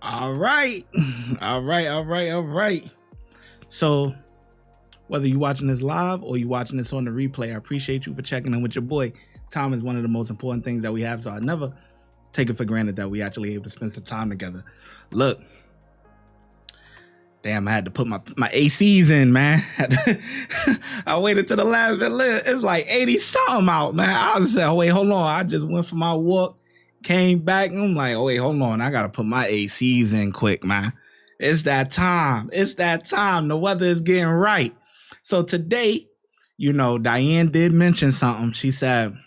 All right. All right. So whether you're watching this live or you're watching this on the replay, I appreciate you for checking in with your boy. Time is one of the most important things that we have, so I never take it for granted that we actually able to spend some time together. Look, damn, I had to put my ACs in, man. I waited to the last minute. It's like 80 something out, man. I was saying, oh, wait, hold on. I just went for my walk, came back, and I'm like, oh, wait, hold on. I got to put my ACs in quick, man. It's that time. The weather is getting right. So today, you know, Diane did mention something. She said,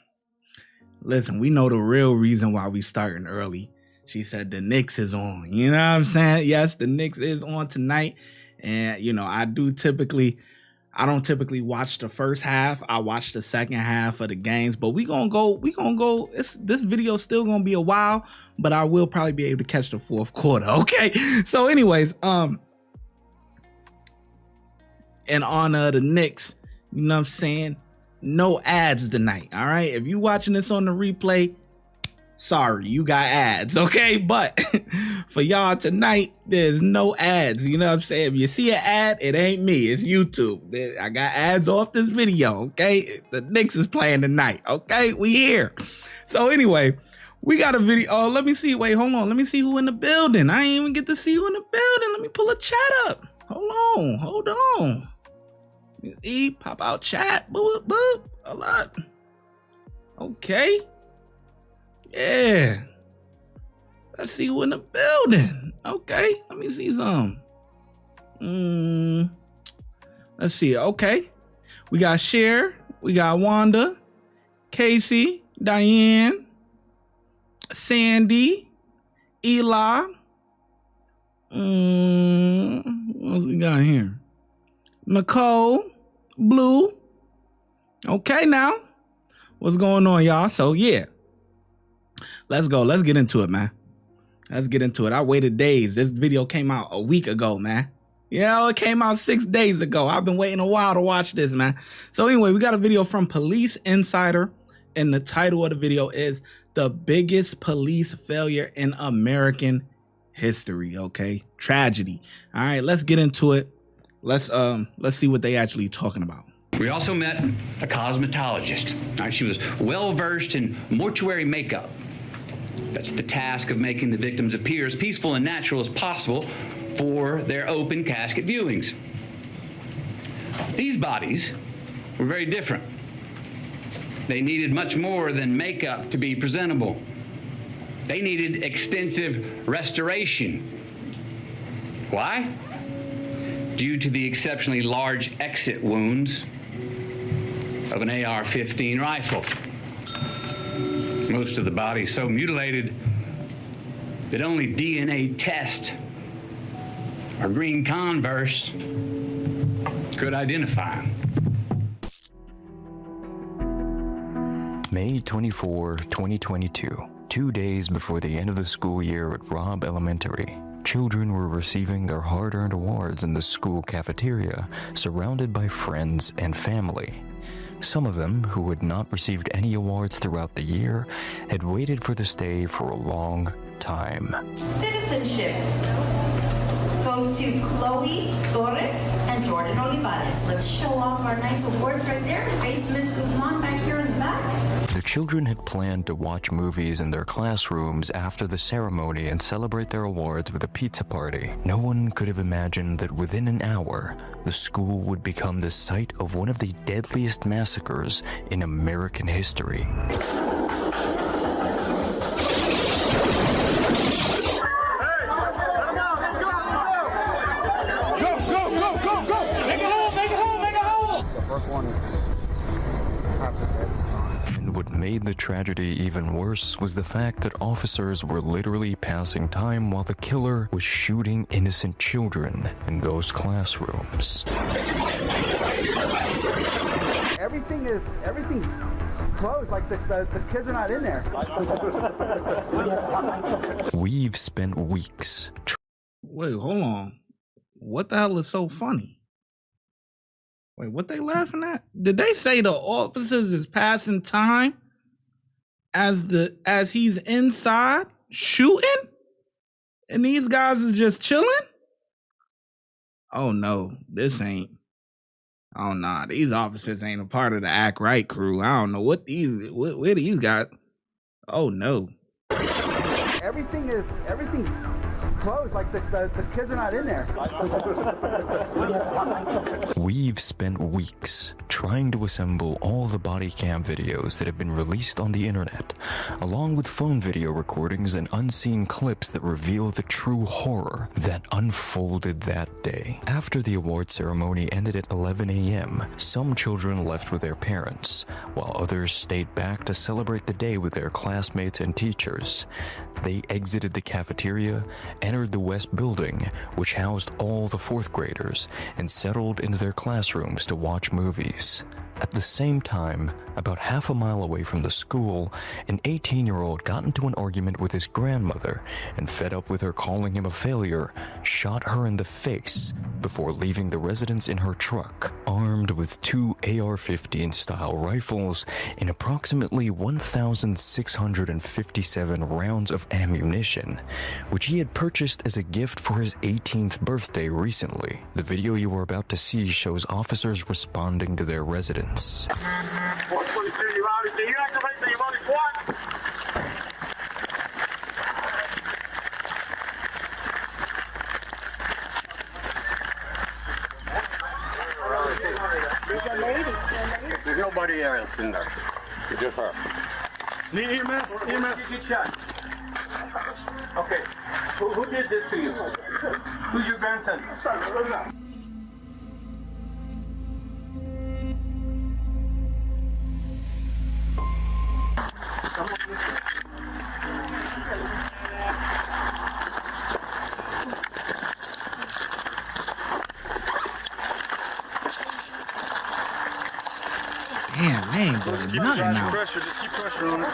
listen, we know the real reason why we starting early. She said the Knicks is on. You know what I'm saying? Yes, the Knicks is on tonight. And, you know, I don't typically watch the first half. I watch the second half of the games. But we gonna go. This video still gonna be a while, but I will probably be able to catch the fourth quarter. Okay. So anyways, in honor of the Knicks, you know what I'm saying? No ads tonight. All right. If you watching this on the replay, sorry, you got ads, okay? But for y'all tonight, there's no ads. You know what I'm saying? If you see an ad, it ain't me. It's YouTube. I got ads off this video, okay? The Knicks is playing tonight, okay? We here. So anyway, we got a video. Oh, let me see. Wait, hold on. Let me see who in the building. I ain't even get to see who in the building. Let me pull a chat up. Hold on. Let me see. Pop out chat. Boop, boop. A lot. Okay. Yeah. Let's see who in the building. Okay. Let me see some. Let's see. Okay. We got Cher. We got Wanda, Casey, Diane, Sandy, Eli. What else we got here? Nicole, Blue. Okay, now. What's going on, y'all? So, yeah. Let's go. Let's get into it, man. Let's get into it. I waited days. This video came out a week ago, man. You know, it came out 6 days ago. I've been waiting a while to watch this, man. So anyway, we got a video from Police Insider, and the title of the video is The Biggest Police Failure in American History. Okay, tragedy. All right, let's get into it. Let's see what they actually talking about. We also met a cosmetologist. All right, she was well-versed in mortuary makeup. That's the task of making the victims appear as peaceful and natural as possible for their open casket viewings. These bodies were very different. They needed much more than makeup to be presentable. They needed extensive restoration. Why? Due to the exceptionally large exit wounds of an AR-15 rifle. Most of the body so mutilated that only DNA test or green Converse could identify them. May 24, 2022, 2 days before the end of the school year at Robb Elementary. Children were receiving their hard-earned awards in the school cafeteria, surrounded by friends and family. Some of them, who had not received any awards throughout the year, had waited for this day for a long time. Citizenship goes to Chloe Torres and Jordan Olivares. Let's show off our nice awards right there. Face Miss Guzman back here in the back. The children had planned to watch movies in their classrooms after the ceremony and celebrate their awards with a pizza party. No one could have imagined that within an hour, the school would become the site of one of the deadliest massacres in American history. What made the tragedy even worse was the fact that officers were literally passing time while the killer was shooting innocent children in those classrooms. Everything's closed, like the kids are not in there. We've spent weeks. Wait, hold on. What the hell is so funny? Wait, what they laughing at? Did they say the officers is passing time as he's inside shooting? And these guys is just chilling? Oh no, this ain't. Oh nah, these officers ain't a part of the Act Right crew. I don't know what where these got. Oh no. Everything's closed. Like the kids are not in there. We've spent weeks trying to assemble all the body cam videos that have been released on the internet, along with phone video recordings and unseen clips that reveal the true horror that unfolded that day. After the award ceremony ended at 11 a.m., some children left with their parents, while others stayed back to celebrate the day with their classmates and teachers. They exited the cafeteria, entered the West Building, which housed all the fourth graders, and settled into their classrooms to watch movies. At the same time, about half a mile away from the school, an 18-year-old got into an argument with his grandmother and, fed up with her calling him a failure, shot her in the face before leaving the residence in her truck, armed with 2 AR-15 style rifles and approximately 1,657 rounds of ammunition, which he had purchased as a gift for his 18th birthday recently. The video you are about to see shows officers responding to their residence. There's nobody else in there. It's just her. Need EMS? EMS. Good shot. Okay. Who did this to you? Who's your grandson? Damn, they ain't doing nothing now. Pressure, just keep pressure on it.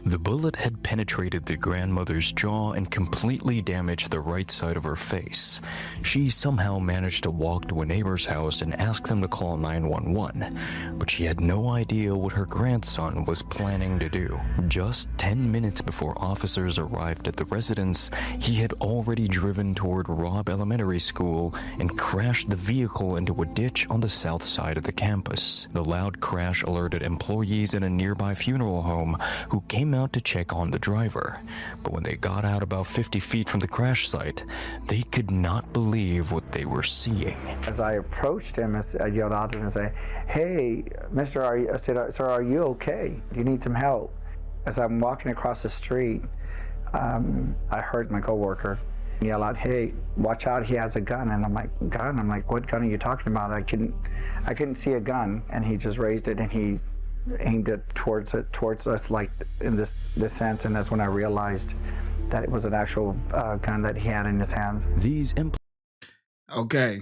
The bullet had penetrated the grandmother's jaw and completely damaged the right side of her face. She somehow managed to walk to a neighbor's house and ask them to call 911, but she had no idea what her grandson was planning to do. Just 10 minutes before officers arrived at the residence, he had already driven toward Robb Elementary School and crashed the vehicle into a ditch on the south side of the campus. The loud crash alerted employees in a nearby funeral home who came out to check on the driver. But when they got out about 50 feet from the crash site, they could not believe what they were seeing. As I approached him, I yelled out to him and said, "Hey, mister, I said, sir, are you okay? Do you need some help?" As I'm walking across the street, I heard my coworker yell out, "Hey, watch out, he has a gun." And I'm like, "Gun?" I'm like, "What gun are you talking about?" I couldn't see a gun, and he just raised it and he aimed it towards us, like in this sense, and that's when I realized that it was an actual gun that he had in his hands. Okay.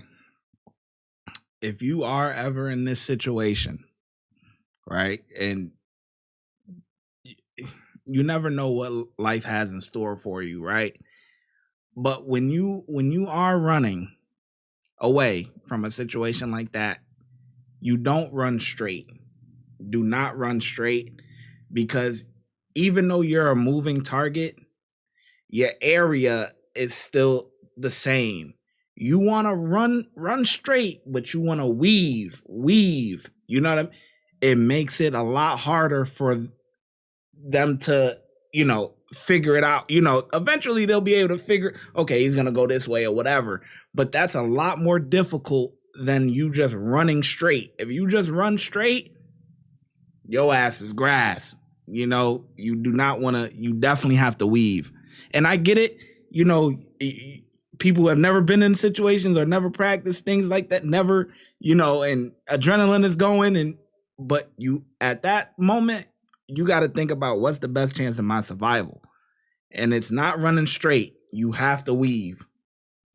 If you are ever in this situation, right, and you never know what life has in store for you, right? But when you are running away from a situation like that, you don't run straight. Do not run straight, because even though you're a moving target, your area is still the same. You want to run straight, but you want to weave. You know what I mean? It makes it a lot harder for them to, figure it out. Eventually they'll be able to figure, okay, he's going to go this way or whatever. But that's a lot more difficult than you just running straight. If you just run straight, your ass is grass. You do not want to, you definitely have to weave. And I get it. People who have never been in situations or never practiced things like that, never, and adrenaline is going. But you, at that moment, you got to think about what's the best chance of my survival. And it's not running straight. You have to weave.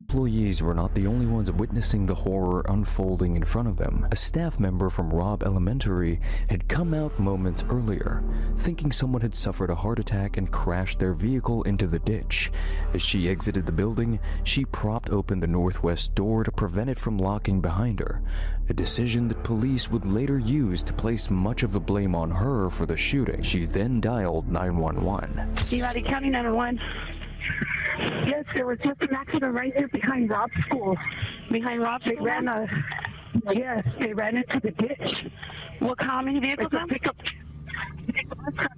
Employees were not the only ones witnessing the horror unfolding in front of them. A staff member from Robb Elementary had come out moments earlier, thinking someone had suffered a heart attack and crashed their vehicle into the ditch. As she exited the building, she propped open the northwest door to prevent it from locking behind her, a decision that police would later use to place much of the blame on her for the shooting. She then dialed 911. Uvalde County 911. Yes, there was just an accident right there behind Rob's school. Behind Rob's, they ran they ran into the ditch. What how many vehicles? It's a pickup.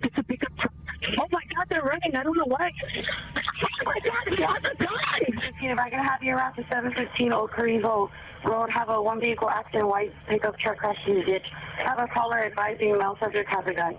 It's a pickup truck. Oh my God, they're running. I don't know why. Oh my God, he has to die. If I can have you around to 715 Oak Creeville Road, have a one vehicle accident, white pickup truck crashed in the ditch. Have a caller advising male subject has a gun.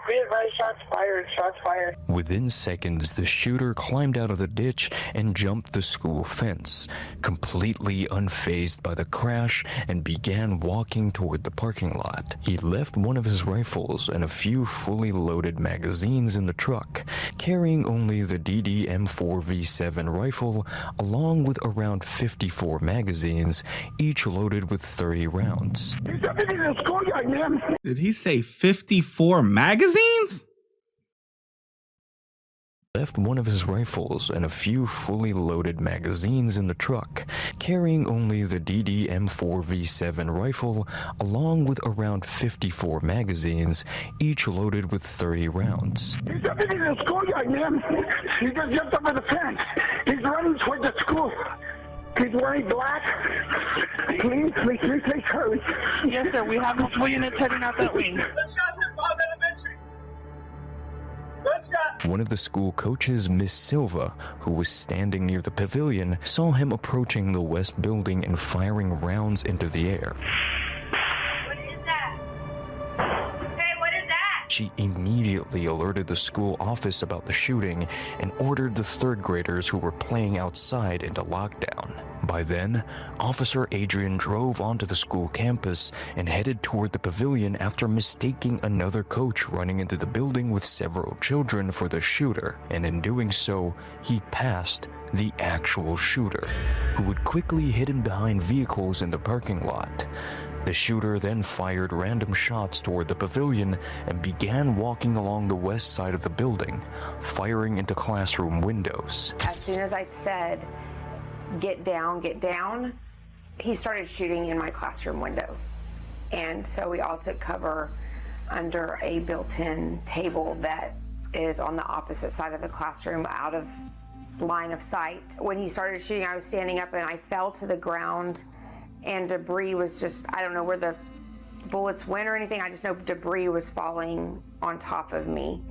Be advised, shots fired, shots fired. Within seconds, the shooter climbed out of the ditch and jumped the school fence, completely unfazed by the crash, and began walking toward the parking lot. He left one of his rifles and a few fully loaded magazines in the truck, carrying only the DD M4V7 rifle, along with around 54 magazines, each loaded with 30 rounds. Did he say 54 magazines? Left one of his rifles and a few fully loaded magazines in the truck, carrying only the DD M4V7 rifle, along with around 54 magazines, each loaded with 30 rounds. He's up in the schoolyard, man. He just jumped over the fence. He's running toward the school. He's wearing black. Please, hurry. Yes, sir. We have multiple units heading out that way. One of the school coaches, Miss Silva, who was standing near the pavilion, saw him approaching the west building and firing rounds into the air. What is that? Hey, what is that? She immediately alerted the school office about the shooting and ordered the third graders who were playing outside into lockdown. By then, Officer Adrian drove onto the school campus and headed toward the pavilion after mistaking another coach running into the building with several children for the shooter, and in doing so, he passed the actual shooter, who would quickly hidden behind vehicles in the parking lot. The shooter then fired random shots toward the pavilion and began walking along the west side of the building, firing into classroom windows. As soon as I said, get down, he started shooting in my classroom window. And so we all took cover under a built-in table that is on the opposite side of the classroom, out of line of sight. When he started shooting, I was standing up and I fell to the ground, and debris was just, I don't know where the bullets went or anything, I just know debris was falling on top of me.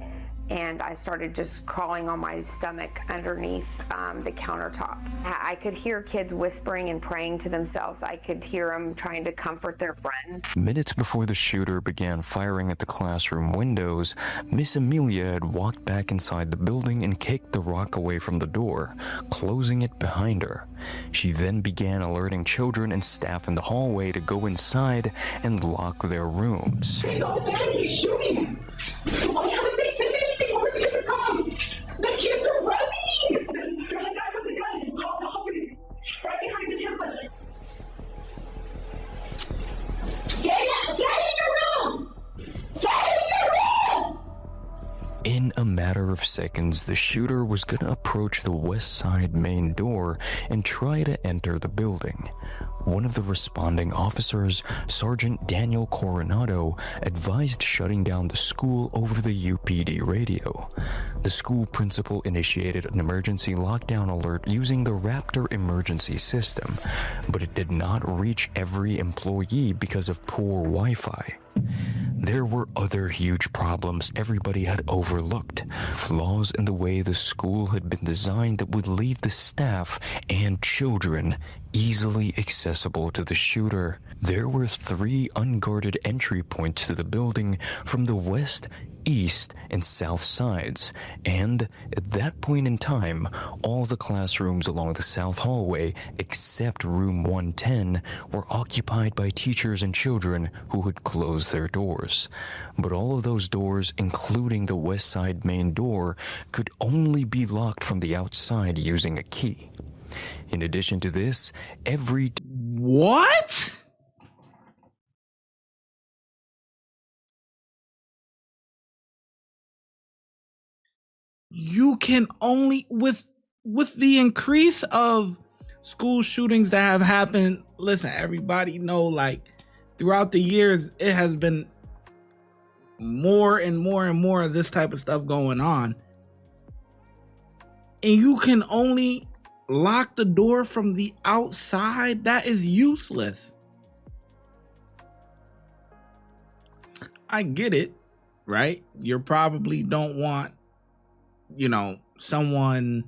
And I started just crawling on my stomach underneath the countertop. I could hear kids whispering and praying to themselves. I could hear them trying to comfort their friends. Minutes before the shooter began firing at the classroom windows, Miss Amelia had walked back inside the building and kicked the rock away from the door, closing it behind her. She then began alerting children and staff in the hallway to go inside and lock their rooms. In a matter of seconds, the shooter was going to approach the west side main door and try to enter the building. One of the responding officers, Sergeant Daniel Coronado, advised shutting down the school over the UPD radio. The school principal initiated an emergency lockdown alert using the Raptor emergency system, but it did not reach every employee because of poor Wi-Fi. There were other huge problems everybody had overlooked, flaws in the way the school had been designed that would leave the staff and children easily accessible to the shooter. There were 3 unguarded entry points to the building from the west, east, and south sides, and at that point in time, all the classrooms along the south hallway, except room 110, were occupied by teachers and children who had closed their doors. But all of those doors, including the west side main door, could only be locked from the outside using a key. In addition to this, every... What? You can only, with the increase of school shootings that have happened, listen, everybody know, like, throughout the years, it has been more and more and more of this type of stuff going on. And you can only lock the door from the outside? That is useless. I get it, right? You probably don't want, you know, someone,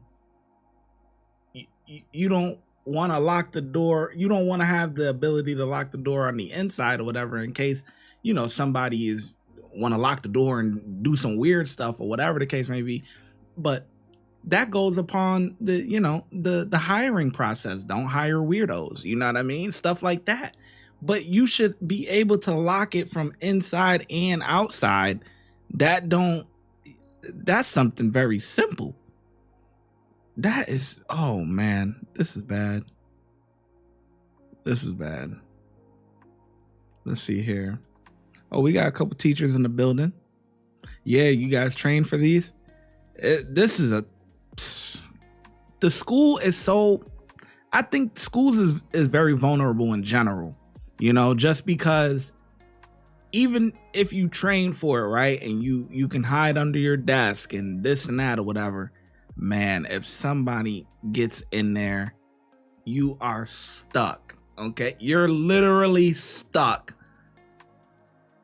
you don't want to lock the door. You don't want to have the ability to lock the door on the inside or whatever, in case, you know, somebody is want to lock the door and do some weird stuff or whatever the case may be. But that goes upon the, you know, the hiring process. Don't hire weirdos, you know what I mean? Stuff like that. But you should be able to lock it from inside and outside. That's something very simple. That is, oh man, this is bad. This is bad. Let's see here. Oh, we got a couple teachers in the building. Yeah, you guys trained for these? This is the school is so, I think schools is very vulnerable in general, you know, just because even if you train for it, right, and you can hide under your desk and this and that or whatever, man, if somebody gets in there, you are stuck, okay? You're literally stuck.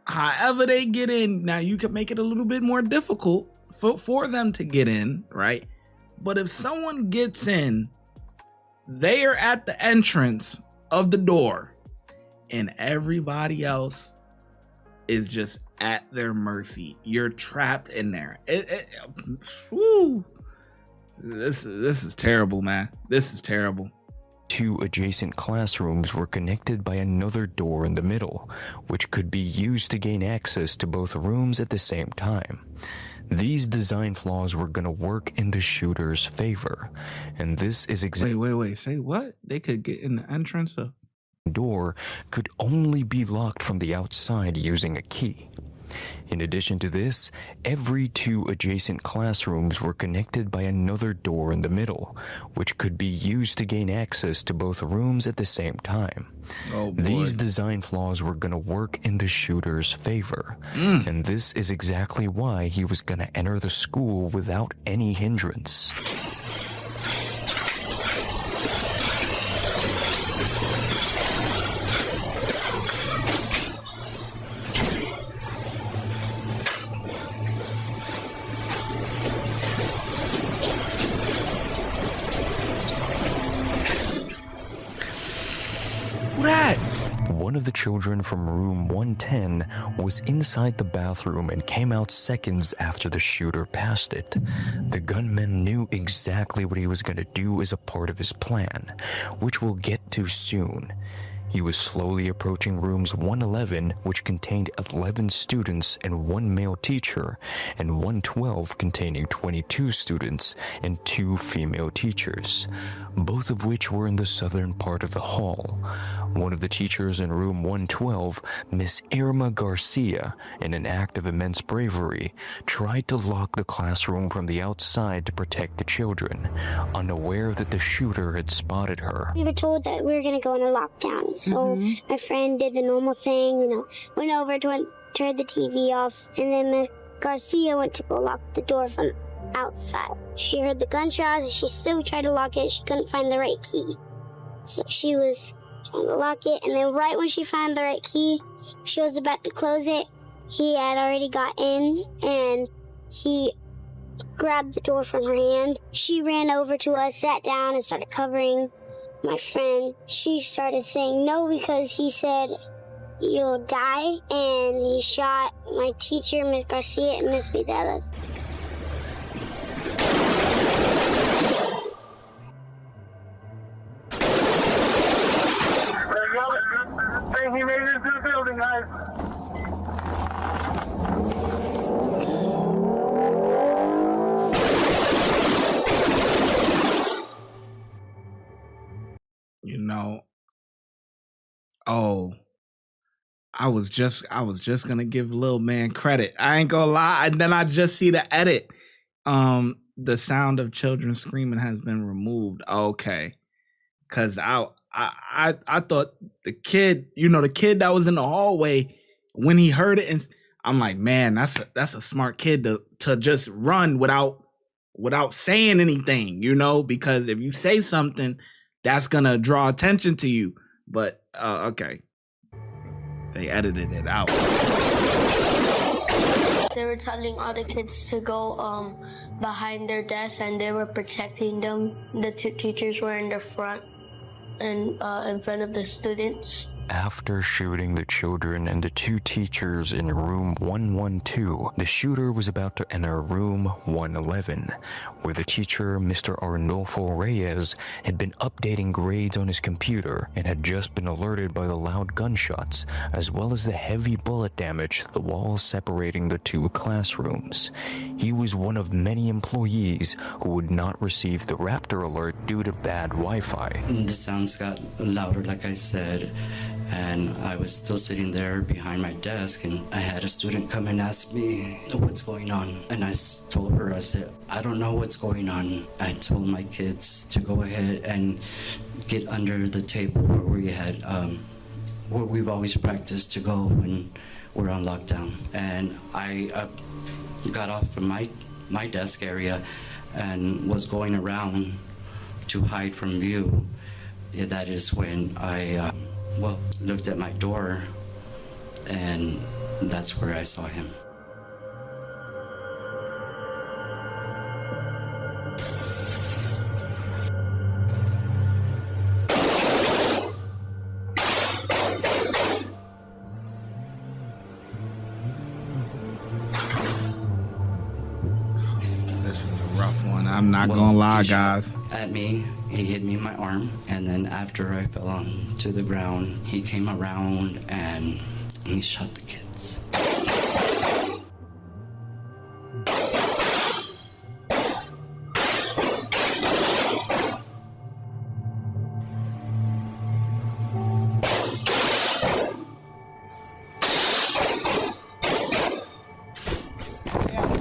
However they get in, now you can make it a little bit more difficult for them to get in, right? But if someone gets in, they are at the entrance of the door and everybody else is just at their mercy. You're trapped in there. Whew. This is terrible, man. This is terrible. 2 adjacent classrooms were connected by another door in the middle, which could be used to gain access to both rooms at the same time. These design flaws were going to work in the shooter's favor, and this is exactly... Wait, say what? They could get in the entrance of... door could only be locked from the outside using a key. In addition to this, every 2 adjacent classrooms were connected by another door in the middle, which could be used to gain access to both rooms at the same time. Oh boy. These design flaws were going to work in the shooter's favor, and this is exactly why he was going to enter the school without any hindrance. One of the children from room 110 was inside the bathroom and came out seconds after the shooter passed it. The gunman knew exactly what he was going to do as a part of his plan, which we'll get to soon. He was slowly approaching rooms 111, which contained 11 students and 1 male teacher, and 112 containing 22 students and 2 female teachers, both of which were in the southern part of the hall. One of the teachers in room 112, Miss Irma Garcia, in an act of immense bravery, tried to lock the classroom from the outside to protect the children, unaware that the shooter had spotted her. We were told that we were going to go into lockdown, so my friend did the normal thing, you know, went over to turn the TV off, and then Miss Garcia went to go lock the door from outside. She heard the gunshots, and she still tried to lock it. She couldn't find the right key, so she was trying to lock it, and then right when she found the right key, she was about to close it. He had already got in, and he grabbed the door from her hand. She ran over to us, sat down, and started covering my friend. She started saying no because he said, "You'll die," and he shot my teacher, Miss Garcia, and Miss Videlas. He made it into the building, guys. Oh, I was just gonna give Lil Man credit. I ain't gonna lie. And then I just see the edit. The sound of children screaming has been removed. Okay. Cause I thought the kid, the kid that was in the hallway, when he heard it, and I'm like, man, that's a smart kid to just run without saying anything, because if you say something, that's gonna draw attention to you. But okay, they edited it out. They were telling all the kids to go behind their desk, and they were protecting them. The two teachers were in the front and in front of the students. After shooting the children and the two teachers in room 112, the shooter was about to enter room 111, where the teacher, Mr. Arnulfo Reyes, had been updating grades on his computer and had just been alerted by the loud gunshots, as well as the heavy bullet damage to the walls separating the two classrooms. He was one of many employees who would not receive the Raptor alert due to bad Wi-Fi. The sounds got louder, like I said, and I was still sitting there behind my desk, and I had a student come and ask me what's going on, and I told her, I said, I don't know what's going on. I told my kids to go ahead and get under the table where we had where we've always practiced to go when we're on lockdown. And I got off from my desk area and was going around to hide from view. Yeah, that is when I looked at my door, and that's where I saw him. This is a rough one. I'm not gonna lie, guys. At me, he hit me in my arm, and then after I fell onto the ground, he came around and he shot the kids.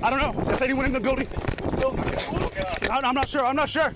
I don't know. Has anyone in the building? I'm not sure.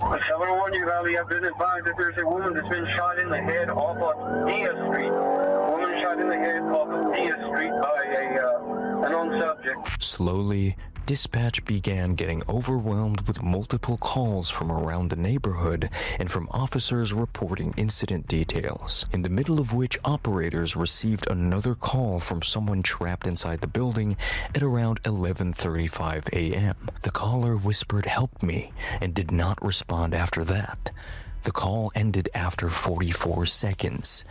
701 Uvalde, I've been advised that there's a woman that's been shot in the head off of Diaz Street. A woman shot in the head off of Diaz Street by an unknown subject. Slowly, dispatch began getting overwhelmed with multiple calls from around the neighborhood and from officers reporting incident details, in the middle of which operators received another call from someone trapped inside the building at around 11:35 a.m. The caller whispered, "Help me," and did not respond after that. The call ended after 44 seconds.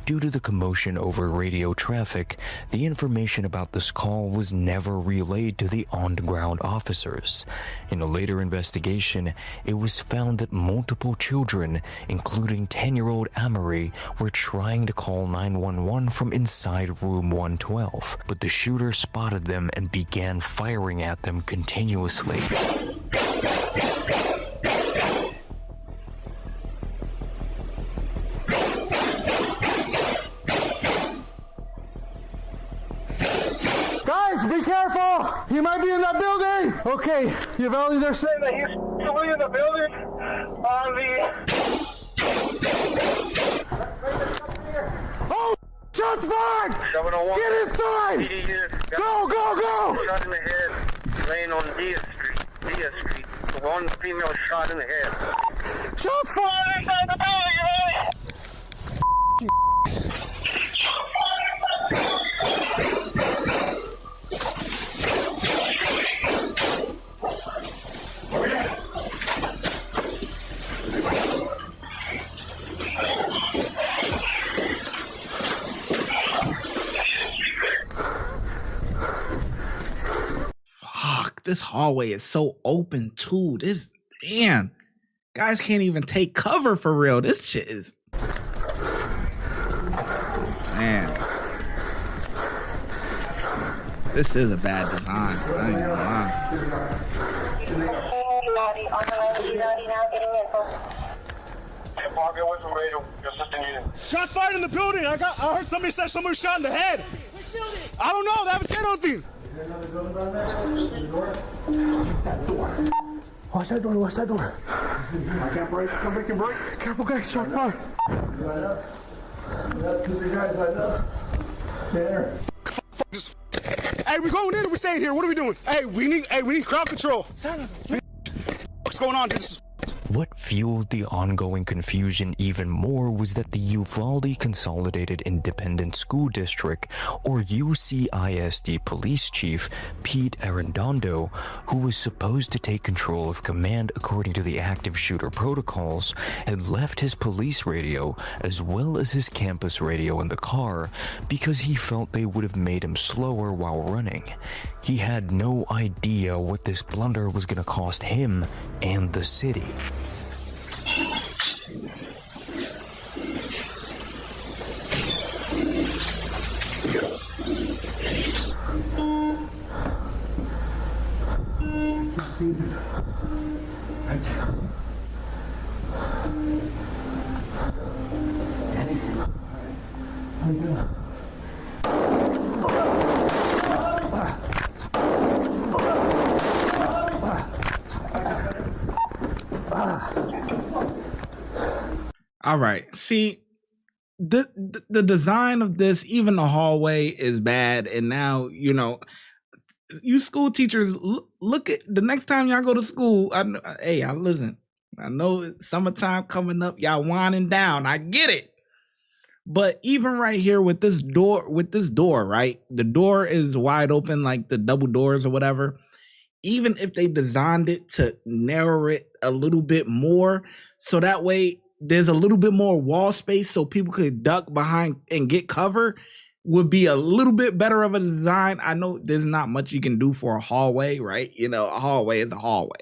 Due to the commotion over radio traffic, the information about this call was never relayed to the on-the-ground officers. In a later investigation, it was found that multiple children, including 10-year-old Amory, were trying to call 911 from inside room 112, but the shooter spotted them and began firing at them continuously. Be careful! He might be in that building! Okay, Uvalde, they're saying that he's still in the building on the... Oh, shots fired! Get inside! Go! Shot in the head, laying on Diaz Street. The one female shot in the head. Shots fired inside the building, Uvalde! This hallway is so open too. Damn, guys can't even take cover for real. This shit is, man, this is a bad design. I ain't gonna lie. I'll get with him ready to assist in you. Shots fired in the building. I heard somebody say somebody was shot in the head. I don't know. They haven't said anything. Watch that door. Watch that door. I can't break. Somebody can break. Careful, guys. Shot fired. Line up. We got 2 big guys lined up. There. Hey, we're going in or we're staying here? What are we doing? Hey, we need crowd control. What's going on, dude? What fueled the ongoing confusion even more was that the Uvalde Consolidated Independent School District, or UCISD Police Chief Pete Arredondo, who was supposed to take control of command according to the active shooter protocols, had left his police radio as well as his campus radio in the car because he felt they would have made him slower while running. He had no idea what this blunder was going to cost him and the city. All right. See, the design of this, even the hallway is bad. And now, you know, you school teachers, look at the next time y'all go to school. Hey, I listen. I know it's summertime coming up. Y'all winding down. I get it. But even right here with this door, right? The door is wide open, like the double doors or whatever. Even if they designed it to narrow it a little bit more, so that way there's a little bit more wall space so people could duck behind and get cover, would be a little bit better of a design. I know there's not much you can do for a hallway, right? You know, a hallway is a hallway.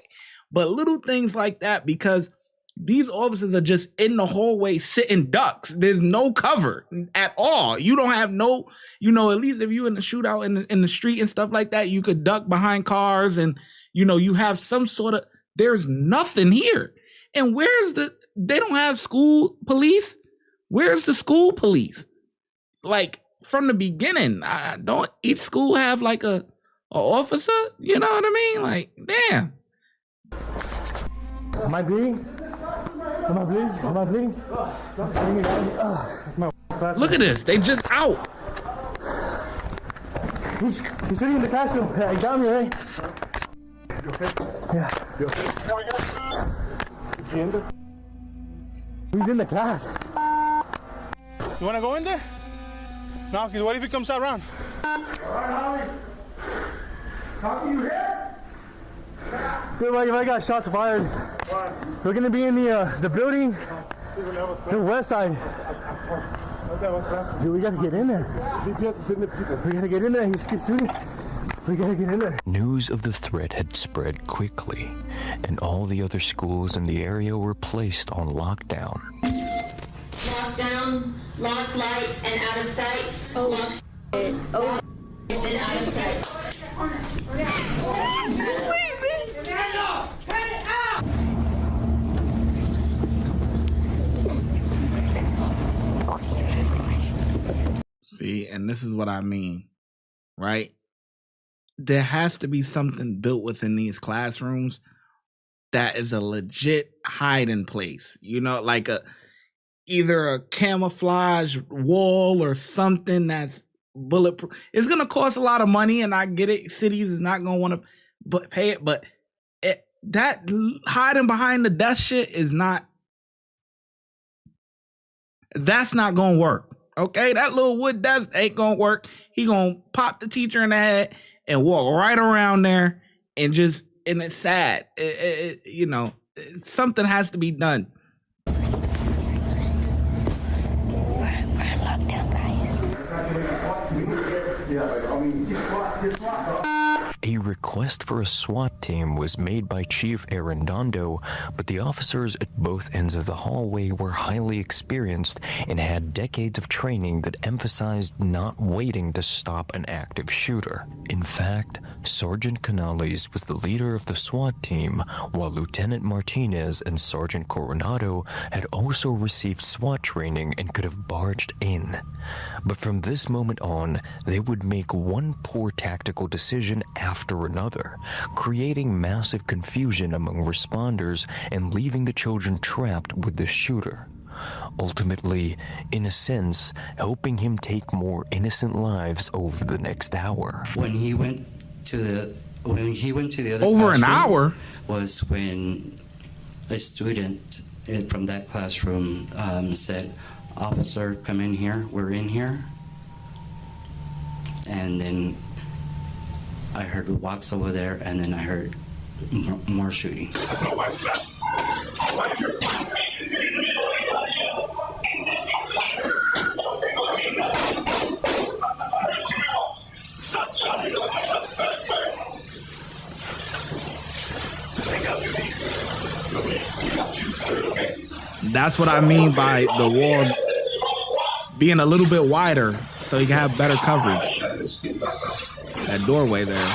But little things like that, because these officers are just in the hallway sitting ducks. There's no cover at all. You don't have no, you know, at least if you're in a shootout in the street and stuff like that, you could duck behind cars and, you know, you have some sort of, there's nothing here. And they don't have school police? Where's the school police? Like, from the beginning, don't each school have like a officer? You know what I mean? Like, damn. Am I bleeding? Am I bleeding? Am I bleeding? Look at this. They just out. He's sitting in the classroom. Yeah, he got me, right? You okay? Yeah. You okay? He's in the class. You want to go in there? No, because what if he comes out around? All right, Holly. How you here? Dude, like if I got shots fired, we're gonna be in the building, the west side. Dude, we gotta get in there. We gotta get in there. He just keeps shooting. We gotta get in there. News of the threat had spread quickly, and all the other schools in the area were placed on lockdown. Lockdown, lock, light, and out of sight. Oh, and out of sight. See, and this is what I mean, right? There has to be something built within these classrooms that is a legit hiding place. You know, like either a camouflage wall or something that's bulletproof. It's gonna cost a lot of money, and I get it. Cities is not gonna want to pay it, but that hiding behind the desk shit is not. That's not gonna work. Okay, that little wood desk ain't gonna work. He gonna pop the teacher in the head and walk right around there, and it's sad. You know, something has to be done. A request for a SWAT team was made by Chief Arredondo, but the officers at both ends of the hallway were highly experienced and had decades of training that emphasized not waiting to stop an active shooter. In fact, Sergeant Canales was the leader of the SWAT team, while Lieutenant Martinez and Sergeant Coronado had also received SWAT training and could have barged in. But from this moment on, they would make one poor tactical decision after another, creating massive confusion among responders and leaving the children trapped with the shooter. Ultimately, in a sense, helping him take more innocent lives over the next hour. When he went to the other Over an classroom hour was when a student from that classroom said, "Officer, come in here, we're in here." And then I heard walks over there, and then I heard more shooting. That's what I mean by the wall being a little bit wider so you can have better coverage. That doorway there.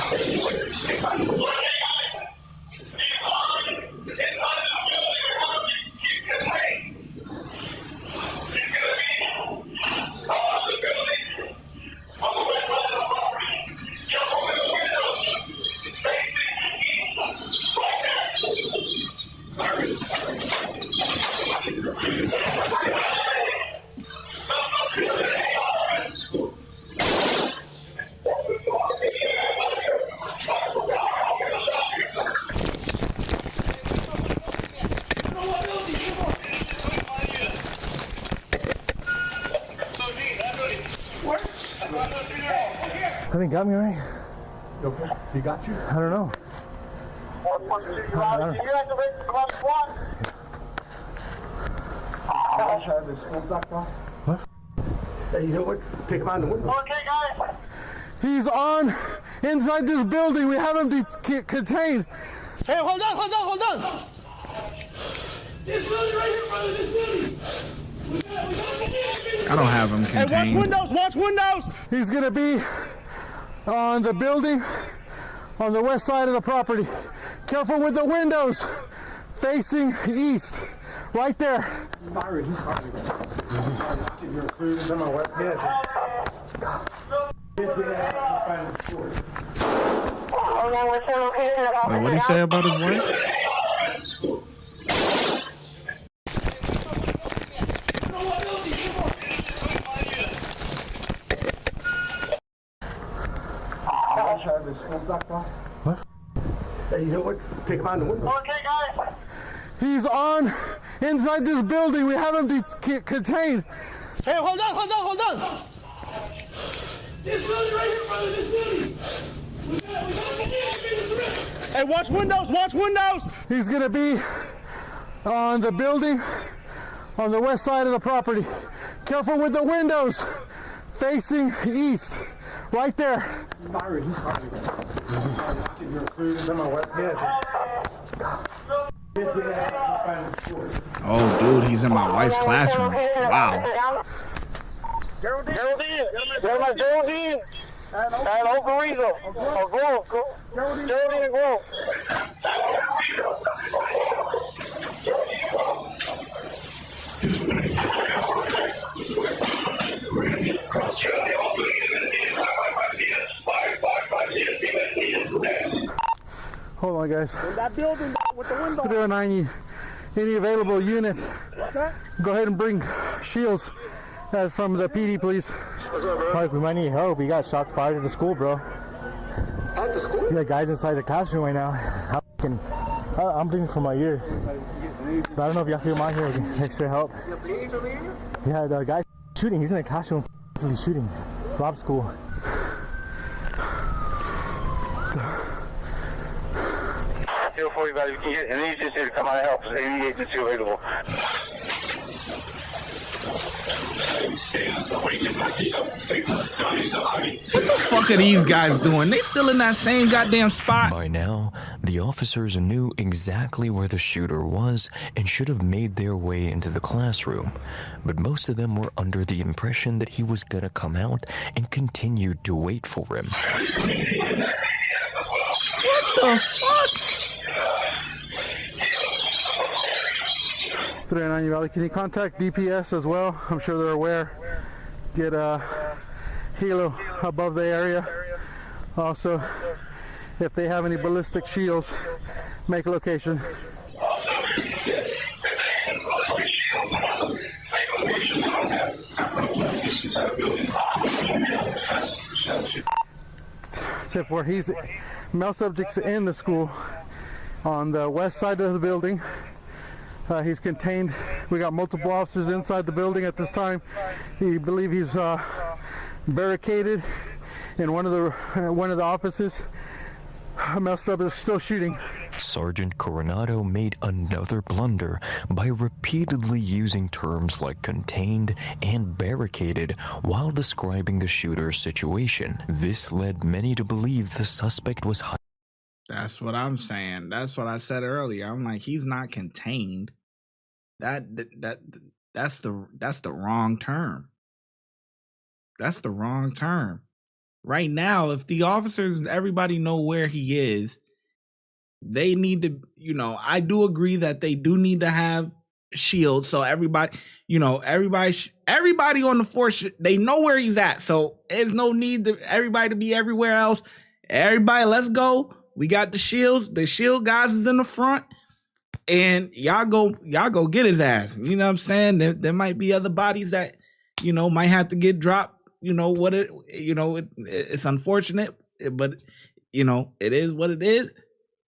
I think got me right. You okay? He got you? I don't know. What? Hey, you know what? Take him out in the window. Okay, guys. He's on inside this building. We have him contained. Hey, hold on. This building right here, brother. This building. I don't have him contained. Hey, watch windows. He's gonna be on the building on the west side of the property. Careful with the windows facing east. Right there. What did he say about his wife? What? Hey, you know what? Take him out in the window. Okay, guys. He's on inside this building. We have him contained. Hey, hold on. This building right here, brother. This building. Hey, watch windows. He's gonna be on the building on the west side of the property. Careful with the windows facing east. Right there. Oh, dude, he's in my wife's classroom. Wow. Geraldine. And Ocarino. Geraldine and Grove. Hold on, guys. In that building with the window. 309, any available unit. What's that? Go ahead and bring shields from the PD, please. What's up, bro? Mike, we might need help. We got shots fired at the school, bro. At the school? Yeah, guys inside the classroom right now. I'm bleeding from my ear. But I don't know if y'all feel my here with extra help. You're bleeding from here? Yeah, the guy's shooting. He's in the classroom shooting. Rob school. Here for you guys. You can get an agency to come out and help. There's any agency available. What the fuck are these guys doing? They still in that same goddamn spot. By now, the officers knew exactly where the shooter was and should have made their way into the classroom, but most of them were under the impression that he was gonna come out and continued to wait for him. What the fuck? 309 Uvalde, can you contact DPS as well? I'm sure they're aware. Get a helo above the area. Also, if they have any ballistic shields, make a location. Tip where he's male subjects in the school on the west side of the building. He's contained. We got multiple officers inside the building at this time. We believe he's barricaded in one of the offices. Male subject is still shooting. Sergeant Coronado made another blunder by repeatedly using terms like contained and barricaded while describing the shooter's situation. This led many to believe the suspect was hiding. That's what I'm saying. That's what I said earlier. I'm like, he's not contained. That's the wrong term. That's the wrong term. Right now, if the officers and everybody know where he is, they need to, I do agree that they do need to have shields. So everybody, everybody on the force, they know where he's at. So there's no need to everybody to be everywhere else. Everybody, let's go. We got the shields. The shield guys is in the front. And y'all go get his ass. You know what I'm saying? There might be other bodies that, might have to get dropped. It's unfortunate, but it is what it is.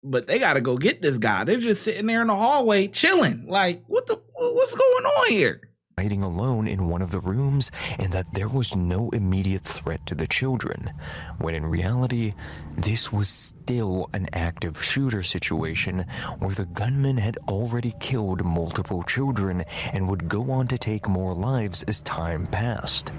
But they gotta go get this guy. They're just sitting there in the hallway chilling. Like, what's going on here? Hiding alone in one of the rooms, and that there was no immediate threat to the children, when in reality, this was still an active shooter situation where the gunman had already killed multiple children and would go on to take more lives as time passed.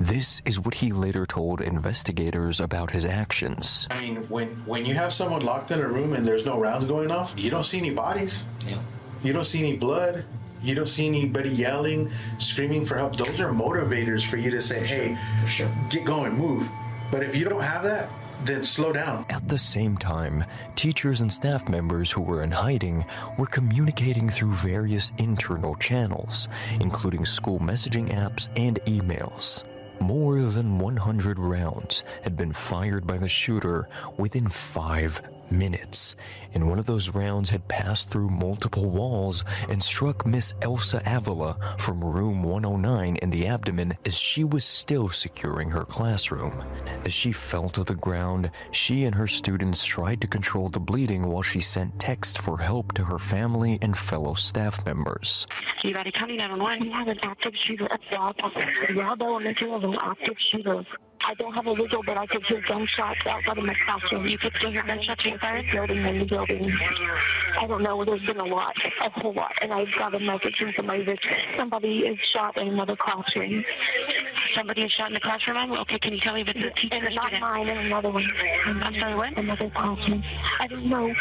This is what he later told investigators about his actions. I mean, when you have someone locked in a room and there's no rounds going off, you don't see any bodies. Yeah. You don't see any blood. You don't see anybody yelling, screaming for help. Those are motivators for you to say, hey, get going, move. But if you don't have that, then slow down. At the same time, teachers and staff members who were in hiding were communicating through various internal channels, including school messaging apps and emails. More than 100 rounds had been fired by the shooter within 5 minutes, and one of those rounds had passed through multiple walls and struck Miss Elsa Avila from room 109 in the abdomen as she was still securing her classroom. As she fell to the ground, she and her students tried to control the bleeding while she sent texts for help to her family and fellow staff members. Uvalde County 911, we have an active shooter at Uvalde Elementary has an active shooter. I don't have a visual, but I could hear gunshots outside of my classroom. You could still hear gunshots inside the building and the building. I don't know. There's been a whole lot. And I've got a message from somebody that somebody is shot in another classroom. Somebody is shot in the classroom? Okay, can you tell me if it's a teacher or not mine, and another one. I'm sorry, what? Another classroom. I don't know.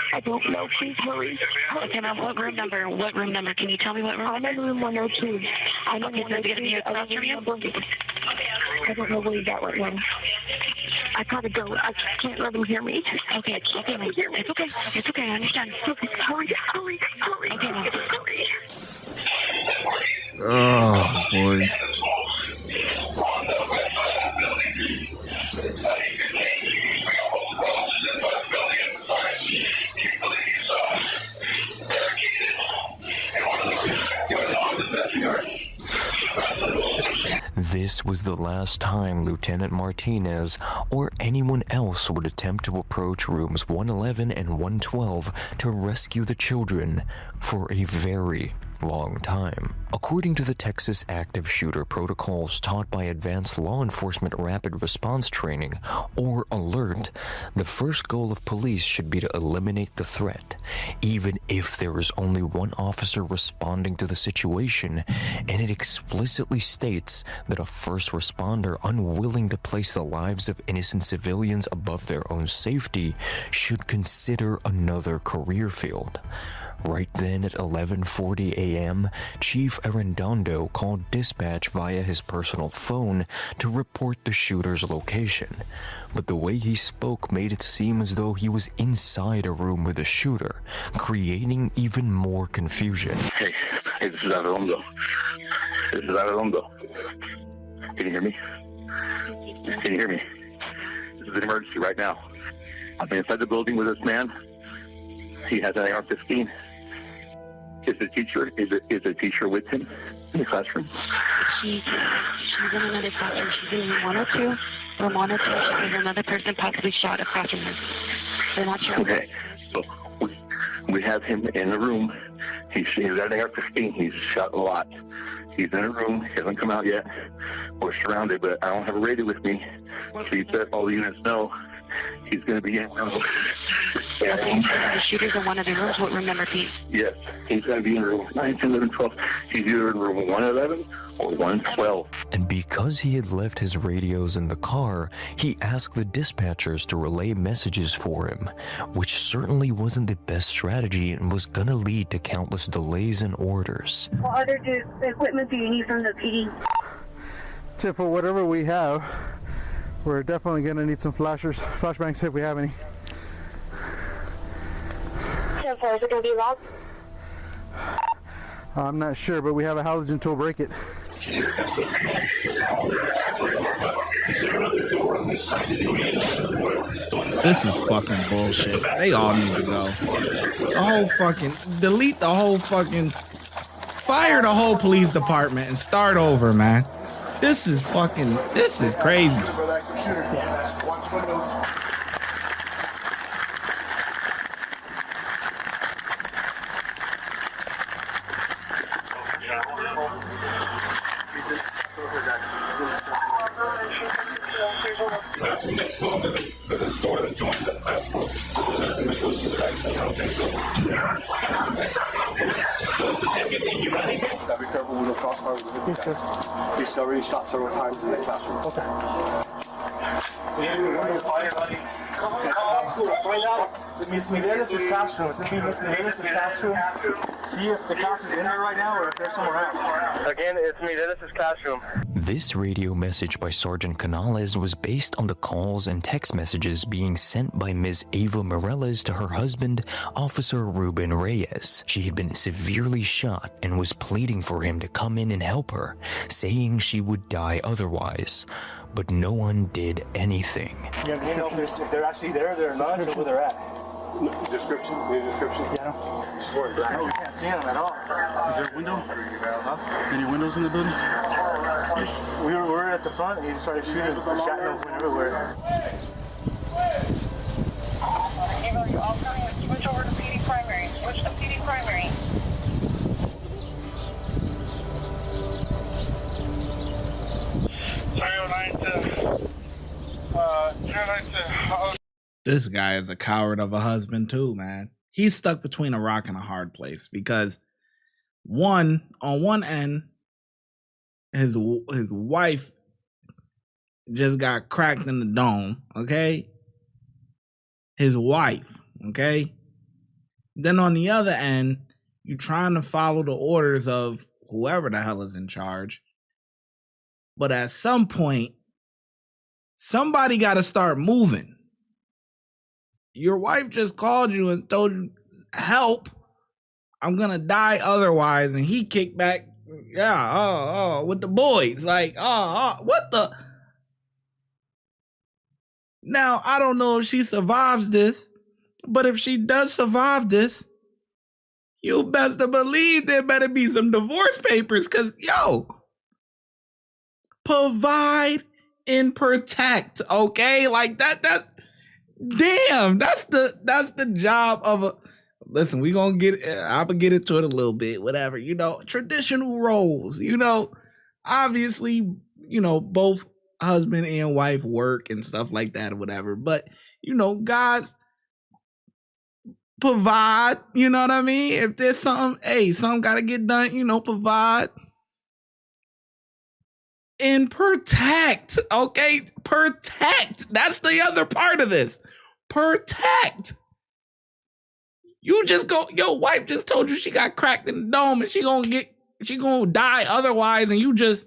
Please hurry. Okay, ma'am, what room number? What room number? Can you tell me what room? I'm in room 102. I'm in okay, so it's going to be across from you? I don't know where he's at right now. I gotta go. I can't let him hear me. Okay, ma'am. It's okay, I understand. Okay, hurry. Okay, ma'am. Oh, boy. This was the last time Lieutenant Martinez or anyone else would attempt to approach rooms 111 and 112 to rescue the children for a very, long time. According to the Texas Active Shooter Protocols taught by Advanced Law Enforcement Rapid Response Training, or ALERT, the first goal of police should be to eliminate the threat, even if there is only one officer responding to the situation, and it explicitly states that a first responder unwilling to place the lives of innocent civilians above their own safety should consider another career field. Right then at 11:40 a.m., Chief Arredondo called dispatch via his personal phone to report the shooter's location. But the way he spoke made it seem as though he was inside a room with the shooter, creating even more confusion. Hey, this is Arredondo. This is Arredondo. Can you hear me? Can you hear me? This is an emergency right now. I'm inside the building with this man. He has an AR-15. Is the teacher with him in the classroom? She's in another classroom. She's in room 102. Room 102. There's another person possibly shot across from her. They're not sure. Okay, so we have him in the room. He's got an AR-15. He's shot a lot. He's in a room. He hasn't come out yet. We're surrounded, but I don't have a radio with me. Please let all the units know he's going to be in room. Okay, the shooter's in one of the rooms. What room number, please? Yes, he's going to be in room 9, 10, 11, 12. He's either in room 111 or 112. And because he had left his radios in the car, he asked the dispatchers to relay messages for him, which certainly wasn't the best strategy and was going to lead to countless delays in orders. What other equipment do you need from the PD? Tip for whatever we have, we're definitely going to need some flashbangs if we have any. 10-4, is it going to be locked? I'm not sure, but we have a halogen tool, break it. This is fucking bullshit. They all need to go. The whole fucking, delete the whole fucking, fire the whole police department and start over, man. This is fucking, this is crazy. Be careful with the crossfire with the victim. He's already shot several times in the classroom. Okay. Miss Mireles' classroom. It's going to be Miss Mireles' classroom. See if the class is in there right now or if they're somewhere else. Again, it's Mireles' classroom. This radio message by Sergeant Canales was based on the calls and text messages being sent by Ms. Ava Mireles to her husband, Officer Ruben Reyes. She had been severely shot and was pleading for him to come in and help her, saying she would die otherwise. But no one did anything. You know if they're actually there, they're not, or where they're at. Description? Any description? Yeah. Just wearing black. No, we can't see them at all. Is there a window? Huh? Any windows in the building? We were at the front and he started shooting. The shot went everywhere. Switch over to PD primary. Switch to PD primary. This guy is a coward of a husband too, man. He's stuck between a rock and a hard place because on one end, his wife just got cracked in the dome, okay? His wife, okay? Then on the other end, you're trying to follow the orders of whoever the hell is in charge. But at some point, somebody got to start moving. Your wife just called you and told you, help, I'm going to die otherwise. And he kicked back, with the boys. Like, what the? Now, I don't know if she survives this, but if she does survive this, you best to believe there better be some divorce papers. Because, provide and protect, okay? Like that's damn, that's the job of a listen, we gonna I'm gonna get into it a little bit, whatever, you know, traditional roles, you know, obviously, you know, both husband and wife work and stuff like that or whatever, but you know, guys provide, you know what I mean? If there's something, hey, something gotta get done, you know, provide and protect, okay? Protect. That's the other part of this. Protect. You just go, your wife just told you she got cracked in the dome and she gonna die otherwise, and you just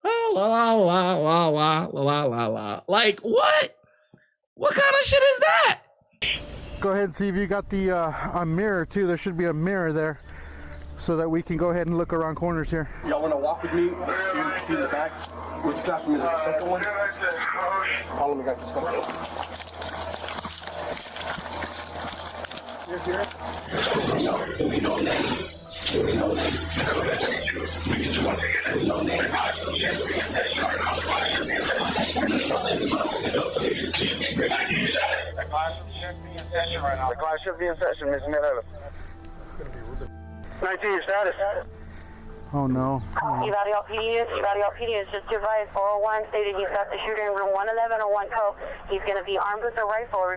la la la la la la la la. Like what? What kind of shit is that? Go ahead and see if you got the a mirror too. There should be a mirror there so that we can go ahead and look around corners here. Y'all want to walk with me to see the back? Which classroom is it? The second one? Follow me, guys. Let's go. The class should be in session, Ms. Miller. 19, your status. Oh no. Uvalde PD is just advised 401 stated he's got the shooter in room 111 or 112. He's going to be armed with a rifle.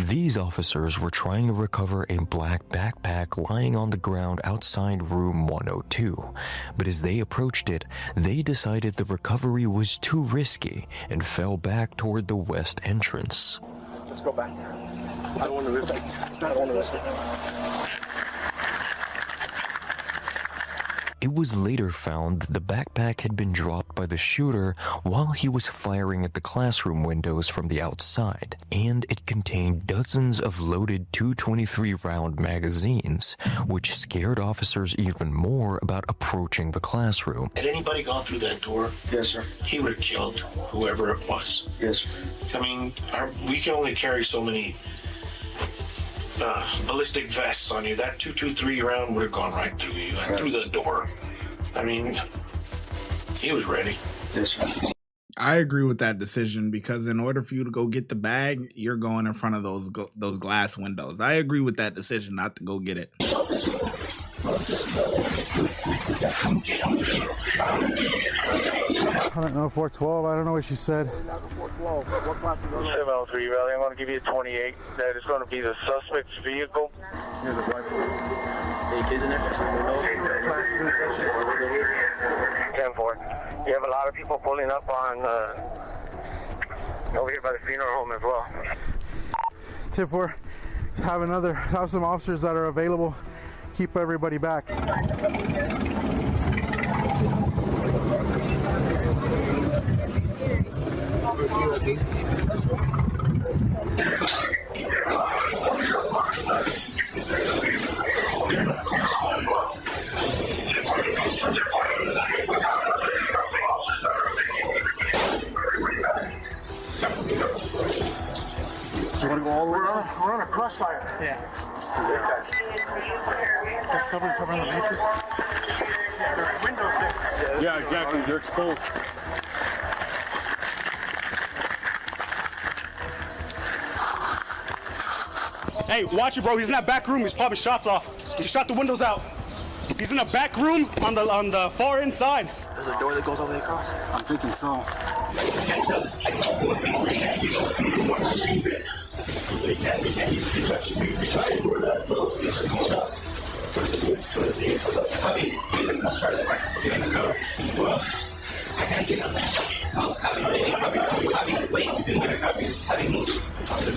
These officers were trying to recover a black backpack lying on the ground outside room 102. But as they approached it, they decided the recovery was too risky and fell back toward the west entrance. Let's go back there. I don't want to risk it. I don't want to risk it. It was later found that the backpack had been dropped by the shooter while he was firing at the classroom windows from the outside, and it contained dozens of loaded .223 round magazines, which scared officers even more about approaching the classroom. Had anybody gone through that door? Yes, sir. He would have killed whoever it was. Yes, sir. I mean, we can only carry so many ballistic vests on you. That .223 round would have gone right through you and through the door. I mean, he was ready. Yes, sir. I agree with that decision because in order for you to go get the bag, you're going in front of those glass windows. I agree with that decision not to go get it. I don't know, 412. I don't know what she said. 412. What class is it? 703 Valley. I'm going to give you a 28. That is going to be the suspect's vehicle. Here's a rifle. Any kids in there? No. 10-4. You have a lot of people pulling up on over here by the funeral home as well. 10-4. Have some officers that are available. Keep everybody back. You want to go all the way around? We're on a crossfire. Yeah. That's covering the matrix. There's windows there. Yeah, exactly. They're exposed. Hey, watch it, bro. He's in that back room. He's popping shots off. He shot the windows out. He's in the back room on the far inside. There's a door that goes all the way across. I'm thinking so.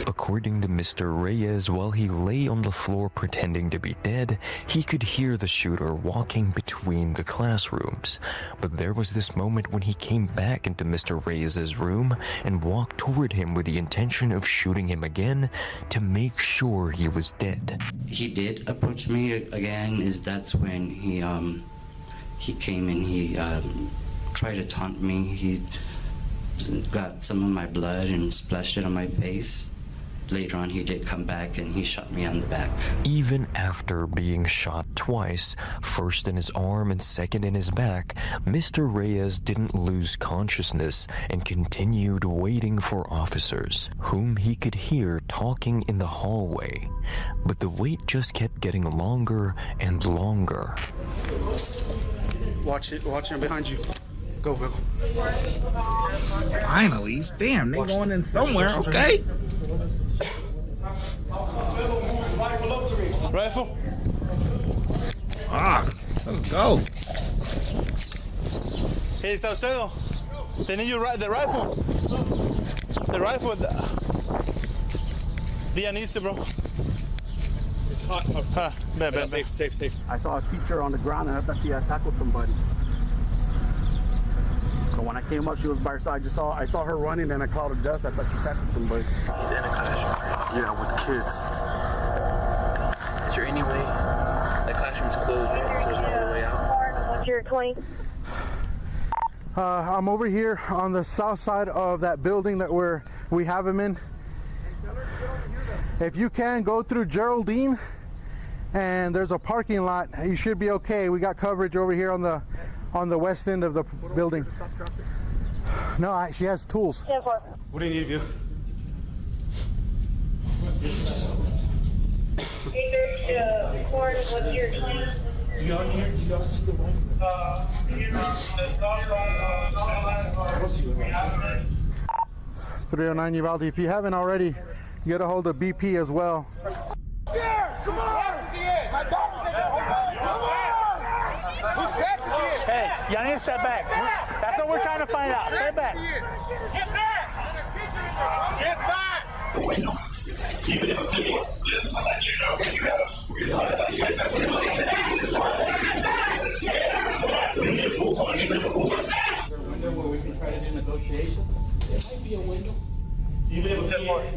According to Mr. Reyes, while he lay on the floor pretending to be dead, he could hear the shooter walking between the classrooms. But there was this moment when he came back into Mr. Reyes's room and walked toward him with the intention of shooting him again to make sure he was dead. He did approach me again. That's when he came and he tried to taunt me. He got some of my blood and splashed it on my face. later on he did come back and he shot me on the back. Even after being shot twice, first in his arm and second in his back, Mr. Reyes didn't lose consciousness and continued waiting for officers, whom he could hear talking in the hallway. But the wait just kept getting longer and longer. Watch him behind you. Go. Finally, damn, they going in somewhere, okay? Rifle. Ah, let's go. Hey, Saucedo, they need you the rifle. The rifle. Villa needs it, bro. It's hot. Bad. Safe. I saw a teacher on the ground and I thought she had tackled somebody. So when I came up, she was by her side. I saw her running in a cloud of dust. I thought she tackled somebody. He's in a classroom. Yeah, with kids. Is there any way? The classroom's closed, right? So there's no other way out. What's your 20? I'm over here on the south side of that building that we have him in. If you can, go through Geraldine, and there's a parking lot. You should be okay. We got coverage over here on the west end of the building. No, she has tools. What do you need, View? What's your 20? You on here? You don't see the rifle? I don't see the rifle. 309 Uvalde. If you haven't already, get a hold of BP as well. Yeah, come on! My dog is in there. Come on! Who's passing here? Hey, y'all need to step back. That's what we're trying to find out. Step back. Get back! Get back!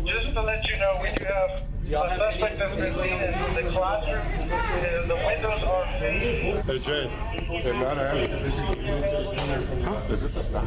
Just to let you know, we do have a suspect that's been seen in the classroom. The windows are finished. Hey Jay, hey man, is this a stop?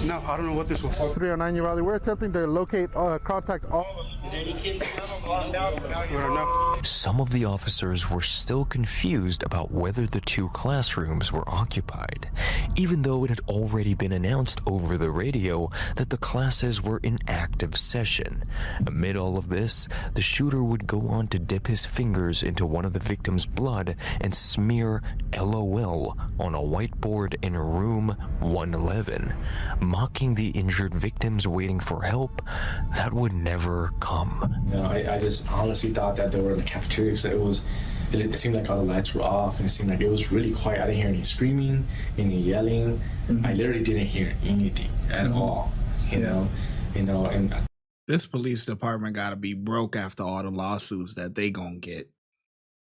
No, I don't know what this was. 309 Uvalde. We're attempting to locate, contact all. Is there any kids locked down? I don't know. Some of the officers were still confused about whether the two classrooms were occupied, even though it had already been announced over the radio that the classes were in active session. Amid all of this, the shooter would go on to dip his fingers into one of the victim's blood and smear LOL on a whiteboard in room 111, mocking the injured victims waiting for help that would never come. You know, I just honestly thought that they were in the cafeteria because it seemed like all the lights were off and it seemed like it was really quiet. I didn't hear any screaming, any yelling. I literally didn't hear anything at all, you know, and this police department got to be broke after all the lawsuits that they gonna get.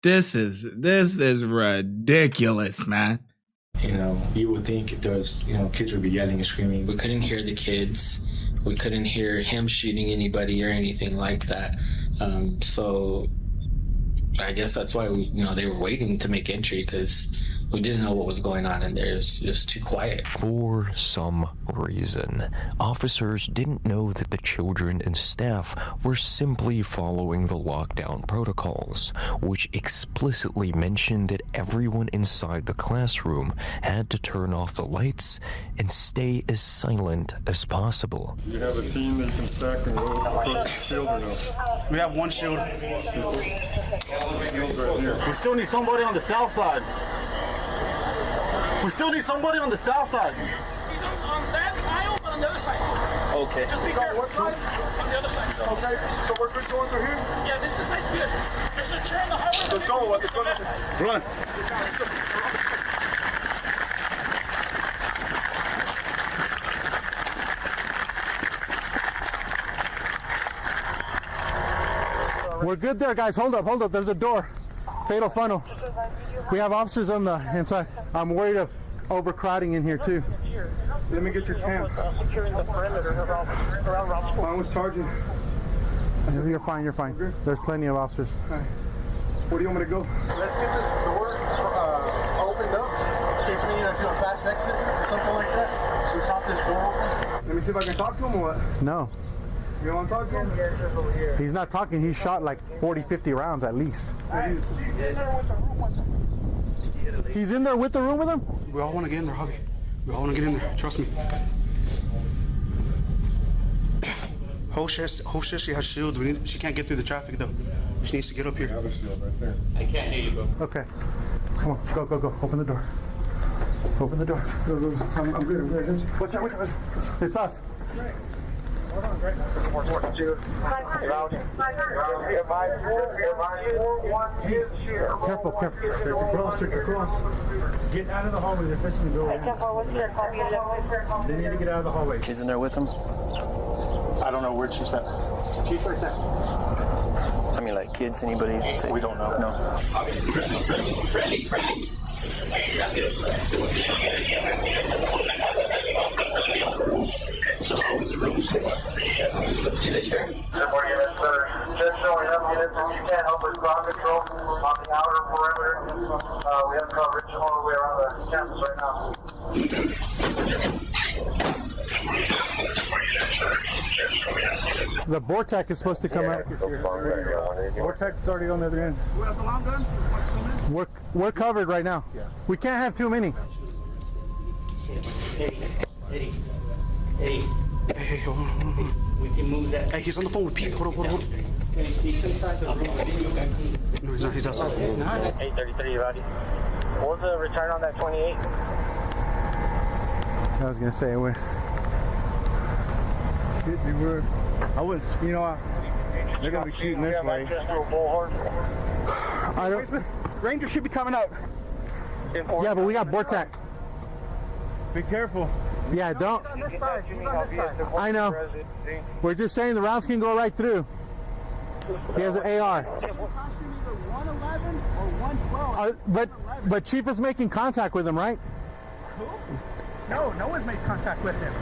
This is ridiculous, man. You know, you would think if there was, kids would be yelling and screaming. We couldn't hear the kids. We couldn't hear him shooting anybody or anything like that. So I guess that's why they were waiting to make entry, because we didn't know what was going on in there. It was too quiet. For some reason, officers didn't know that the children and staff were simply following the lockdown protocols, which explicitly mentioned that everyone inside the classroom had to turn off the lights and stay as silent as possible. You have a team that you can stack and go put the shield or no? We have one shield. Right here. We still need somebody on the south side. We still need somebody on the south side. He's on that aisle, but on the other side. Okay. Just be careful. What side? On the other side. Okay, so we're good going through here? Yeah, this side's good. There's a chair on the highway. Let's go. Let's go. Run. We're good there, guys. Hold up. There's a door. Fatal funnel. We have officers on the inside. I'm worried of overcrowding in here too. Let me get your cam. Securing the perimeter around Rob's I was charging. You're fine. There's plenty of officers. Right. Where do you want me to go? Let's get this door opened up in case we need to do a fast exit or something like that. We pop this door open. Let me see if I can talk to him or what? No. You want to talk to him? He's not talking. He shot like 40, 50 rounds at least. He's in there with the room with him? We all want to get in there, Javi. We all want to get in there. Trust me. Whole shit, she has shields. She can't get through the traffic though. She needs to get up here. I can't hear you, bro. Okay. Come on, go, go, go. Open the door. Open the door. Go, go, go. I'm good. Watch out, watch out. It's us. Hold on, right? 442. Careful, careful. Across. Get out of the hallway. They're fixing to go in. They need to get out of the hallway. Kids in there with him? I don't know where Chief's at. Chief's right there. I mean, like kids, anybody? We don't know. No. Ready. Support units that are just showing up units. If you can't help with ground control on the outer perimeter, we have coverage all the way around the campus right now. The Vortex is supposed to come out. Vortex is already on the other end. Who has the long gun? Wants to come in? We're covered right now. Yeah. We can't have too many. Eddie. Hey, hold on. We can move that. Hey, he's on the phone with Pete. Hold on. He's inside the room. No, he's not. He's outside. He's not. 833, Uvalde. What was the return on that 28? I was gonna say we were. I was, you know, they're gonna be shooting this way. I don't. Ranger should be coming out. Yeah, but we got Vortex. Be careful. Yeah, don't. He's on this side. I know. We're just saying the rounds can go right through. He has an AR. 111 or 112. But Chief is making contact with him, right? Who? No one's made contact with him.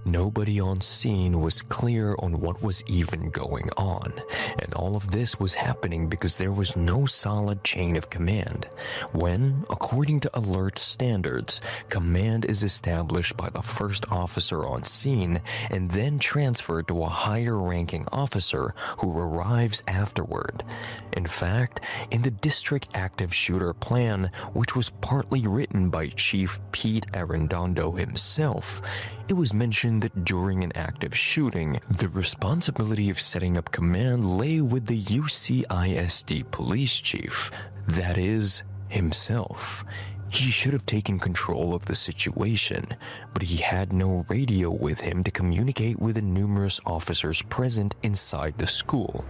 Nobody on scene was clear on what was even going on, and all of this was happening because there was no solid chain of command. When, according to alert standards, command is established by the first officer on scene and then transferred to a higher-ranking officer who arrives afterward. In fact, in the district active shooter plan, which was partly written by Chief Pete Arredondo himself, it was mentioned that during an active shooting, the responsibility of setting up command lay with the UCISD police chief, that is, himself. He should have taken control of the situation, but he had no radio with him to communicate with the numerous officers present inside the school,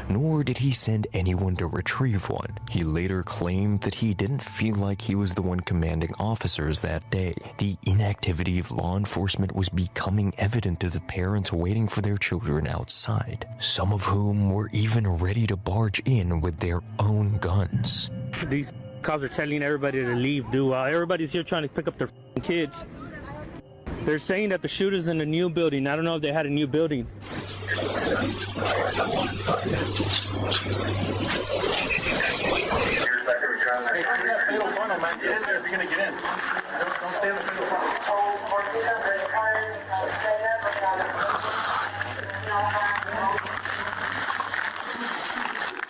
nor did he send anyone to retrieve one. He later claimed that he didn't feel like he was the one commanding officers that day. The inactivity of law enforcement was becoming evident to the parents waiting for their children outside, some of whom were even ready to barge in with their own guns. These cops are telling everybody to leave, dude. Everybody's here trying to pick up their kids. They're saying that the shooter's in a new building. I don't know if they had a new building.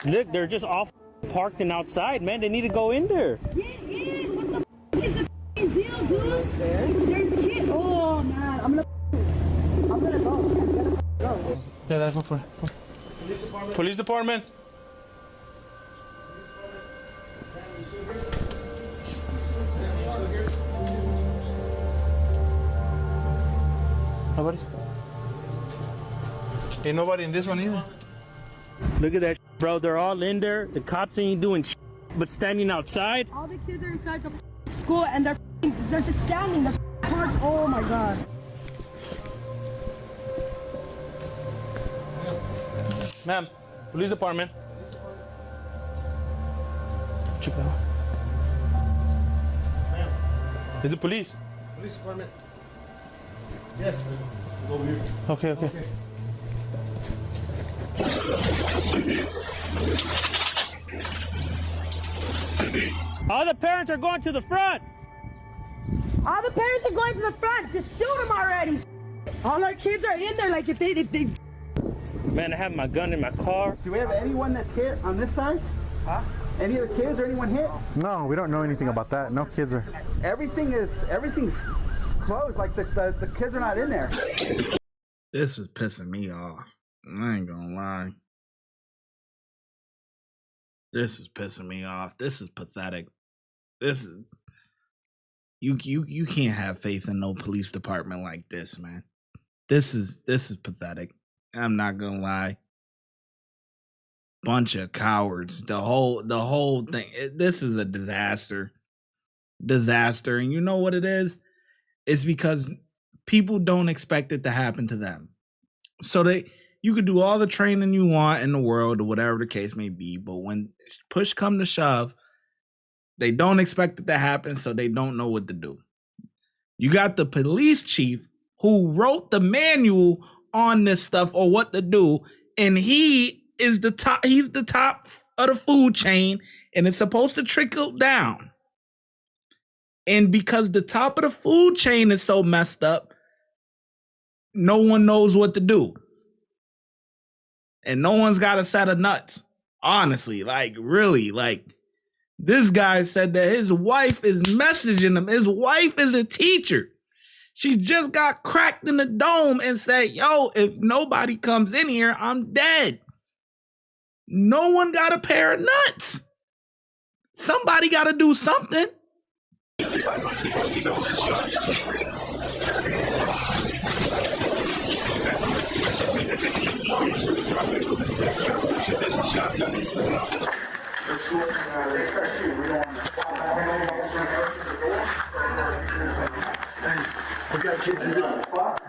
Look, they're just off parked and outside, man. They need to go in there. Get in! What the is the deal, dude? There's kids. Oh, man. I'm gonna go. Yeah, that's my friend. Police department. Nobody? Ain't nobody in this one either. Look at that, bro. They're all in there. The cops ain't doing but standing outside. All the kids are inside the school and they're just standing. They're parked. Oh my god. Ma'am, police department. Check that out. Ma'am. Is it police? Police department. Yes. Over here. Okay. All the parents are going to the front. All the parents are going to the front. Just shoot them already. All our kids are in there. Like if they. Man, I have my gun in my car. Do we have anyone that's hit on this side? Huh? Any of the kids or anyone hit? No, we don't know anything about that. No kids are. Everything's closed. Like the kids are not in there. This is pissing me off. I ain't gonna lie. This is pissing me off. This is pathetic. This is you can't have faith in no police department like this, man. This is pathetic. I'm not gonna lie. Bunch of cowards. The whole thing. This is a disaster. And you know what it is? It's because people don't expect it to happen to them. So you could do all the training you want in the world or whatever the case may be, but when push come to shove, they don't expect it to happen, so they don't know what to do. You got the police chief who wrote the manual on this stuff or what to do, and he is the top. He's the top of the food chain, and it's supposed to trickle down. And because the top of the food chain is so messed up, no one knows what to do. And no one's got a set of nuts. Honestly, like really, like this guy said that his wife is messaging him. His wife is a teacher. She just got cracked in the dome and said, yo, if nobody comes in here, I'm dead. No one got a pair of nuts. Somebody got to do something.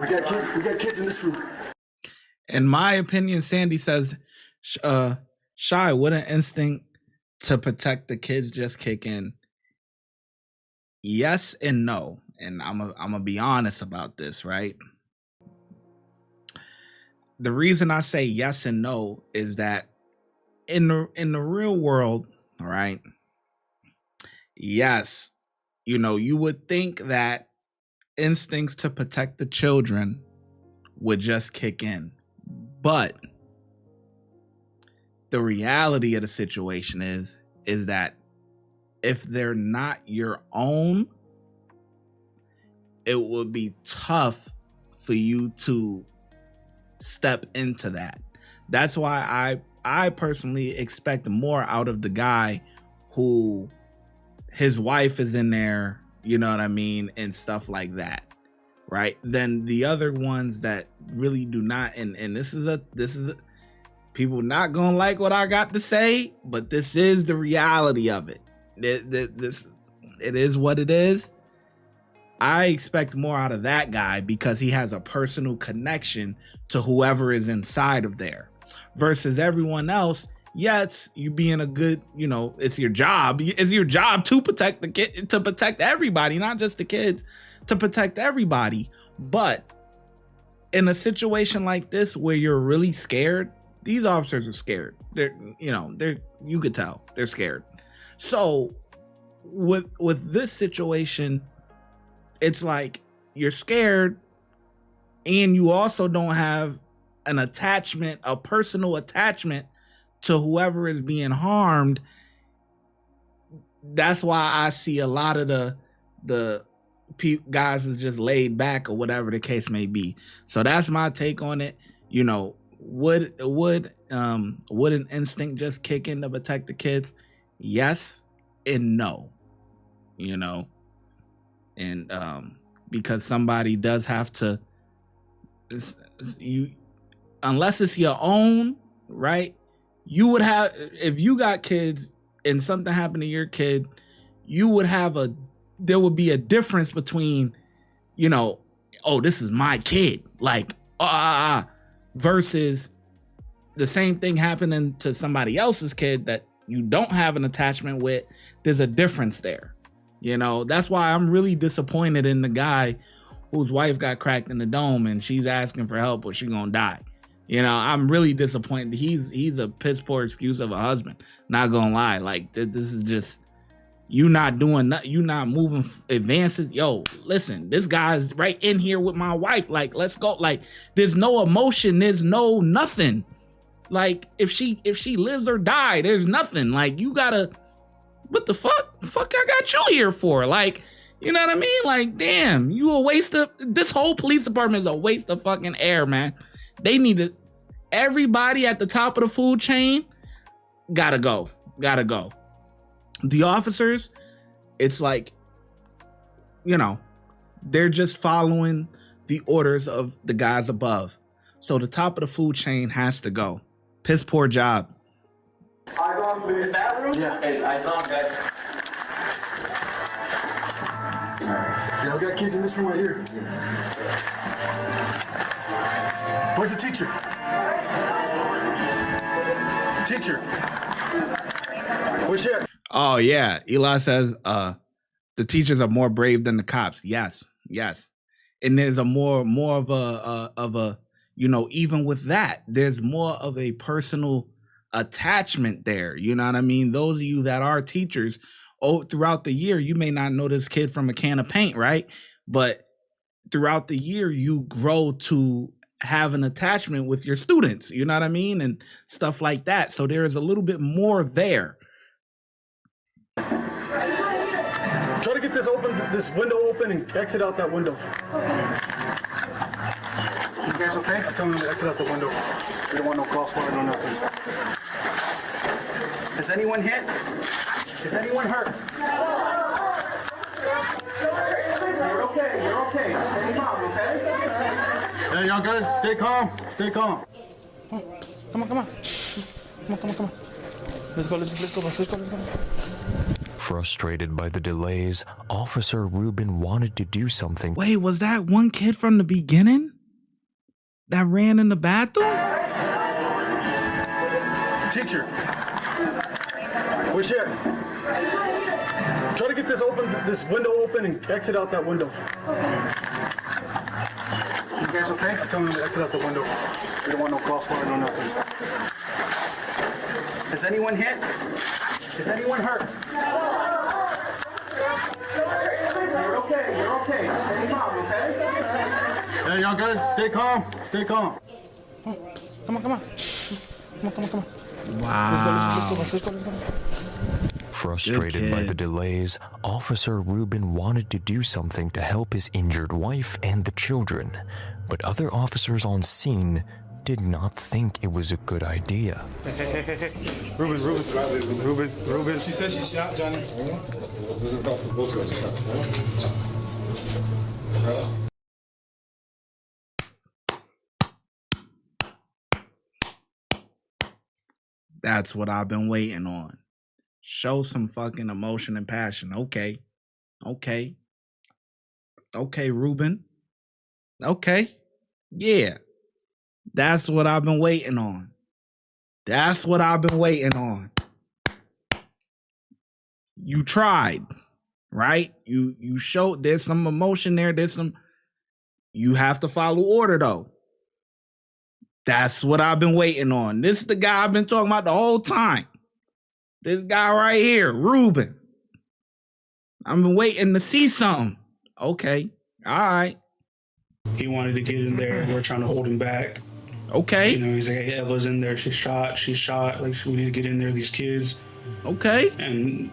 We got kids in this room. In my opinion, Sandy says, Shy, would an instinct to protect the kids just kick in? Yes and no. And I'm gonna be honest about this, right? The reason I say yes and no is that in the real world, all right, yes, you would think that instincts to protect the children would just kick in. But the reality of the situation is that if they're not your own, it would be tough for you to step into that. That's why I personally expect more out of the guy who his wife is in there, you know what I mean, and stuff like that, right? Than the other ones that really do not. And this is a people not gonna like what I got to say, but this is the reality of it. It is what it is. I expect more out of that guy because he has a personal connection to whoever is inside of there, versus everyone else. Yes, you being a good, it's your job. It's your job to protect the kid, to protect everybody, not just the kids, to protect everybody. But in a situation like this where you're really scared, these officers are scared. You could tell they're scared. So with this situation, it's like you're scared and you also don't have an attachment, a personal attachment to whoever is being harmed. That's why I see a lot of the guys is just laid back or whatever the case may be. So that's my take on it. Would an instinct just kick in to protect the kids? Yes and no. And because somebody does have to, unless it's your own, right? You would have, if you got kids and something happened to your kid, there would be a difference between, oh, this is my kid, like, versus the same thing happening to somebody else's kid that you don't have an attachment with. There's a difference there. That's why I'm really disappointed in the guy whose wife got cracked in the dome and she's asking for help or she's gonna die. I'm really disappointed. He's a piss poor excuse of a husband. Not gonna lie. Like, this is just, You not doing nothing. You not moving advances. Yo, listen, this guy's right in here with my wife. Like, let's go. Like, there's no emotion. There's no nothing. Like, if she lives or die, there's nothing. Like, you gotta, what the fuck? The fuck I got you here for? Like, you know what I mean? Like, damn, you a waste of, this whole police department is a waste of fucking air, man. They need to, everybody at the top of the food chain gotta go. The officers, it's like, you know, they're just following the orders of the guys above. So the top of the food chain has to go. Piss poor job. Eyes on the bathroom? Yeah. Hey, eyes on that. Yeah, we got kids in this room right here. Where's the teacher? Teacher. Where's she at? Oh yeah, Eli says the teachers are more brave than the cops. Yes. And there's a more of a you know, even with that, there's more of a personal attachment there. You know what I mean? Those of you that are teachers, throughout the year, you may not know this kid from a can of paint, right? But throughout the year, you grow to have an attachment with your students, you know what I mean? And stuff like that. So there is a little bit more there. Try to get this window open and exit out that window. You guys okay? Tell them to exit out the window. We don't want no crossfire, no nothing. Is anyone hit? Is anyone hurt? You're okay. Stay calm, okay? Hey, y'all guys, stay calm. Come on. Let's go. Frustrated by the delays, Officer Rubin wanted to do something. Wait, was that one kid from the beginning that ran in the bathroom? Teacher. Where's she at? Try to get this window open and exit out that window. You guys okay? Tell them to exit out the window. We don't want no crossfire, no nothing. Is anyone hit? Is anyone hurt? You're okay. Stay calm, okay? Hey, y'all guys, stay calm. Come on. Wow. Let's go. Frustrated by the delays, Officer Rubin wanted to do something to help his injured wife and the children, but other officers on scene did not think it was a good idea. Hey. Ruben. She said she shot Johnny. This is about for both of us. That's what I've been waiting on. Show some fucking emotion and passion. Okay, Ruben. Okay, yeah. That's what I've been waiting on. You tried, right? You showed there's some emotion there. You have to follow order though. That's what I've been waiting on. This is the guy I've been talking about the whole time. This guy right here, Ruben. I've been waiting to see something. Okay, all right. He wanted to get in there. We're trying to hold him back. Okay. You know, he's like, hey, Eva's in there. She's shot. Like, we need to get in there, these kids. Okay. And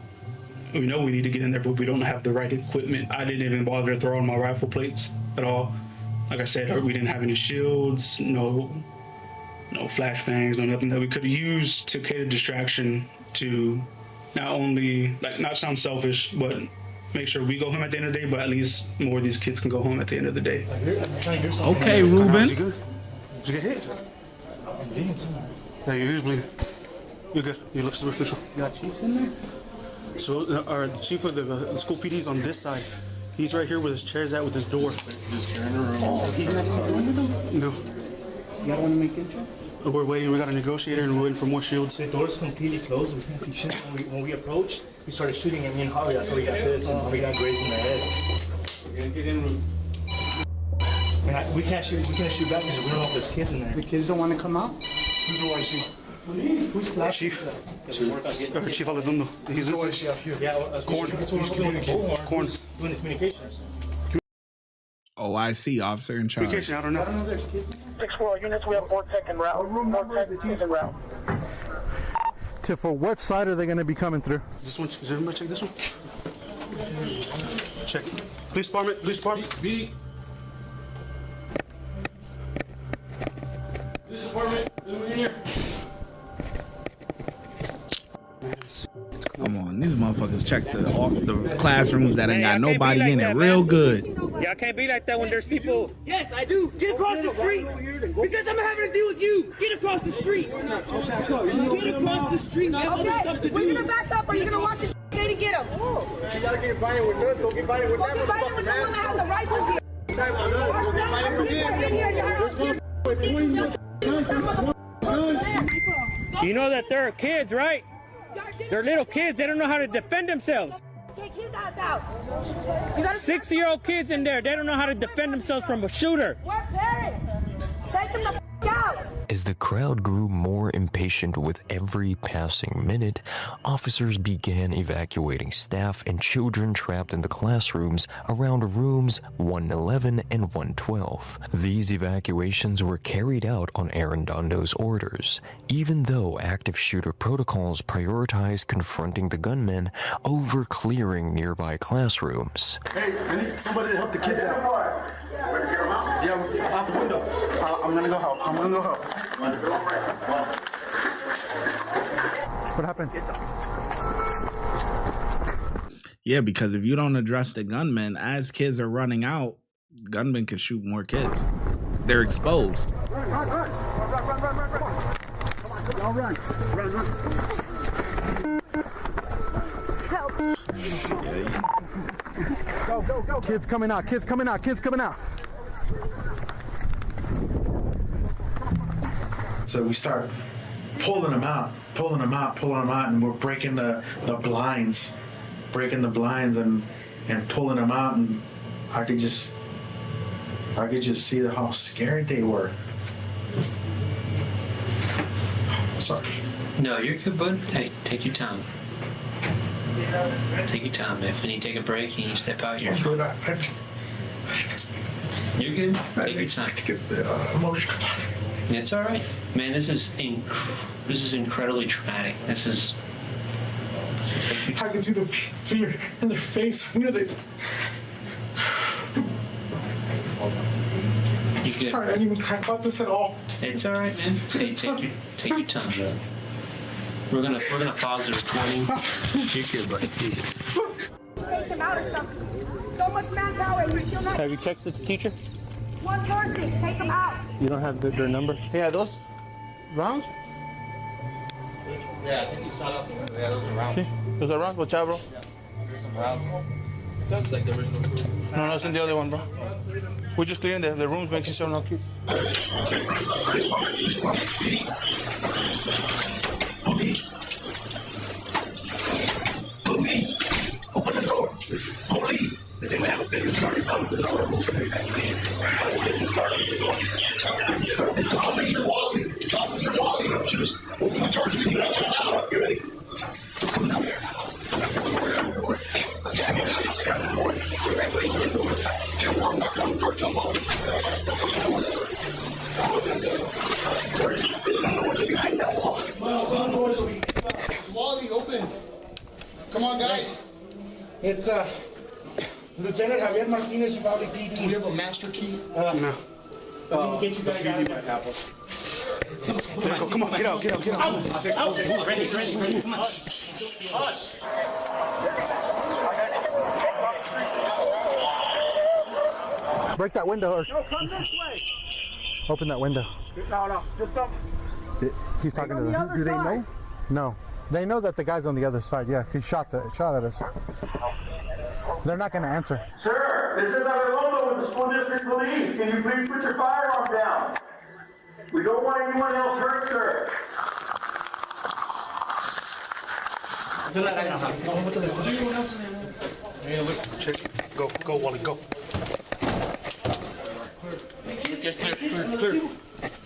we know we need to get in there, but we don't have the right equipment. I didn't even bother throwing my rifle plates at all. Like I said, we didn't have any shields, no flashbangs, no nothing that we could use to create a distraction to not only, like, not sound selfish, but make sure we go home at the end of the day, but at least more of these kids can go home at the end of the day. Okay, Ruben. You good? Did you get hit? I'm bleeding somewhere. Yeah, your ear's bleeding. You're good. You look superficial. You got chiefs in there? So our chief of the school PD is on this side. He's right here where his chair's at with his door. This chair in the room. Oh, he's next to the window? No. You don't want to make entry? We're waiting. We got a negotiator and we're waiting for more shields. The door's completely closed. We can't see shit. When we approached, we started shooting at me and Holly. That's how we got this. And we got grades in the head. We're gonna get in. We can't shoot back because we don't know if there's kids in there. The kids don't want to come out? Who's the one see? Chief. Chief Aladundo. He's Corn. Doing the communications. Oh, I see. Officer in charge. Communication, I don't know. 6-4 units, we have more tech en route. More tech is en route. For what side are they going to be coming through? This one, is everybody check this one? Check. Police department, police department. Police department, in here. Come on, these motherfuckers check the classrooms that ain't got nobody in it real good. Y'all can't be like that when there's people. Yes, I do. Get across the street. Because I'm having to deal with you. Get across the street. Get across the street. I have other stuff to do. We're going to back up or you're going to walk this gate and get him. You got to get violent with us. Go get violent with that motherfucker, man. Go get violent with the rifles here. You know that there are kids, right? They're little kids. They don't know how to defend themselves. Take his ass out. 6-year-old kids in there. They don't know how to defend themselves from a shooter. We're parents. Take them the out. As the crowd grew more impatient with every passing minute, officers began evacuating staff and children trapped in the classrooms around rooms 111 and 112. These evacuations were carried out on Arredondo's orders, even though active shooter protocols prioritize confronting the gunmen over clearing nearby classrooms. Hey, I need somebody to help the kids out. Yeah, out the window. I'm gonna go help. What happened? Yeah, because if you don't address the gunmen as kids are running out, gunmen can shoot more kids. They're exposed. Run. Y'all run. Help. Go. Kids coming out. So we start pulling them out, and we're breaking the blinds and pulling them out, and I could just see how scared they were. Sorry. No, you're good, bud. Hey, take your time. Take your time. If you need to take a break, you need to step out here. You're good. Take your time. It's all right, man. This is incredibly traumatic. I can see the fear in their face. I knew they. You good? I didn't even crack about this at all. It's all right, man. Hey, take your time, bro. We're gonna pause the recording. You're good, buddy. Easy. Take him out or something. So much manpower and you're still not. Have you texted the teacher? One person. Take him out. You don't have their number? Yeah, those rounds? Yeah, I think you shot out the window. Yeah, those are rounds. Okay. Those are rounds? Watch out, bro. Yeah, there's some rounds. That's like the original crew. No, it's in the other one, bro. We're just clearing the rooms, making sure no kids. Uvalde, open. Come on, guys. It's Lieutenant Javier Martinez, Uvalde PD. Do you have a master key? No. Get you guys out of here. Come on, get out. Out. Ready. Come on. Break that window. No, come this way. Open that window. No, just don't. He's talking to them. Do they know? No. They know that the guy's on the other side. Yeah, he shot at us. They're not going to answer. Sir, this is Arredondo with the School District Police. Can you please put your firearm down? We don't want anyone else hurt, sir. Go, Wally, go. Clear.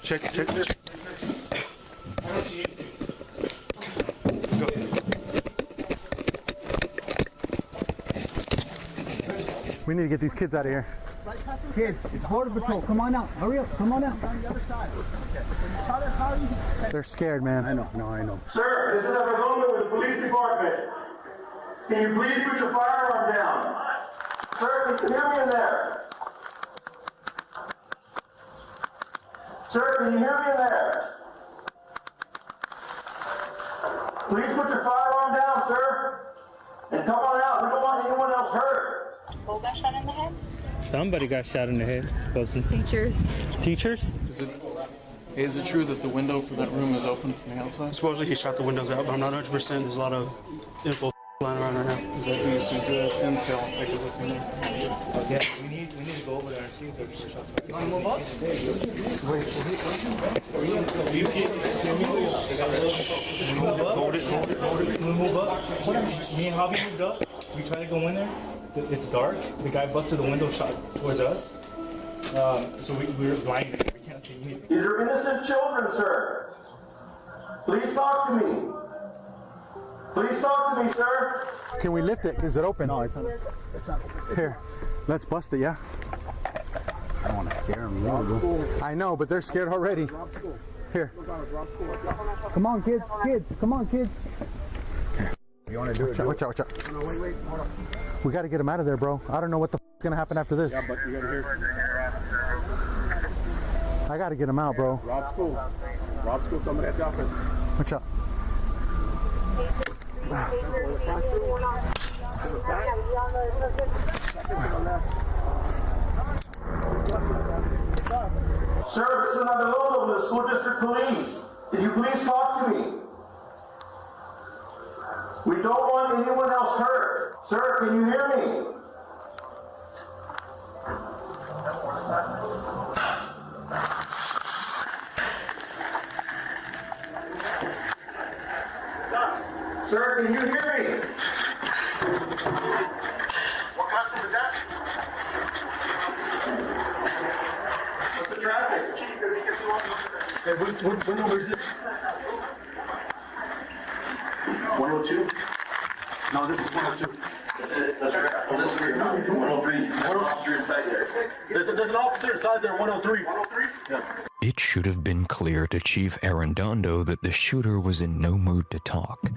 Check. We need to get these kids out of here. Kids, it's Border Patrol. Come on out. Hurry up. Come on out. They're scared, man. I know. Sir, this is Uvalde with the police department. Can you please put your firearm down? Sir, can you hear me in there? Sir, can you hear me in there? Please put your firearm down, sir. And come on out. We don't want anyone else hurt. Who got shot in the head? Somebody got shot in the head, supposedly. Teachers. Teachers? Is it true that the window for that room is open from the outside? Supposedly he shot the windows out, but I'm not 100%. There's a lot of info flying around right now. Is that some good intel? Take a look in there. Yeah, we need to go over there and see if there's shots. You want to move up? Hold it. Move up. Me and Javi moved up. We tried to go in there. It's dark. The guy busted the window shot towards us. So we were blinded. We can't see anything. These are innocent children, sir. Please talk to me. Please talk to me, sir. Can we lift it? Is it open? No, it's not. Here, let's bust it, yeah? I don't want to scare them. I know, but they're scared already. Here. Come on, kids. Come on, kids. You want to do it? Watch out. No, wait. Hold on. We got to get them out of there, bro. I don't know what the f is going to happen after this. Yeah, but you got to hear. I got to get them out, bro. Rob school. Somebody at the office. Watch out. Sir, this is Uvalde with the school district police. Can you please talk to me? We don't want anyone else hurt. Sir, can you hear me? Sir, can you hear me? What costume is that? What's the traffic? Chief, if you can see what number is this? 102? No, this is 102. That's it. That's right. Oh, this is 103. One officer inside there. There's an officer inside there, 103. 103? Yeah. It should have been clear to Chief Arredondo that the shooter was in no mood to talk,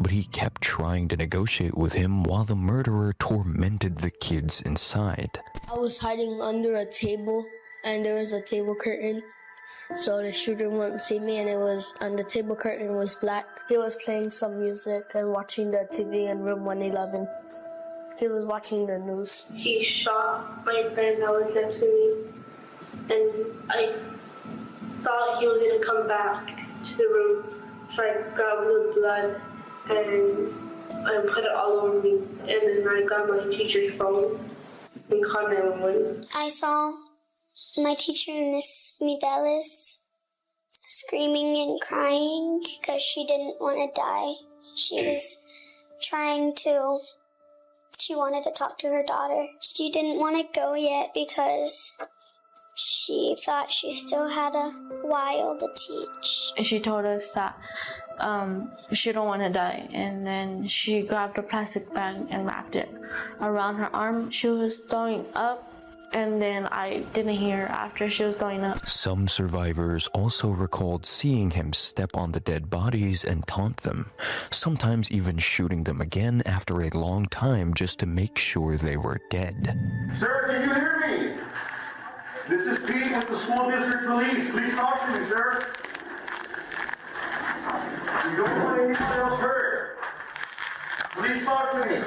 but he kept trying to negotiate with him while the murderer tormented the kids inside. I was hiding under a table, and there was a table curtain, so the shooter wouldn't see me, and the table curtain was black. He was playing some music and watching the TV in room 111. He was watching the news. He shot my friend that was next to me, and I thought he was going to come back to the room, so I grabbed the blood and I put it all over me, and then I grabbed my teacher's phone and called 911. I saw my teacher, Miss Midelis, screaming and crying because she didn't want to die. She wanted to talk to her daughter. She didn't want to go yet because she thought she still had a while to teach. She told us that she don't want to die, and then she grabbed a plastic bag and wrapped it around her arm. She was throwing up, and then I didn't hear after she was throwing up. Some survivors also recalled seeing him step on the dead bodies and taunt them, sometimes even shooting them again after a long time just to make sure they were dead. Sir, can you hear me? This is Pete with the school district police. Please talk to me, sir. You don't want anyone else hurt. Please talk to me.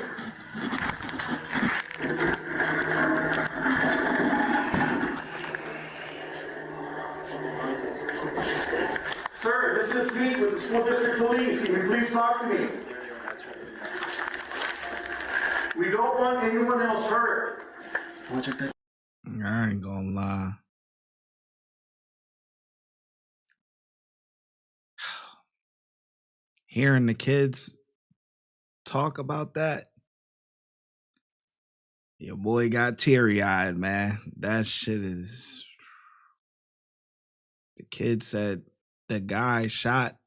Sir, this is Pete with the school district police. Can you please talk to me? We don't want anyone else hurt. I ain't gonna lie. Hearing the kids talk about that, your boy got teary-eyed, man. That shit is... The kid said the guy shot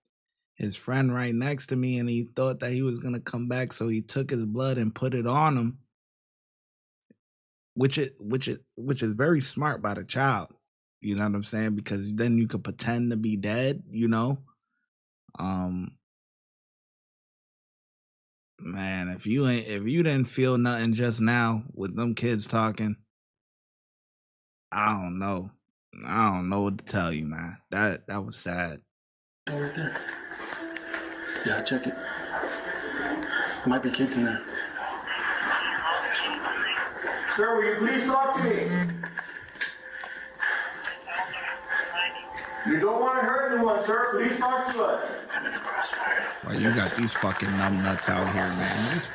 his friend right next to me and he thought that he was gonna come back, so he took his blood and put it on him. which is very smart by the child. You know what I'm saying? Because then you could pretend to be dead, you know? Man, if you didn't feel nothing just now with them kids talking, I don't know. I don't know what to tell you, man. That was sad. Right there. Yeah, check it. Might be kids in there. Sir, will you please talk to me? You don't want to hurt anyone, sir. Please talk to us. I'm in a crossfire. Well, you got these fucking numbnuts out here, man. These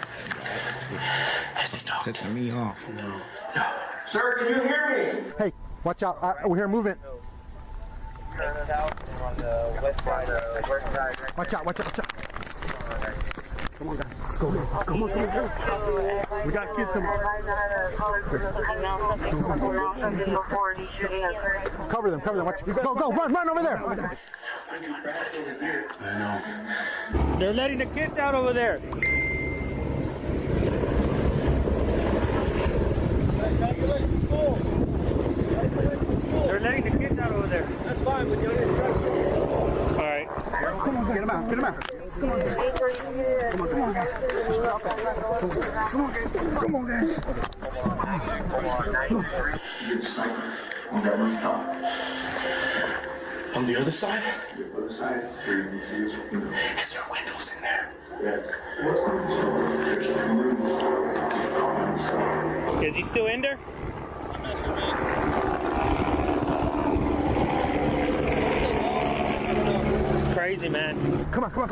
pissing me off. No. Sir, can you hear me? Hey, watch out. We hear movement. Watch out, watch out, watch out. Come on, guys. Let's go. Come on. We got kids coming. Cover them. Watch. Go, run over there. I know. They're letting the kids out over there. They're letting the kids out over there. That's fine, but the other instructions. All right. Come on, get them out. Come on. Come on, guys. Get sight on that rooftop. On the other side? The other side, where you can see his window. Is there windows in there? Yes. There's 2 rooms on the side. Is he still in there? I'm not sure, man. It's crazy, man. Come on. Throw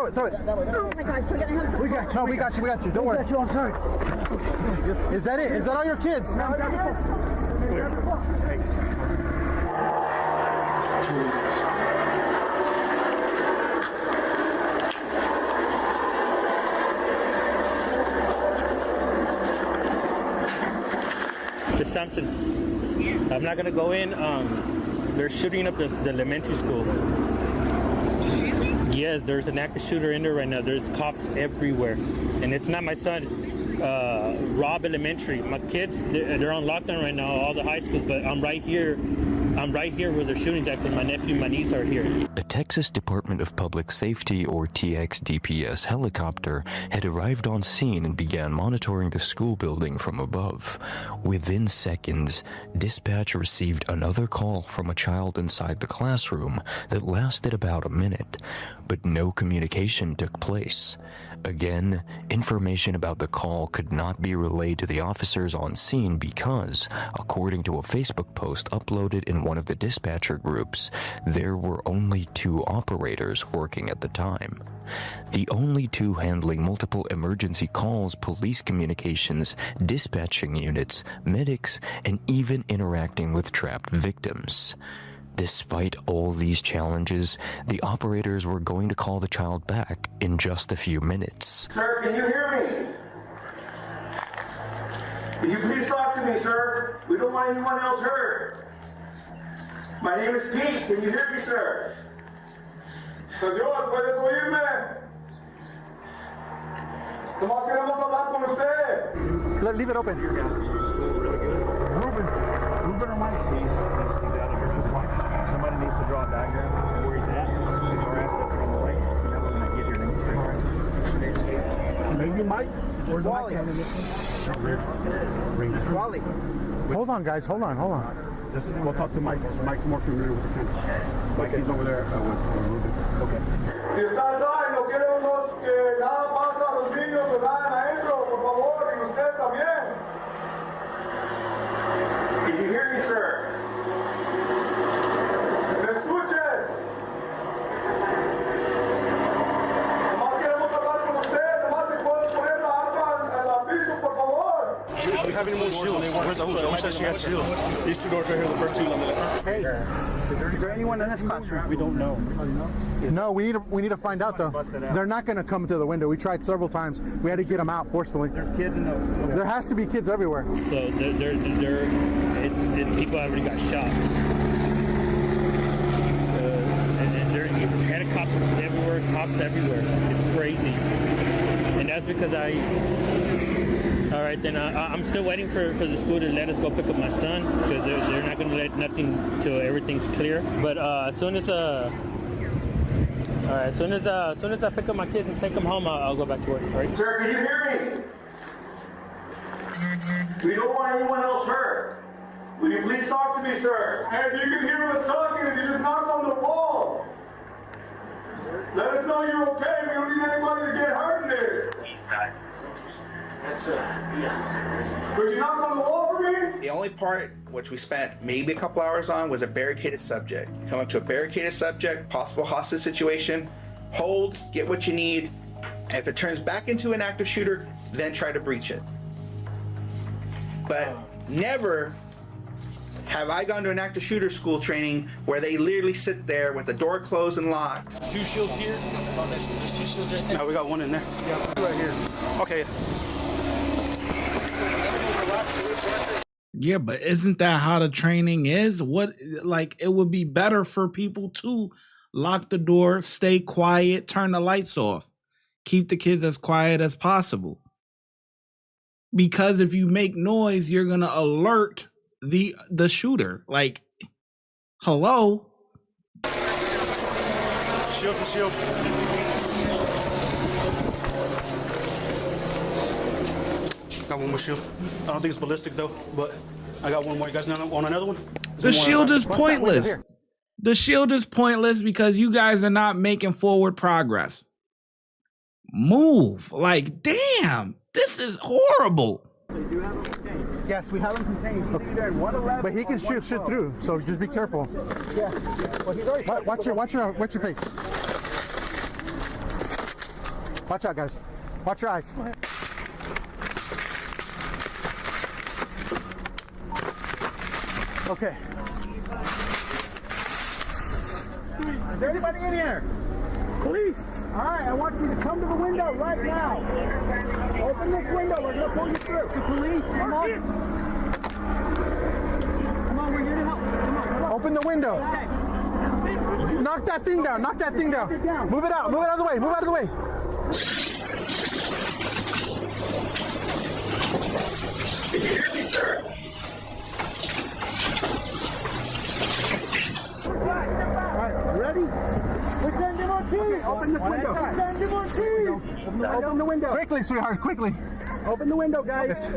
it. Oh my gosh, we got you. Don't worry. I'm sorry. Is that it? Is that all your kids? There's 2 of us. Miss Thompson, I'm not gonna go in. They're shooting up the elementary school. Yes, there's an active shooter in there right now. There's cops everywhere, and it's not my son. Robb Elementary. My kids, they're on lockdown right now, all the high schools. But I'm right here where the shootings at because my nephew and my niece are here. A Texas Department of Public Safety, or TXDPS, helicopter had arrived on scene and began monitoring the school building from above. Within seconds, dispatch received another call from a child inside the classroom that lasted about a minute, but no communication took place. Again, information about the call could not be relayed to the officers on scene because, according to a Facebook post uploaded in one of the dispatcher groups, there were only 2 operators working at the time. The only 2 handling multiple emergency calls, police communications, dispatching units, medics, and even interacting with trapped victims. Despite all these challenges, the operators were going to call the child back in just a few minutes. Sir, can you hear me? Can you please talk to me, sir? We don't want anyone else hurt. My name is Pete. Can you hear me, sir? Señor, ¿puedes oírme? Nomás queremos hablar con usted. Leave it open. Ruben or Mike? He's out of here. Somebody needs to draw a diagram of where he's at. If our assets are on the right, and then we're going to get here and straight right. Maybe Mike. Where's Wally? Wally. Hold on, guys. Hold on. We'll talk to Mike. Mike's more familiar with the camera. Mike, he's over there with Ruben. Okay. Si estás ahí, no queremos que nada pasa a los niños se vayan adentro, por favor, y usted también. Can you hear me, sir? ¿Me escuches? Nomás queremos hablar con usted, nomás si puedes poner la arma al piso, por favor. Do we have any more shields? Where's the who said she had shields? These 2 doors right here, the first 2 on the left. Hey, is there anyone in this classroom? We don't know. No, we need to find out though. They're not going to come to the window. We tried several times. We had to get them out forcefully. There's kids in the. There has to be kids everywhere. So people already got shot. And there are helicopters everywhere, cops everywhere. It's crazy. And that's because All right, then I'm still waiting for the school to let us go pick up my son because they're not going to let nothing till everything's clear. But as soon as I pick up my kids and take them home, I'll go back to work. All right? Sir, can you hear me? We don't want anyone else hurt. Will you please talk to me, sir? Hey, if you can hear us talking, if you just knock on the wall, let us know you're okay. We don't need anybody to get hurt in this. That's yeah. Could you knock on the wall for me? The only part which we spent maybe a couple hours on was a barricaded subject. Come up to a barricaded subject, possible hostage situation, hold, get what you need, and if it turns back into an active shooter, then try to breach it. But never have I gone to an active shooter school training where they literally sit there with the door closed and locked. 2 shields here. There's 2 shields right there. No, we got one in there. Yeah, right here. Okay. Yeah, but isn't that how the training is? What, like, it would be better for people to lock the door, stay quiet, turn the lights off, keep the kids as quiet as possible. Because if you make noise, you're gonna alert the shooter. Like, hello. Shield to shield. Got one more shield. I don't think it's ballistic though, but I got one more. You guys want another one? The shield is pointless. The shield is pointless because you guys are not making forward progress. Move. Like, damn, this is horrible. Yes, we have him contained. Okay. But he can shoot through, so just be careful. Yeah. Well, he's already watch your face. Watch out, guys. Watch your eyes. Okay. Is there anybody in here? Police. All right, I want you to come to the window right now. Open this window. We're going to pull you through. The police. Come on. Come on, we're here to help. Come on. Open the window. Okay. Knock that thing down. Knock that thing down. Move it out. Move it out of the way. Move out of the way. Can you hear me, sir? All right, ready? Open this window. Open the window. Quickly, sweetheart, quickly. Open the window, guys.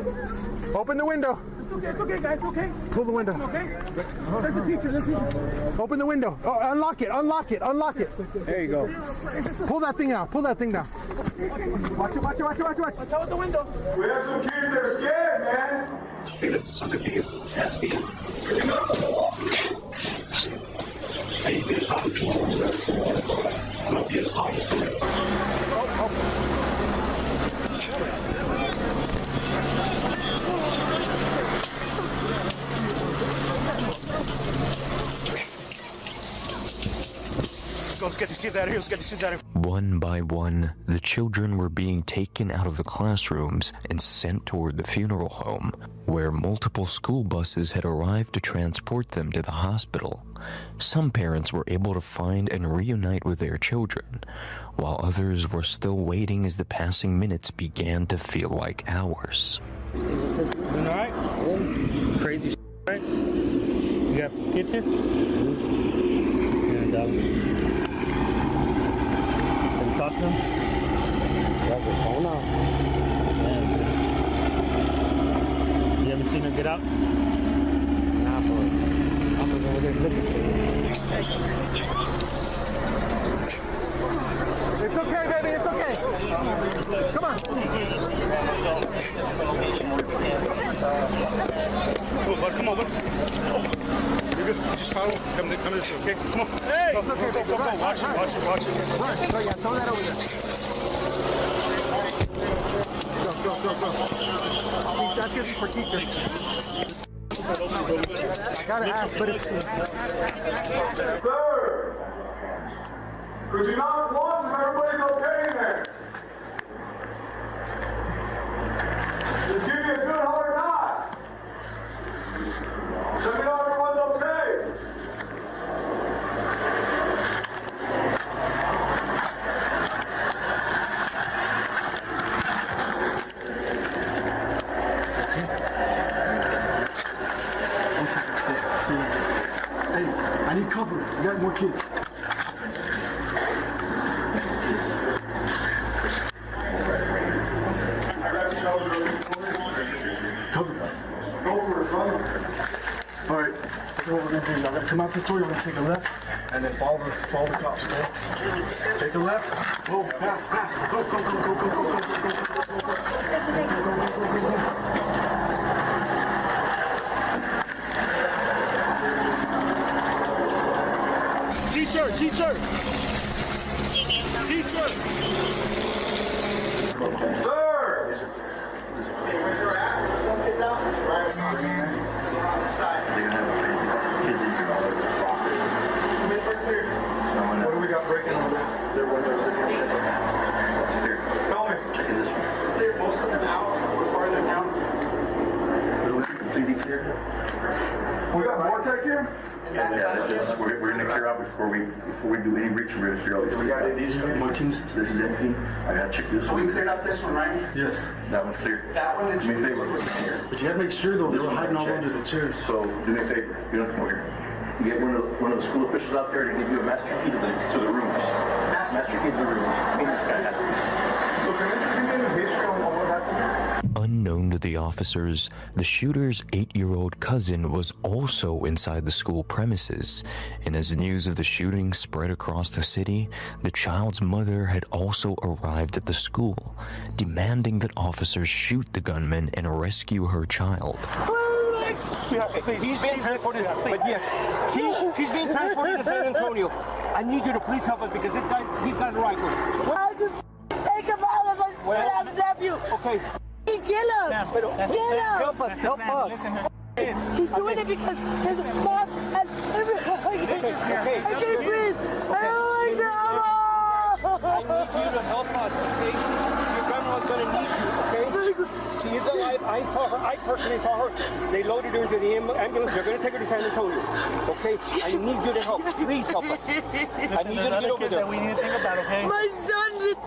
Open the window. It's okay, guys, it's okay. Pull the window. Okay? There's a teacher, Open the window. Oh, unlock it, unlock it, unlock it. There you go. Pull that thing out, pull that thing down. Watch it. Watch out the window. We have some kids that are scared, man. Let's get these kids out of here. Let's get these kids out of here. One by one, the children were being taken out of the classrooms and sent toward the funeral home, where multiple school buses had arrived to transport them to the hospital. Some parents were able to find and reunite with their children, while others were still waiting as the passing minutes began to feel like hours. Doing all right? Crazy shit, right? You got kids here? And, have you talked to them? You have your phone out. You haven't seen her get out? Nah, boy. I'm over there looking. It's okay, baby, it's okay. Come on. Come on, bud. You're good. Just follow. Come this way, okay? Come on. Hey! Go. Watch it. Right, yeah, throw that over there. Go. That's good for teacher. I gotta ask, but it's... Sir! Could you knock once if everybody's okay in there? Just give me a good hard knock. Let me know everyone's okay. I need cover. We got more kids. Cover. Go for it, brother. All right, this is what we're gonna do. Y'all gotta come out this door. You're gonna take a left, and then follow the cops. Okay? Take a left. Go fast. Go. Teacher. Sir! What do we got breaking on their windows? It's clear. Tell me. Checking this one. Clear most of them out. We're farther down. Completely clear. We got more tech here? Yeah, we're gonna clear out before we do any reach. We're gonna clear all these. We got these more teams. This is empty. I gotta check this one. We cleared out this one, right? Yes, that one's clear. That one Do me a favor. But you gotta make sure though, they were hiding all under the chairs. So do me a favor. You don't come over here. You get one of the school officials out there to give you a master key to the rooms. Master key to the rooms. I think this guy has to. So can you give me a history on what happened? Unknown to the officers, the shooter's 8-year-old cousin was also inside the school premises, and as news of the shooting spread across the city, the child's mother had also arrived at the school, demanding that officers shoot the gunman and rescue her child. He's being transported, but yes, she's being transported to San Antonio. I need you to please help us because he's got a rifle. I just take him out of my stupid ass nephew. Okay. Kill him! Get him! Help us! He's doing it because his mom and I can't breathe! I don't like that! I need you to help us, okay? Your grandma's gonna need you, okay? She is alive. I personally saw her. They loaded her into the ambulance. They're gonna take her to San Antonio, okay? I need you to help. Please help us. I need you to get over there. That we need to think about, okay? My son's...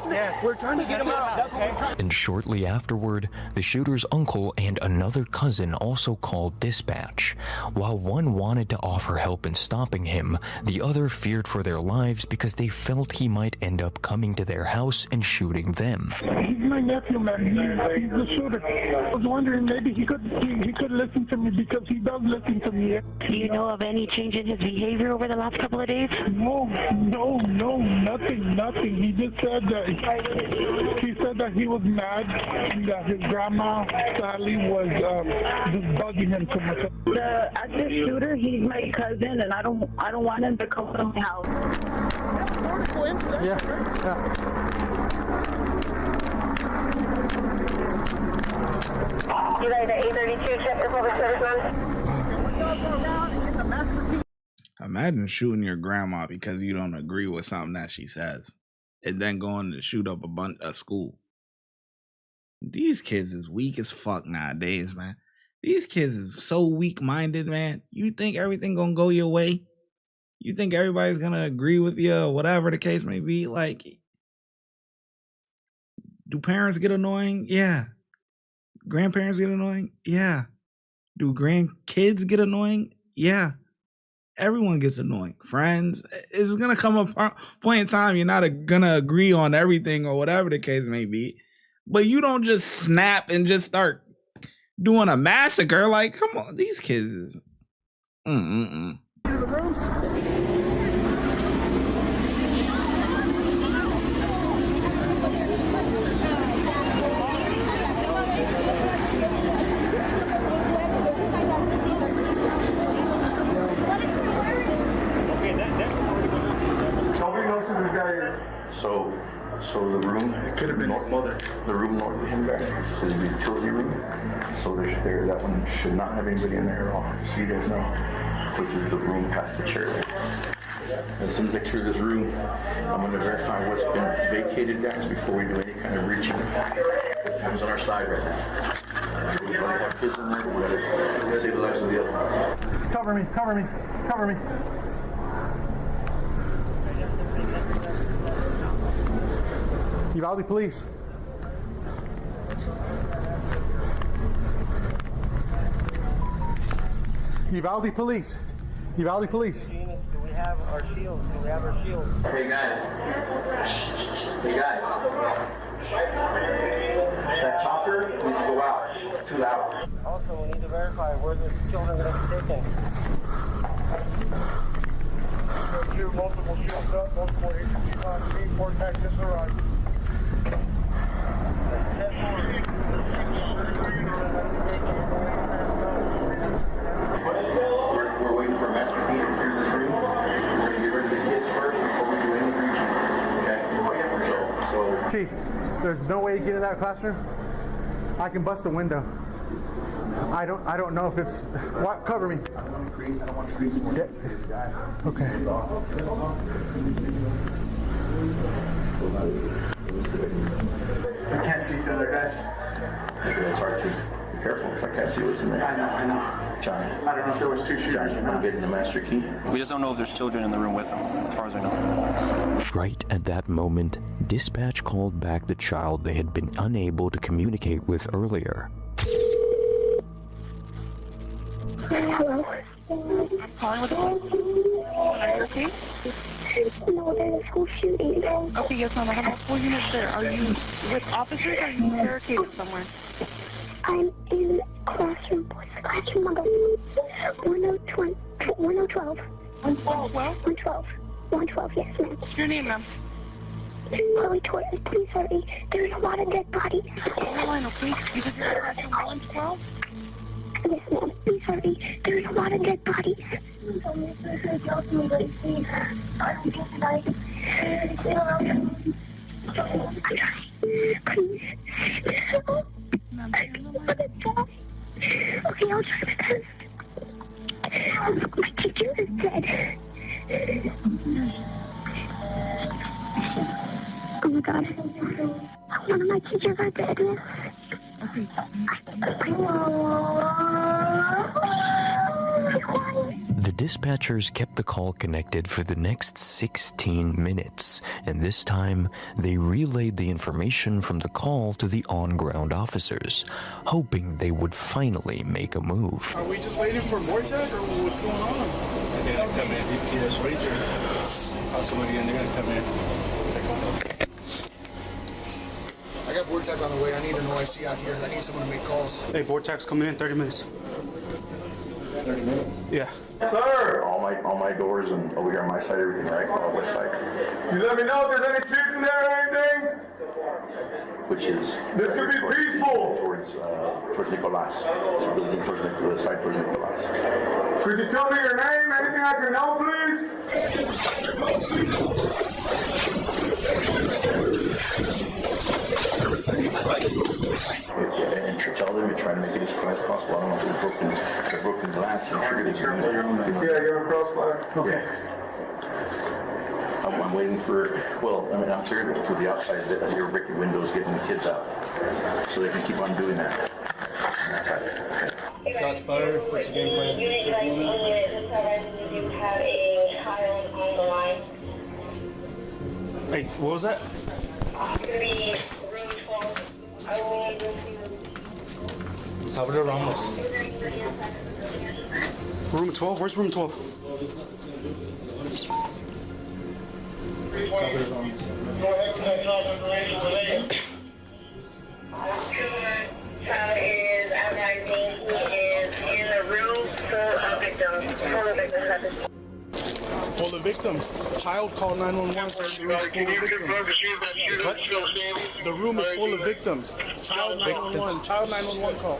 Yes, we're trying to get him out. That's what we're trying. And shortly afterward, the shooter's uncle and another cousin also called dispatch. While one wanted to offer help in stopping him, the other feared for their lives because they felt he might end up coming to their house and shooting them. He's my nephew, man. He's the shooter. I was wondering maybe he could listen to me because he does listen to me. Do you know of any change in his behavior over the last couple of days? No, nothing. He just said that he was mad and that his grandma Sally was just bugging him too much. The active shooter, he's my cousin, and I don't want him to come to my house. Yeah. You guys at 832, check the public service man. Imagine shooting your grandma because you don't agree with something that she says, and then going to shoot up a school. These kids is weak as fuck nowadays, man. These kids is so weak-minded, man. You think everything gonna go your way? You think everybody's gonna agree with you or whatever the case may be? Like, do parents get annoying? Yeah. Grandparents get annoying? Yeah. Do grandkids get annoying? Yeah. Everyone gets annoying. Friends. It's gonna come a point in time you're not gonna agree on everything or whatever the case may be. But you don't just snap and just start doing a massacre. Like, come on, these kids is Nobody knows who this guy is. So the room, it could have been his mother. The room north of him, guys, is the utility room. So that one should not have anybody in there at all. So you guys know, which is the room past the chair. As soon as I clear this room, I'm going to verify what's been vacated, guys, before we do any kind of reaching. Time's on our side right now. We want to have kids in there, but we got to save the lives of the other ones. Cover me. Uvalde police. Uvalde police. have our shields. We have our shields. Hey guys. Hey guys. That chopper needs to go out. It's too loud. Also, we need to verify where the children are going to be taken. Multiple shields up, multiple HPs on scene, 4 tactics arrived. We're waiting for Master P to clear this room. We're going to get rid of the kids first before we do any breaching. Okay? So. Chief, there's no way to get in that classroom. I can bust the window. I don't know if it's what. Cover me. I don't want to create more. Okay. I can't see the other guys. It's hard to be careful because I can't see what's in there. I know. Johnny. I don't know if there was 2 shooters. Johnny, I'm getting the master key. We just don't know if there's children in the room with them, as far as I know. Right at that moment, dispatch called back the child they had been unable to communicate with earlier. Hello? Calling with the Are you okay? No, there's a school shooting. Okay, yes, ma'am. I have multiple units there. Are you with officers or are you barricaded somewhere? I'm in classroom, classroom number 112. 112? 112, yes, ma'am. What's your name, ma'am? Chloe Torres, please hurry. There's a lot of dead bodies. Carolina, please. You said you're in classroom 112? Yes, ma'am. Please hurry. There's a lot of dead bodies. Please. Okay, I'll try my best. My teacher is dead. Oh my God. One of my teachers are dead. The dispatchers kept the call connected for the next 16 minutes, and this time they relayed the information from the call to the on-ground officers, hoping they would finally make a move. Are we just waiting for more tech or what's going on? They're gonna come in. DPS Ranger. Somebody in there gonna come in. I got Vortex on the way. I need an OIC out here. I need someone to make calls. Hey, Vortex coming in 30 minutes. 30 minutes? Yeah. Sir! All my doors and over here on my side, everything, right? On the west side. You let me know if there's any kids in there or anything? Which is... This could be peaceful! Towards Nicolas. It's building towards the side towards Nicolas. Could you tell me your name? Anything I can know, please? And tell them you're trying to make it as quiet as possible. I don't know if they're broken glass and triggered it. Yeah, you're on crossfire. Okay. I'm waiting for, I'm sure to the outside that your brick windows getting the kids out. So they can keep on doing that. Shots fired. What's the game plan? You have a child on the line. Hey, what was that? It's going to be room 12. I will need to see Salvador Ramos. Room 12? Where's room 12? Child is advising he is in a room full of victims. For the victims, child called 911. The room is full of victims. Child 911. Child 911 call.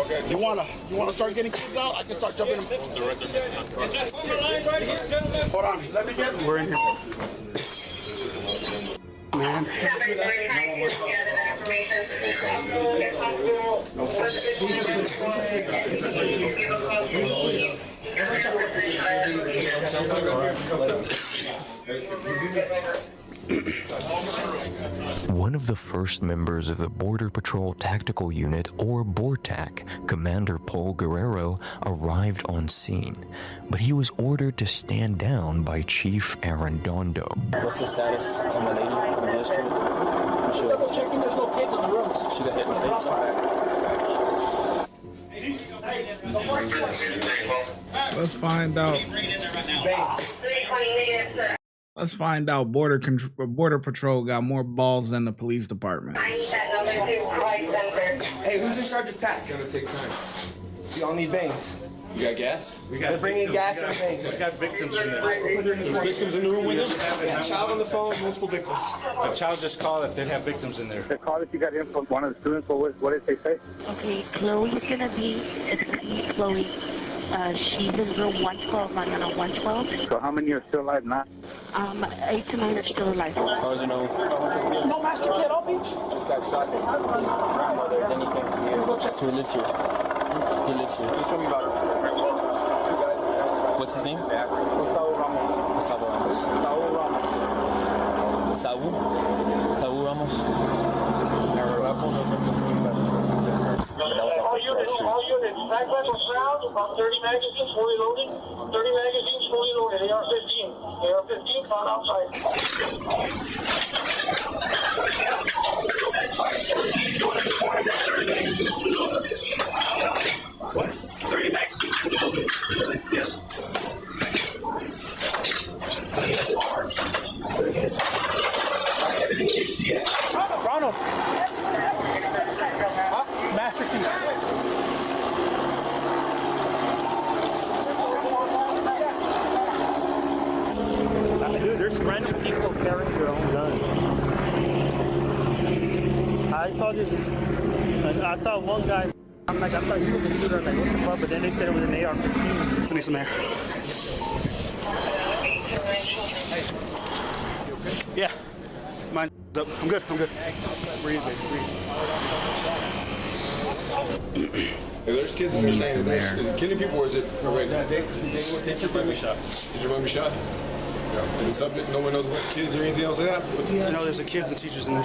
Okay. You wanna start getting kids out? I can start jumping them. Hold on. Let me get them. We're in here. Man. One of the first members of the Border Patrol Tactical Unit, or BORTAC, Commander Paul Guerrero, arrived on scene, but he was ordered to stand down by Chief Arredondo. What's the status on the lady on the street? Checking there's no kids in the room. She got hit in the face. Let's find out. Let's find out. Border Patrol got more balls than the police department. Hey, who's in charge of task? It's gonna take time. We all need bangs. You got gas? They're bringing gas and bangs. We got victims in there. There's victims in the room with them? Yeah, child on the phone, multiple victims. A child just called that they have victims in there. The call that you got in from one of the students, what did they say? Okay, Chloe's gonna be, it's Chloe. She's in room 112, I'm in 112. So how many are still alive now? 8 to 9 are still alive. As far as you know. No master kid, I'll beat you. Got shot. Then he came here. So he lives here. He lives here. Please show me about it. What's his name? Gustavo Ramos. Gustavo Ramos. Saul Ramos. Saul? Saul Ramos. All units, back weapons round, about 30 magazines fully loaded. 30 magazines fully loaded. AR-15. AR-15 found outside. What? 30 magazines loaded. Yes. Ronald. Master key. Dude, there's random people carrying their own guns. I saw one guy. I'm like, I thought he was a shooter. I'm like, what the fuck? But then they said it was an AR-15. I need some air. Yeah. Mine's up. I'm good. Breathe, baby, If there's kids in there saying, is it killing people or is it already? It's your mommy shot. Is your mommy shot? Yeah. And the subject, no one knows what kids or anything else like that? I know there's the kids and teachers in there.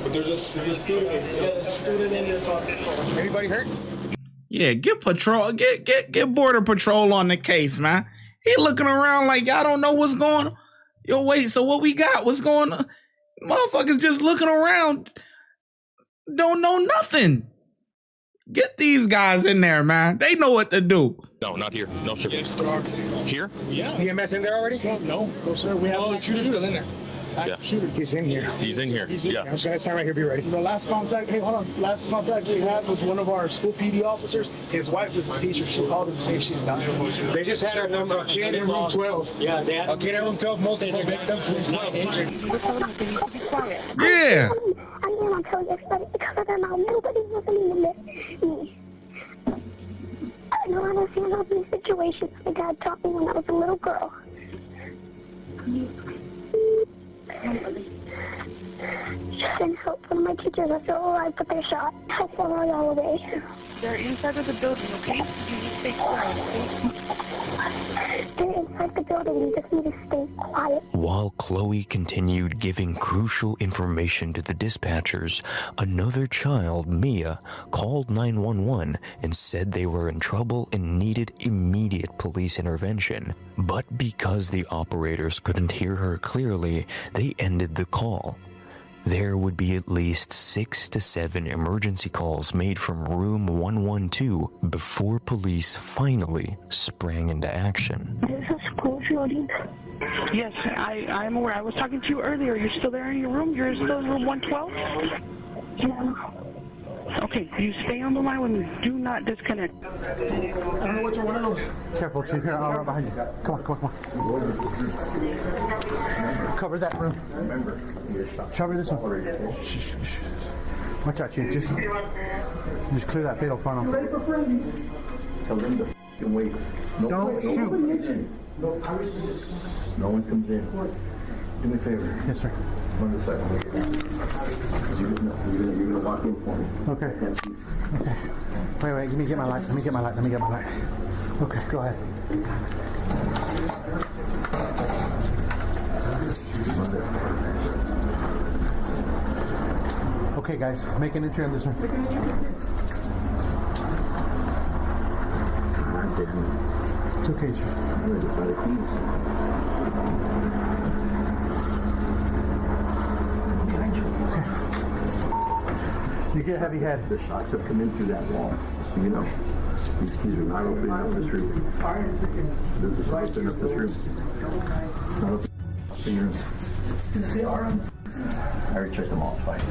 But there's a student. In your car. Anybody hurt? Yeah, get Border Patrol on the case, man. He looking around like y'all don't know what's going on. Yo, wait, so what we got? What's going on? Motherfuckers just looking around. Don't know nothing. Get these guys in there, man. They know what to do. No, not here. No, sir. Here? Yeah. EMS in there already? No, sir. We have the shooter still in there. Yeah. Shooter. He's in here. He's in here. Yeah. I'm just gonna stand right here. Be ready. The last contact, hey, hold on. Last contact we had was one of our school PD officers. His wife is a teacher. She called him saying she's not. They just had a number of kid in room 12. Yeah, they had a kid in room 12. Multiple victims. Room 12. Yeah. I didn't want to tell you everybody to cover their mouth. Nobody's listening to me. I don't understand all these situations my dad taught me when I was a little girl. Send help. One of my teachers are still alive, but they're shot. How far are y'all away? They're inside of the building, okay? You just stay quiet, okay? They're inside the building. You just need to stay quiet. While Chloe continued giving crucial information to the dispatchers, another child, Mia, called 911 and said they were in trouble and needed immediate police intervention. But because the operators couldn't hear her clearly, they ended the call. There would be at least 6 to 7 emergency calls made from room 112 before police finally sprang into action. This is school shooting. Yes, I'm aware. I was talking to you earlier. You're still there in your room? You're still in room 112? Yeah. Okay, you stay on the line with me. Do not disconnect. I don't know which one of those. Careful, Chief. Here, I'll run behind you. Come on. Cover that room. Cover this one. Shh. Watch out, Chief. Just clear that fatal funnel. Tell them to wait. Don't shoot. No one comes in. Do me a favor. Yes, sir. Run this side. You're gonna walk in for me. Okay. Wait. Let me get my light. Okay, go ahead. Okay, guys, make an entry on this one. It's okay, sir. You You get a heavy head. The shots have come in through that wall, so you know. These are not opening up this room. There's a not opening up this room. It's not opening up this room. I already checked them all twice.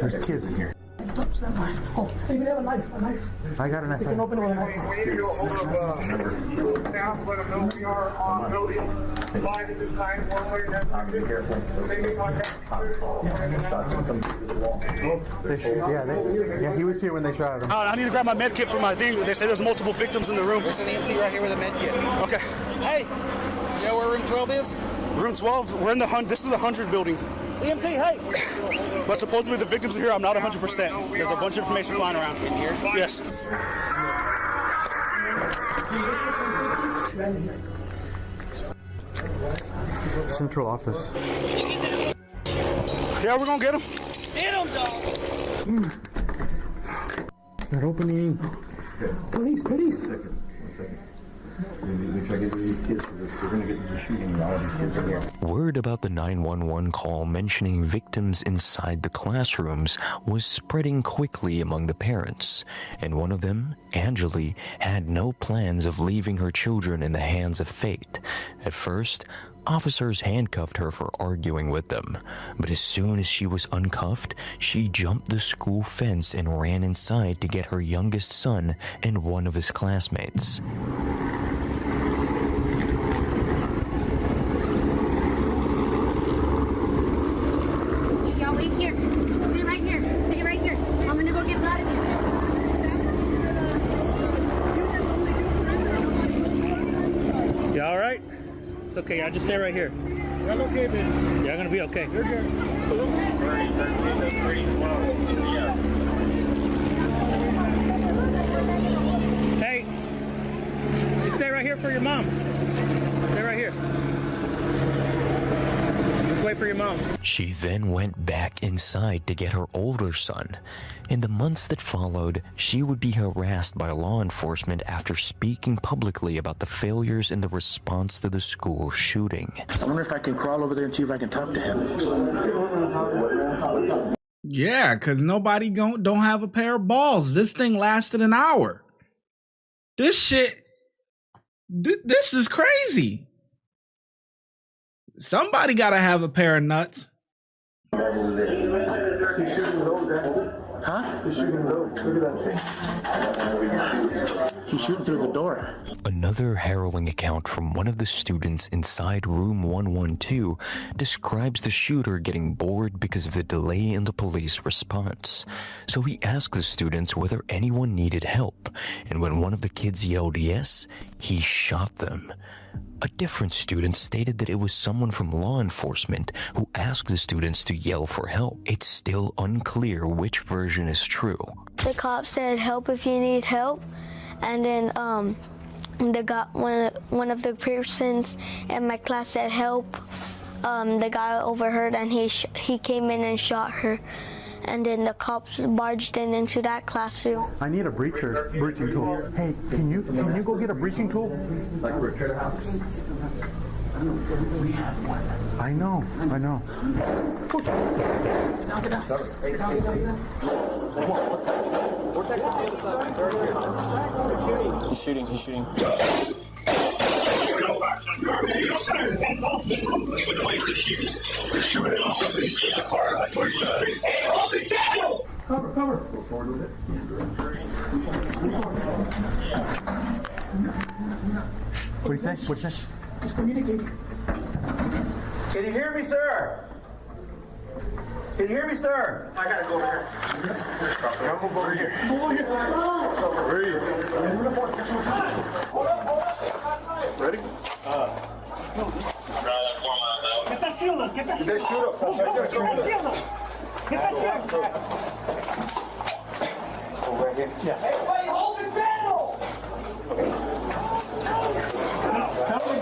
There's kids here. Oh, hey, we have a knife. I got a knife. We can open it with a knife. We need to hold up down, let them know we are on building. Live at this time, one way or another. Be careful. Shots have come through the wall. Yeah, he was here when they shot him. I need to grab my med kit for my thing. They say there's multiple victims in the room. There's an EMT right here with a med kit. Okay. Hey, you know where room 12 is? Room 12. We're in the this is the 100 building. EMT, hey. But supposedly the victims are here. I'm not 100%. There's a bunch of information flying around. In here? Yes. Central office. Yeah, we're gonna get him. Get him, dog. It's not opening. Police. One second. We try to get these kids because we're going to get into shooting and all these kids in here. Word about the 911 call mentioning victims inside the classrooms was spreading quickly among the parents, and one of them, Angeli, had no plans of leaving her children in the hands of fate. At first, officers handcuffed her for arguing with them, but as soon as she was uncuffed, she jumped the school fence and ran inside to get her youngest son and one of his classmates. Y'all wait here. Stay right here. Stay right here. I'm gonna go get Vladimir. You all right? It's okay. Y'all just stay right here. That's okay, baby. Y'all gonna be okay. You're good. Hey, just stay right here for your mom. Stay right here. Just wait for your mom. She then went back inside to get her older son. In the months that followed, she would be harassed by law enforcement after speaking publicly about the failures in the response to the school shooting. I wonder if I can crawl over there and see if I can talk to him. Yeah, because nobody don't have a pair of balls. This thing lasted an hour. This shit, this is crazy. Somebody got to have a pair of nuts. Huh? He's shooting look at that thing. He's shooting through the door. Another harrowing account from one of the students inside room 112 describes the shooter getting bored because of the delay in the police response. So he asked the students whether anyone needed help, and when one of the kids yelled yes, he shot them. A different student stated that it was someone from law enforcement who asked the students to yell for help. It's still unclear which version is true. The cop said, "Help if you need help," and then one of the persons in my class said, "Help." The guy overheard, and he came in and shot her. And then the cops barged into that classroom. I need a breaching tool. Hey, can you go get a breaching tool? Like we're trying to have. We have one. I know. He's shooting. Cover. What do you say? Just communicate. Can you hear me, sir? Can you hear me, sir? I gotta go over here. I'll move over here. Ready? Get that shield up. Get that shield up. Right here. Yeah. Hey, wait, hold the channel!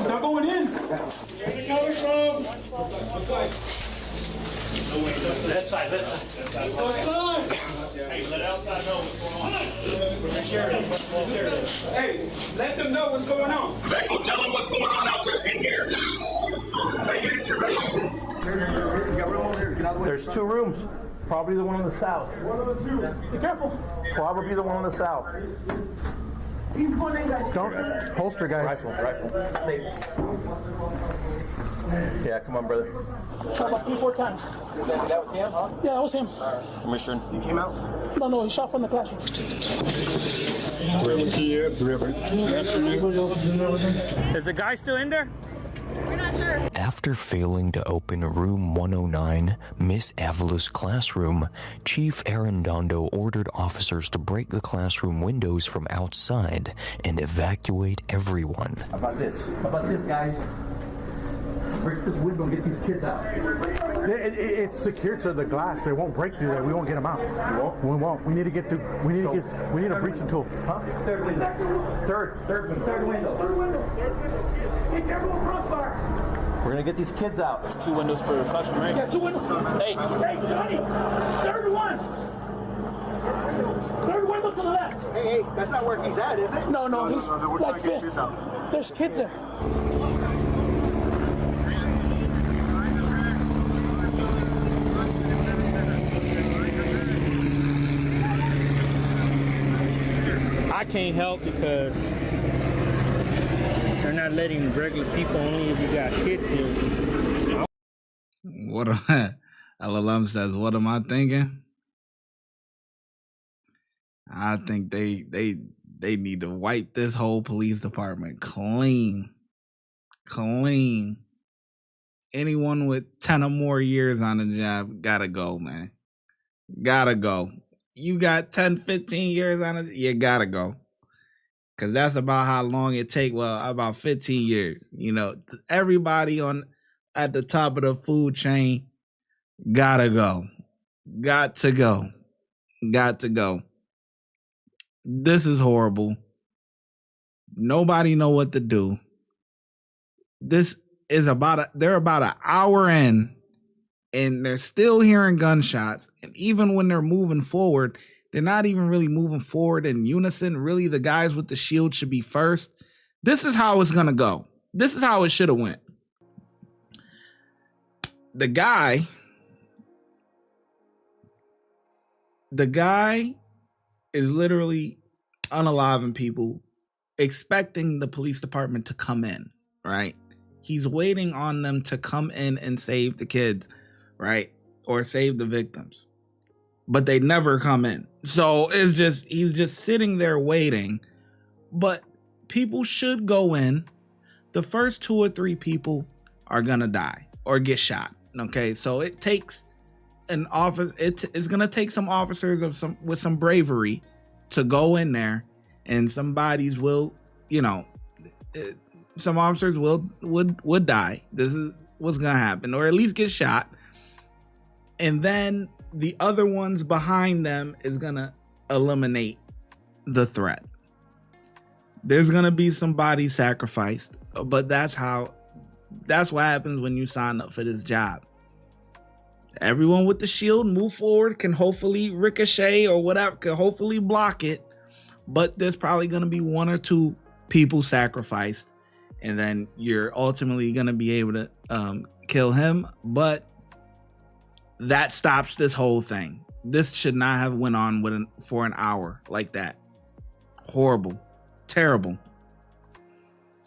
They're going in. Where are you coming from? Hey, let them know what's going on. Tell them what's going on out there in here. There's 2 rooms. Probably the one on the south. One of the 2. Be careful. Probably the one on the south. Don't holster, guys. Rifle. Yeah, come on, brother. Shot about 3-4 times. That was him, huh? Yeah, that was him. Commissioner, he came out? No, he shot from the classroom. Is the guy still in there? We're not sure. After failing to open room 109, Miss Avala's classroom, Chief Arredondo ordered officers to break the classroom windows from outside and evacuate everyone. How about this? Guys? Break this window and get these kids out. It's secure to the glass. They won't break through there. We won't get them out. We won't. We need to get through. We need a breaching tool. Huh? Third window. Third window. Be careful with crossfire. We're gonna get these kids out. There's 2 windows per classroom, right? Yeah, 2 windows. Hey, Johnny. Third one. Third window to the left. Hey, that's not where he's at, is it? No, he's like 5th. There's kids there. I can't help because they're not letting regular people, only if you got kids here. What LLM says, what am I thinking? I think they need to wipe this whole police department clean. Anyone with 10 or more years on the job gotta go, man. Gotta go. You got 10, 15 years on it, you gotta go. Because that's about how long it take. Well, about 15 years. You know, everybody at the top of the food chain gotta go. Got to go. This is horrible. Nobody know what to do. This is they're about an hour in, and they're still hearing gunshots. And even when they're moving forward, they're not even really moving forward in unison. Really, the guys with the shield should be first. This is how it's gonna go. This is how it should have went. The guy is literally unaliving people, expecting the police department to come in, right? He's waiting on them to come in and save the kids, right? Or save the victims. But they never come in. So he's just sitting there waiting. But people should go in. The first 2 or 3 people are gonna die or get shot. Okay, so it takes an office. It's gonna take some officers with some bravery to go in there, and some bodies will, some officers would die. This is what's gonna happen, or at least get shot. And then the other ones behind them is gonna eliminate the threat. There's gonna be some bodies sacrificed, but that's what happens when you sign up for this job. Everyone with the shield move forward, can hopefully ricochet or whatever, can hopefully block it, but there's probably gonna be 1 or 2 people sacrificed, and then you're ultimately gonna be able to kill him. But that stops this whole thing. This should not have went on for an hour like that. Horrible. Terrible.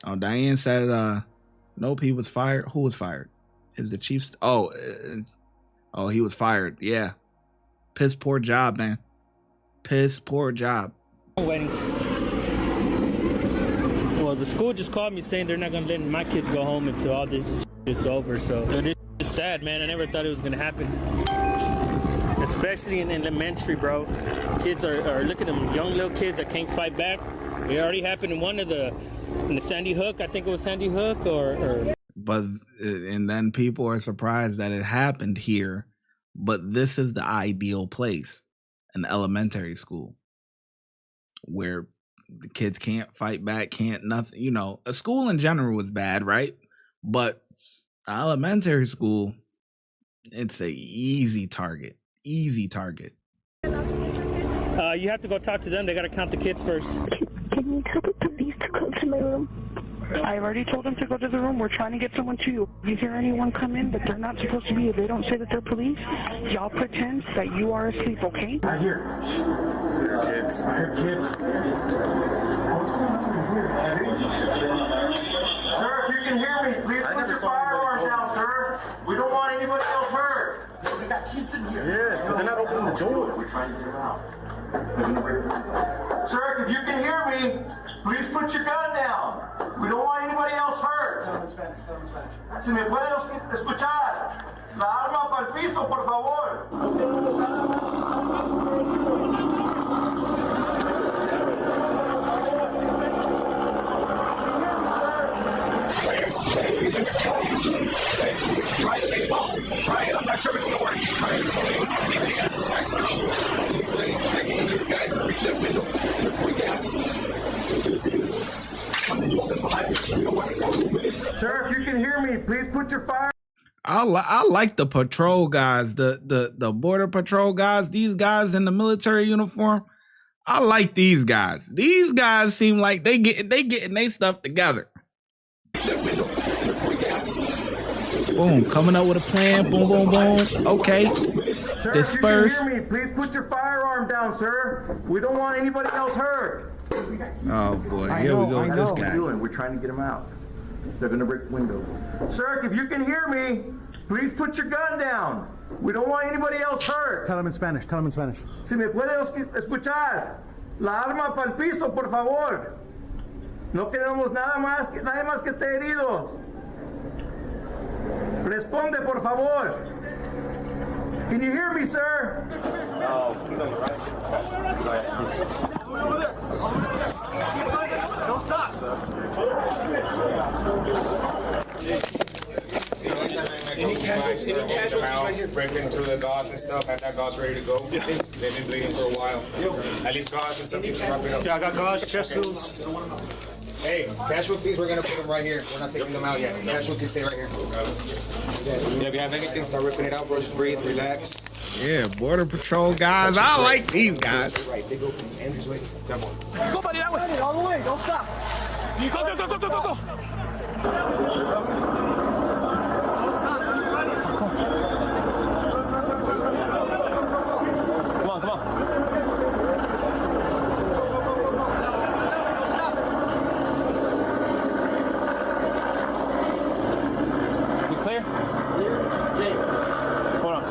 Oh, Diane said, nope, he was fired. Who was fired? Is the chief? Oh, he was fired. Yeah. Piss poor job, man. Piss poor job. Well, the school just called me saying they're not going to let my kids go home until all this is over. So it's sad, man. I never thought it was going to happen. Especially in elementary, bro. Kids are look at them young little kids that can't fight back. It already happened in in the Sandy Hook. I think it was Sandy Hook or. But, and then people are surprised that it happened here. But this is the ideal place, an elementary school, where the kids can't fight back, can't nothing. A school in general was bad, right? But elementary school, it's a easy target. You have to go talk to them. They got to count the kids first. Can you tell the police to come to my room? I already told them to go to the room. We're trying to get someone to you. You hear anyone come in, but they're not supposed to be. If they don't say that they're police, y'all pretend that you are asleep, okay? I hear. Kids. I hear kids. Sir, if you can hear me, please put your firearms down, sir. We don't want anybody else hurt. We got kids in here. Yes, but they're not opening the door. We're trying to get them out. Sir, if you can hear me, please put your gun down. We don't want anybody else hurt. Si me pueden escuchar, la arma para el piso, por favor. Sir, if you can hear me, please put your fire. I like the patrol guys, the border patrol guys, these guys in the military uniform. I like these guys. These guys seem like they getting their stuff together. Boom, coming up with a plan. Boom, boom, boom. Okay. Sir, Disperse. if you can hear me, please put your firearm down, sir. We don't want anybody else hurt. Oh boy, here we go with this guy. We're trying to get them out. They're gonna break the window. Sir, if you can hear me, please put your gun down. We don't want anybody else hurt. Tell them in Spanish. Tell them in Spanish. Si me puede escuchar, la arma para el piso, por favor. No queremos nadie más que esté heridos. Responde, por favor. Can you hear me, sir? Don't stop. Any casualties right here? Breaking through the gauze and stuff, have that gauze ready to go. They've been bleeding for a while. At least gauze and something to wrap it up. Yeah, I got gauze, chest tools. Hey, casualties, we're gonna put them right here. We're not taking them out yet. Casualties, stay right here. Yeah, if you have anything, start ripping it out, bro. Just breathe, relax. Yeah, border patrol guys. I like these guys. Right, they go from Andrew's way. Come on. Go, buddy, that way. All the way. Don't stop. Go, go, go, go, go, go, go. Come on, come on. You clear? Hold on.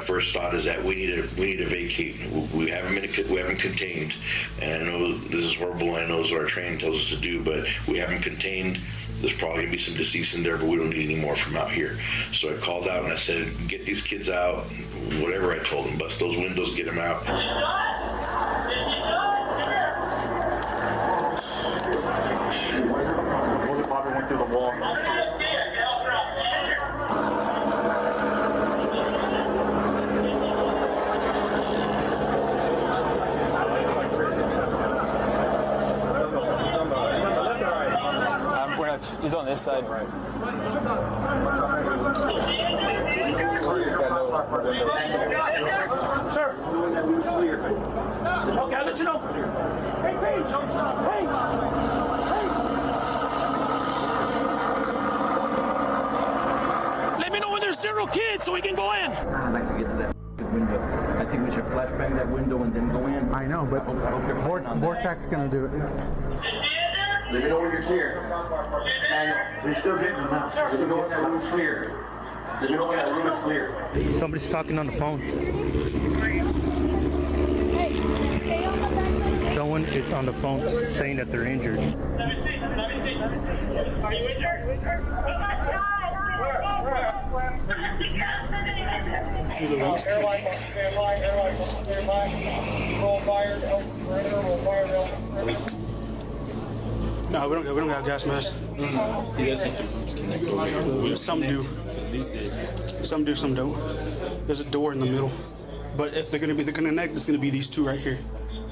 First thought is that we need to vacate. We haven't contained, and I know this is horrible. I know it's what our training tells us to do, but we haven't contained. There's probably gonna be some deceased in there, but we don't need any more from out here. So I called out and I said, get these kids out. Whatever I told them, bust those windows, get them out. Bullet probably went through the wall. He's on this side. Right. Sir. Okay, I'll let you know. Hey, Paige. Hey. Let me know when there's 0 kids so we can go in. I'd like to get to that window. I think we should flashbang that window and then go in. I know, but Vortex gonna do it. Let me know when you're clear. We're still getting them out. Let me know when that room's clear. Let me know when that room is clear. Somebody's talking on the phone. Someone is on the phone saying that they're injured. Are you injured? No, we don't have gas masks. You guys have to connect over here. Some do. Some do, some don't. There's a door in the middle. But if they're gonna connect, it's gonna be these 2 right here.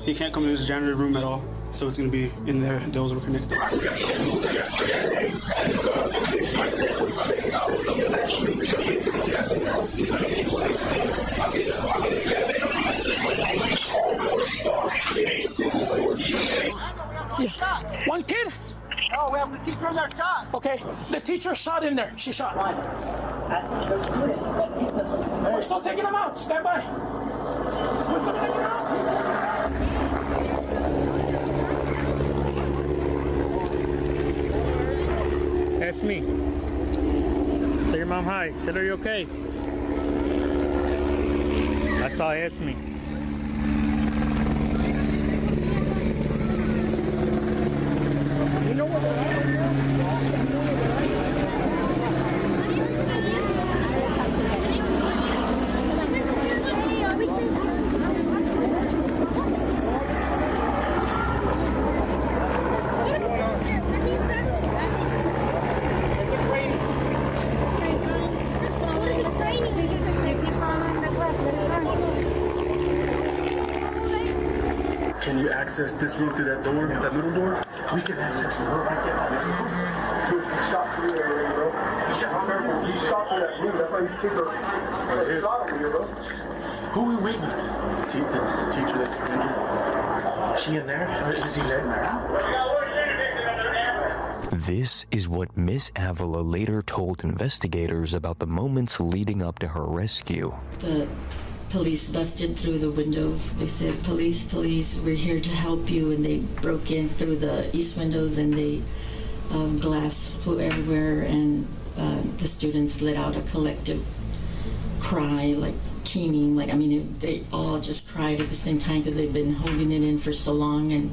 He can't come to his janitor room at all. So it's gonna be in there, those are connected. from there shot. Okay, the teacher shot in there. She shot. The students. Let's keep this. We're still taking them out. Stand by. We're still taking them out. That's me. Tell your mom hi. Tell her you're okay. I saw Esme. You know what? Can you access this room through that door, that middle door? We can access the door right there. He shot through there already, bro. He shot through that room. That's why these kids are shot over here, bro. Who are we waiting? The teacher that's injured. Is she in there? Or is he letting her out? This is what Miss Avila later told investigators about the moments leading up to her rescue. The police busted through the windows. They said, police, police, we're here to help you. And they broke in through the east windows and they glass flew everywhere, and the students let out a collective cry, like keening, like, I mean, they all just cried at the same time because they've been holding it in for so long. And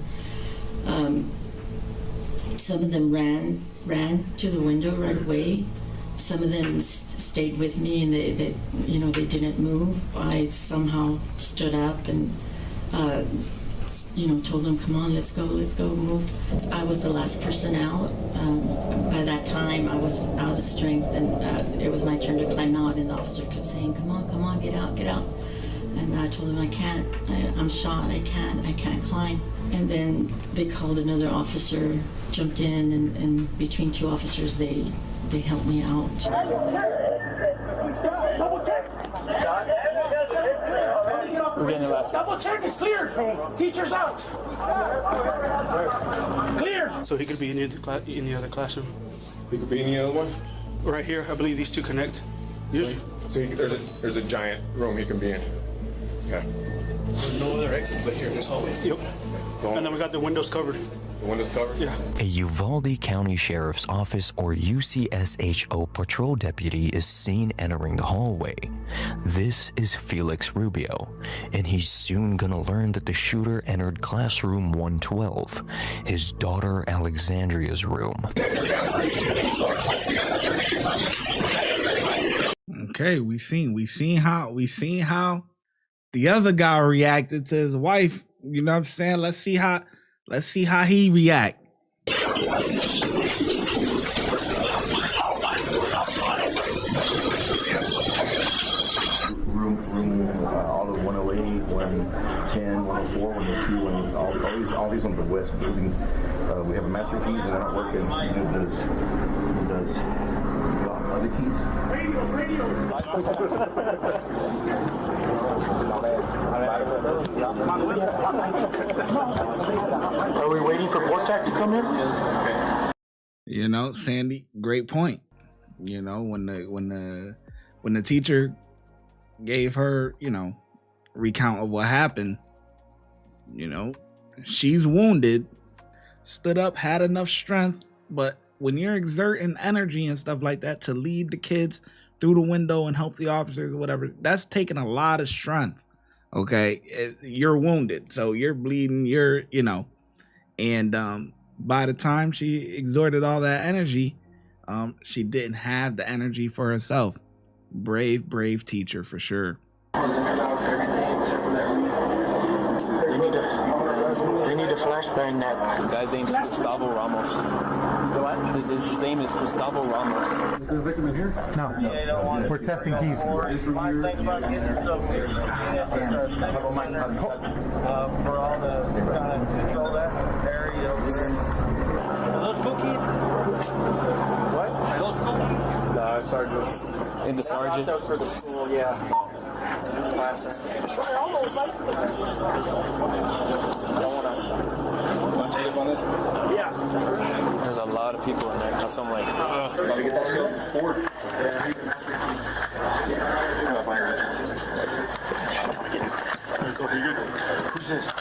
some of them ran to the window right away. Some of them stayed with me, and they didn't move. I somehow stood up and told them, come on, let's go, move. I was the last person out. By that time, I was out of strength, and it was my turn to climb out, and the officer kept saying, come on, get out. And I told him, I can't, I'm shot, I can't climb. And then they called another officer, jumped in, and between two officers, they helped me out. We're getting the last one. Double check, it's clear. Teacher's out. Clear. So he could be in the other classroom. He could be in the other one? Right here, I believe these two connect. There's a giant room he can be in. Okay. There's no other exits but here in this hallway. Yep. And then we got the windows covered. The windows covered? Yeah. A Uvalde County Sheriff's Office or UCSHO patrol deputy is seen entering the hallway. This is Felix Rubio, and he's soon gonna learn that the shooter entered classroom 112, his daughter Alexandria's room. Okay, we seen how the other guy reacted to his wife. You know what I'm saying? Let's see how he react. Room all of 108, 110, 104, 102, all these on the west building. We have a master keys and they're not working. Who does other keys? Are we waiting for Bortak to come in? You know, Sandy, great point. You know, when the teacher gave her, recount of what happened, she's wounded, stood up, had enough strength, but when you're exerting energy and stuff like that to lead the kids through the window and help the officers or whatever, that's taking a lot of strength. Okay, you're wounded, so you're bleeding, and by the time she exerted all that energy, she didn't have the energy for herself. Brave teacher for sure. They need to flashbang that. The guy's name is Gustavo Ramos. What? His name is Gustavo Ramos. Is the victim in here? No. We're testing keys. For all the control that area over there. Are those cookies? What? Are those cookies? No, Sergeant. In the Sergeant? That was for the school, yeah. Try all those lights. Don't want to tape on this? Yeah. There's a lot of people in there. That's why I'm like, gotta get that shit forward. Who's this?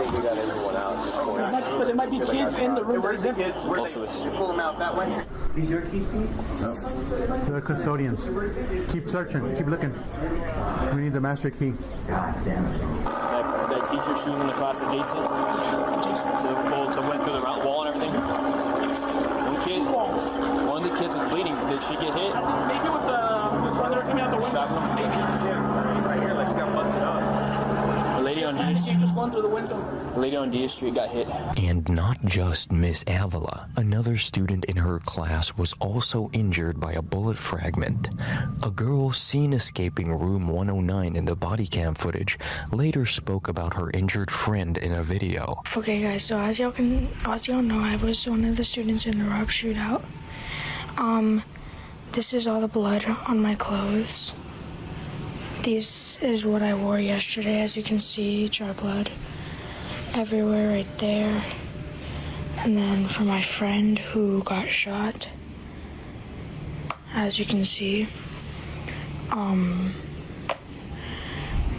We got everyone out. But there might be kids in the room. Where's the kids? Most of us. You pull them out that way. These your keys? No. They're custodians. Keep searching. Keep looking. We need the master key. God damn it. That teacher, she was in the class adjacent. So they both went through the wall and everything. One of the kids was bleeding. Did she get hit? Maybe with the brother coming out the window. Maybe. Yeah, right here, like she got busted up. A lady on D Street got hit. And not just Miss Avila. Another student in her class was also injured by a bullet fragment. A girl seen escaping room 109 in the body cam footage later spoke about her injured friend in a video. Okay guys, so as y'all know, I was one of the students in the Rob shootout. This is all the blood on my clothes. This is what I wore yesterday. As you can see, dry blood everywhere right there. And then for my friend who got shot, as you can see,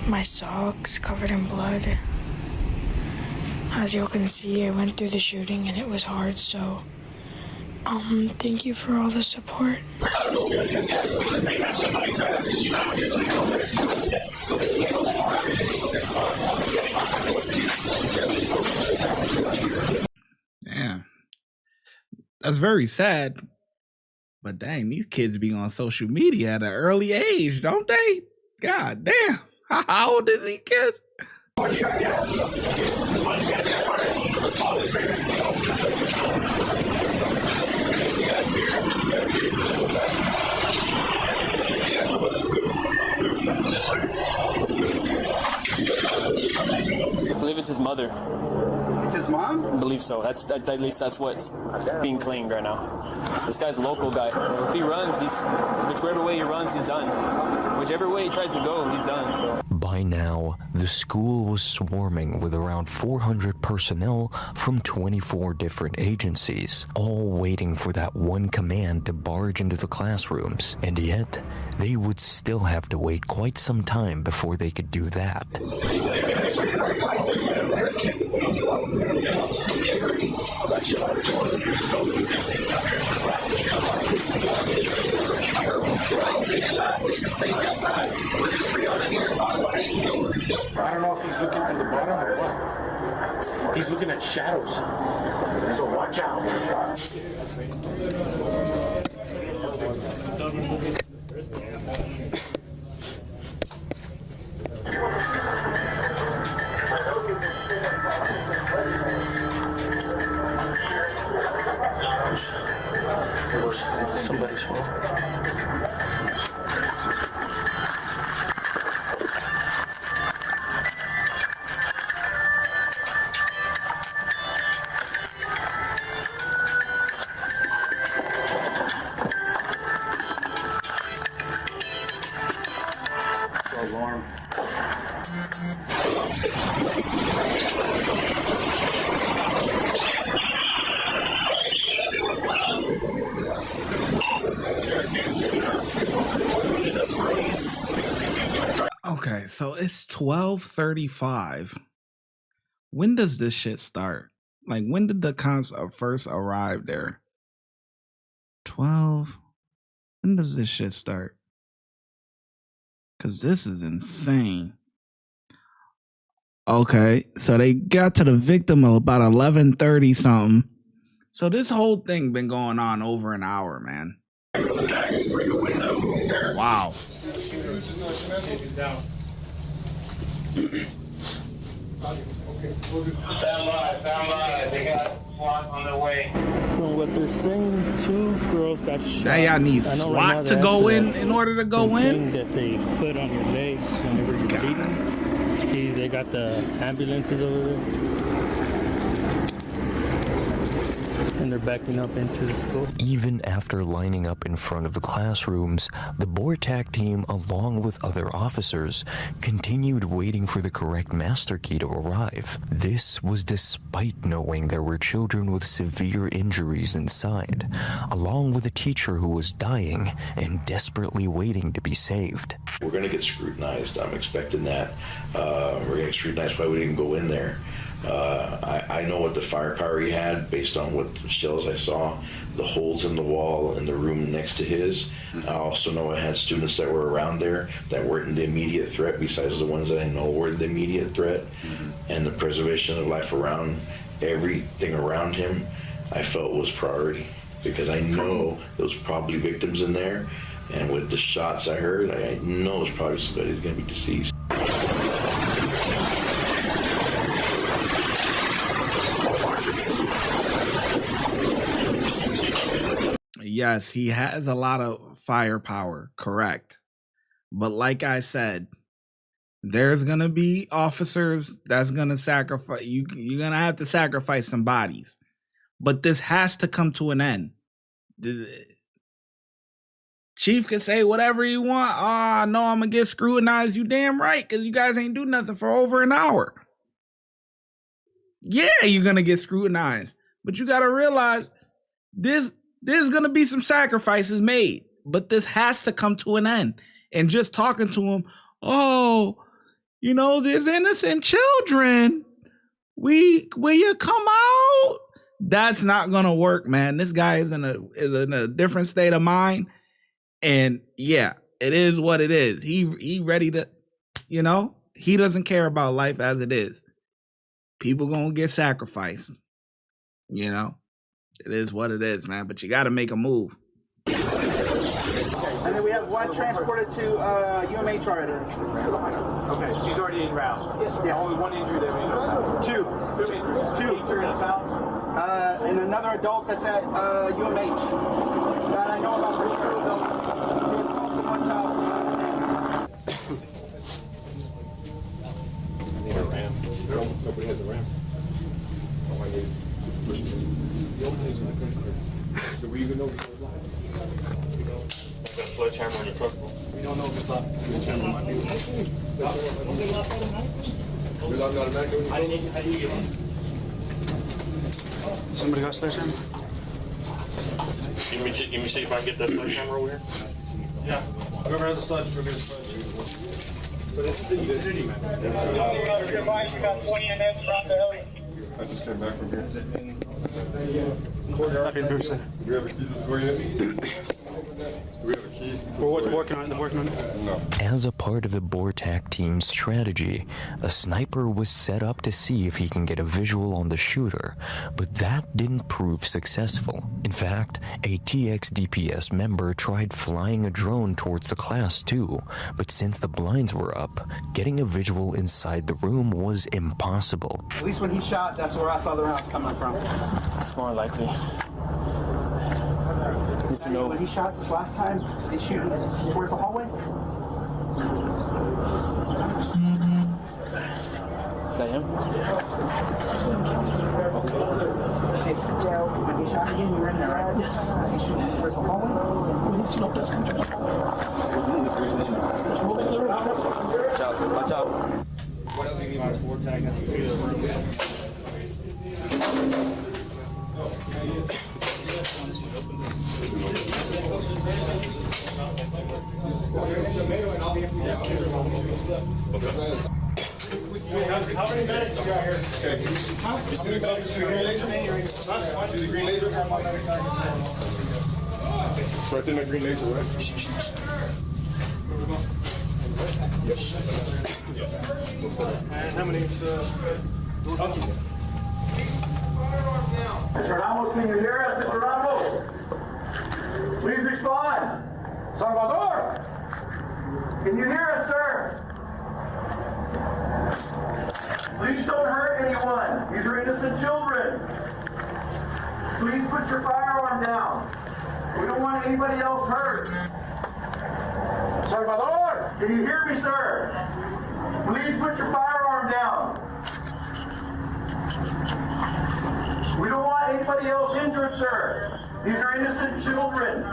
my socks covered in blood. As you can see, I went through the shooting and it was hard, so thank you for all the support. Damn. That's very sad. But dang, these kids be on social media at an early age, don't they? God damn. How old is these kids? I believe it's his mother. It's his mom? I believe so. At least that's what's being claimed right now. This guy's a local guy. If he runs, whichever way he runs, he's done. Whichever way he tries to go, he's done. So. By now, the school was swarming with around 400 personnel from 24 different agencies, all waiting for that one command to barge into the classrooms. And yet, they would still have to wait quite some time before they could do that. I don't know if he's looking to the bottom or what. He's looking at shadows. So watch out. Somebody's home. Alarm. Okay, so it's 12:35. When does this shit start? Like, when did the cops first arrive there? 12. When does this shit start? Because this is insane. Okay, so they got to the victim about 11:30 something. So this whole thing been going on over an hour, man. Wow. Stand by. They got SWAT on their way. From what they're saying, 2 girls got shot. Now y'all need SWAT to go in order to go in? That they put on your legs whenever you're bleeding. See, they got the ambulances over there. and they're backing up into the school. Even after lining up in front of the classrooms, the BORTAC team, along with other officers, continued waiting for the correct master key to arrive. This was despite knowing there were children with severe injuries inside, along with a teacher who was dying and desperately waiting to be saved. We're going to get scrutinized. I'm expecting that. We're going to get scrutinized why we didn't go in there. I know what the firepower he had based on what shells I saw, the holes in the wall in the room next to his. I also know I had students that were around there that weren't the immediate threat besides the ones that I know were the immediate threat. And the preservation of life around, everything around him, I felt was priority because I know there was probably victims in there. And with the shots I heard, I know it's probably somebody who's going to be deceased. Yes, he has a lot of firepower, correct. But like I said, there's going to be officers that's going to sacrifice. You're going to have to sacrifice some bodies. But this has to come to an end. Chief can say whatever he want. No, I'm going to get scrutinized. You damn right, because you guys ain't do nothing for over an hour. Yeah, you're going to get scrutinized. But you got to realize there's going to be some sacrifices made. But this has to come to an end. And just talking to him, there's innocent children. Will you come out? That's not going to work, man. This guy is in a different state of mind. And yeah, it is what it is. He ready to, he doesn't care about life as it is. People gonna get sacrificed. It is what it is, man. But you got to make a move. And then we have one transported to UMH already. Okay, she's already en route. Yes, yeah, only one injury that we know. Two Teacher and a child. And another adult that's at UMH that I know about for sure. Two adults and one child. I need a ram. Nobody has a ram. Oh, I need to push it. The only thing's in the credit card. Do we even know if it's locked? Got a sledgehammer in your truck, bro. We don't know if it's locked. Sledgehammer might be locked. Was it locked automatically? We locked automatically? How did you get in? Somebody got a sledgehammer? Let me see if I can get that sledgehammer over here. Yeah. Whoever has a sledge, go get a sledge. But this is the city, man. You got 20 in there around the heli. I just came back from here. I didn't hear you say. Do we have a key to the door yet? Do we have a key? We're working on it. No. As a part of the BORTAC team's strategy, a sniper was set up to see if he can get a visual on the shooter, but that didn't prove successful. In fact, a TXDPS member tried flying a drone towards the class too, but since the blinds were up, getting a visual inside the room was impossible. At least when he shot, that's where I saw the rounds coming from. It's more likely. When he shot this last time, he shooting towards the hallway? Is that him? Okay, so when he shot again, you were in there, right? Yes. Is he shooting towards the hallway? Watch out. What else do you need? BORTAC. How many medics you got here? Okay. You see the green laser? See the green laser? It's right there in that green laser, right? Yep. And how many? Mr. Ramos, can you hear us, Mr. Ramos? Please respond. Salvador! Can you hear us, sir? Please don't hurt anyone. These are innocent children. Please put your firearm down. We don't want anybody else hurt. Salvador! Can you hear me, sir? Please put your firearm down. We don't want anybody else injured, sir. These are innocent children.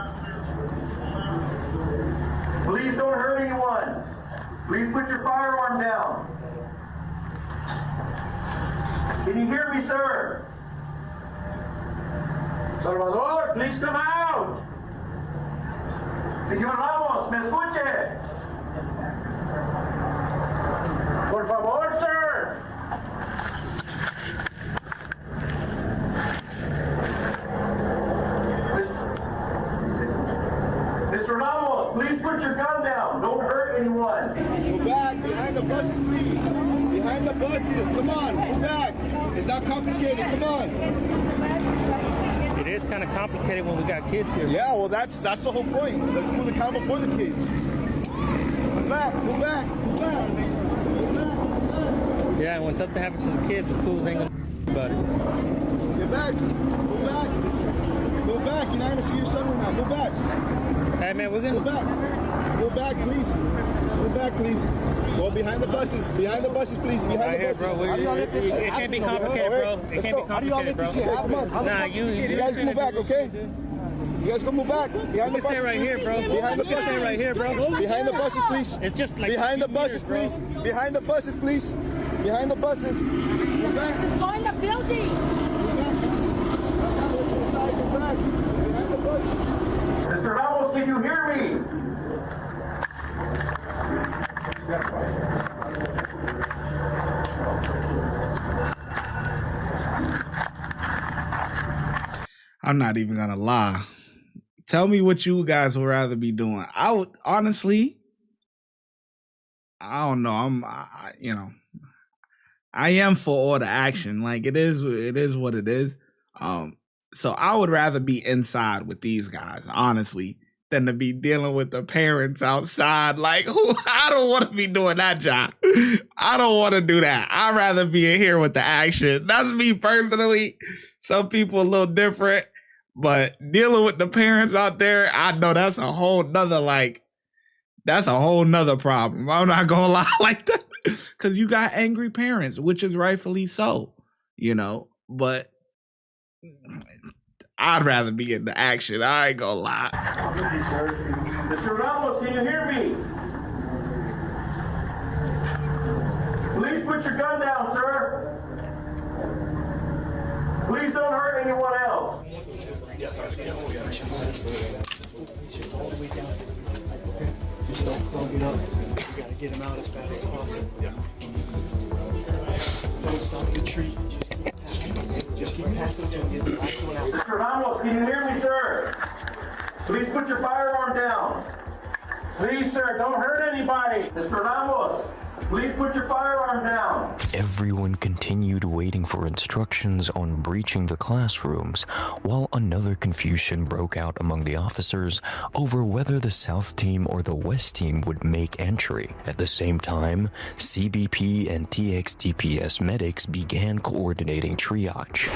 Please don't hurt anyone. Please put your firearm down. Can you hear me, sir? Salvador, please come out. Señor Ramos, me escuche. Por favor, sir. Mr. Ramos, please put your gun down. Don't hurt anyone. Go back. Behind the buses, please. Behind the buses. Come on. Go back. It's not complicated. Come on. It is kind of complicated when we got kids here. Yeah, well, that's the whole point. Let's move the camera for the kids. Go back. Go back. Go back. Yeah, when something happens to the kids, the schools ain't gonna about it. Get back. Go back. Go back. You're not gonna see your son right now. Go back. Hey man, we're gonna go back. Go back, please. Go back, please. Go behind the buses. Behind the buses, please. Behind right the here, buses. bro. It can't be complicated, bro. It can't be complicated, bro. Come on. Nah, you guys move back, okay? You guys go move back. Behind the buses. Stay right here, bro. Behind the buses. Stay right here, bro. Behind the buses, please. It's just like behind the buses, please. Behind the buses, please. Behind the buses. Go back. Go in the building. Go back. Behind the buses. Mr. Ramos, can you hear me? I'm not even gonna lie. Tell me what you guys would rather be doing. I would honestly, I don't know. I am for all the action. Like it is what it is. So I would rather be inside with these guys, honestly, than to be dealing with the parents outside. Like, I don't want to be doing that job. I don't want to do that. I'd rather be in here with the action. That's me personally. Some people a little different, but dealing with the parents out there, I know that's a whole nother, that's a whole nother problem. I'm not going to lie like that. Because you got angry parents, which is rightfully so, but I'd rather be in the action. I ain't gonna lie. Mr. Ramos, can you hear me? Please put your gun down, sir. Please don't hurt anyone else. Just don't clog it up. We gotta get him out as fast as possible. Don't stop the treat. Just keep passing to me. Mr. Ramos, can you hear me, sir? Please put your firearm down. Please, sir, don't hurt anybody. Mr. Ramos, please put your firearm down. Everyone continued waiting for instructions on breaching the classrooms, while another confusion broke out among the officers over whether the South team or the West team would make entry. At the same time, CBP and TXTPS medics began coordinating triage.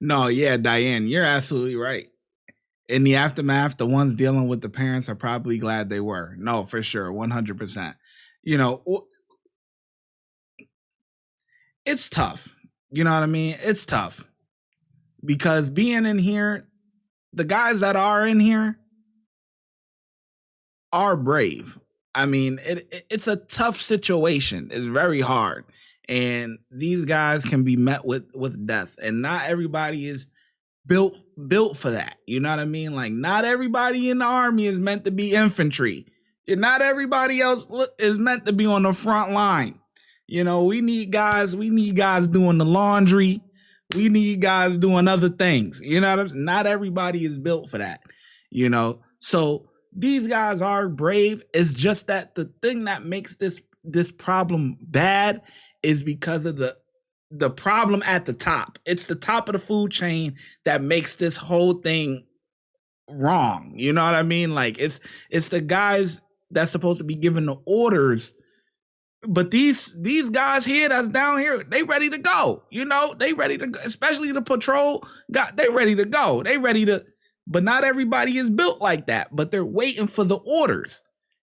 No, yeah, Diane, you're absolutely right. In the aftermath, the ones dealing with the parents are probably glad they were. No, for sure, 100%. It's tough. You know what I mean? It's tough. Because being in here, the guys that are in here are brave. I mean, it's a tough situation. It's very hard. And these guys can be met with death. And not everybody is built for that. You know what I mean? Like, not everybody in the army is meant to be infantry. And not everybody else is meant to be on the front line. We need guys doing the laundry. We need guys doing other things. You know what I'm saying? Not everybody is built for that. So these guys are brave. It's just that the thing that makes this problem bad is because of the problem at the top. It's the top of the food chain that makes this whole thing wrong. You know what I mean? Like it's the guys that's supposed to be giving the orders. But these guys here that's down here, they ready to go. You know, they ready to go, especially the patrol. They ready to go. They ready to, but not everybody is built like that. But they're waiting for the orders.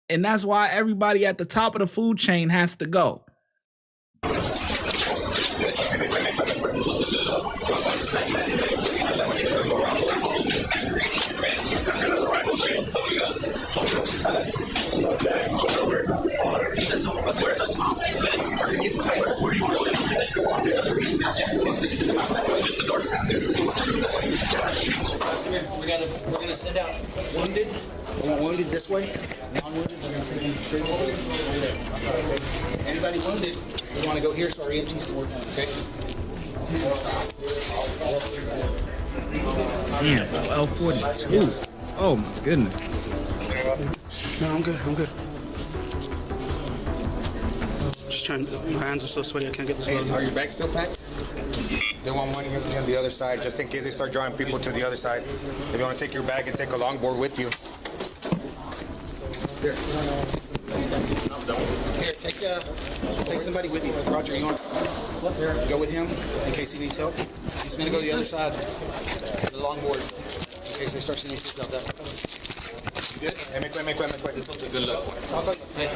And that's why everybody at the top of the food chain has to go. We're gonna send out wounded. We want wounded this way. Non-wounded, we're gonna send them straight forward. Anybody wounded, we want to go here so our EMTs can work on it, okay? Damn, 12:42. Oh my goodness. No, I'm good. Just trying. My hands are so sweaty. I can't get this. Hey, are your bags still packed? They want one here on the other side, just in case they start drawing people to the other side. If you want to take your bag and take a longboard with you. Here, take somebody with you. Roger, you want to go with him in case he needs help? He's going to go to the other side, the longboard, in case they start sending kids out that way. You good? Hey, make way. This looks a good look. Hey,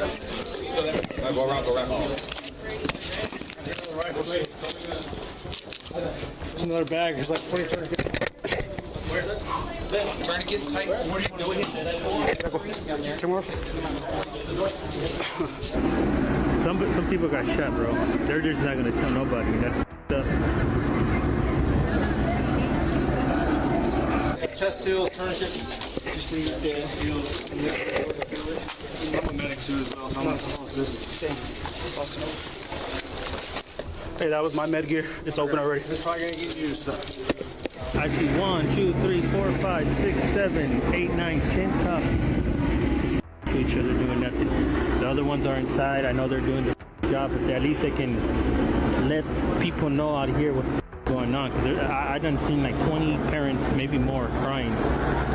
Go around. There's another bag. There's like 20 tourniquets. Where's that? Tourniquets. Hey, go with him. Turn more. Some people got shot, bro. They're just not gonna tell nobody. That's the. Chest seals, tourniquets. Just need chest seals. I'm a medic too as well. So I'm Hey, that was my med gear. It's open already. It's probably gonna get used. So. I see 1, 2, 3, 4, 5, 6, 7, 8, 9, 10 cops. To each other doing nothing. The other ones are inside. I know they're doing the job, but at least they can let people know out here what's going on. Because I done seen like 20 parents, maybe more, crying,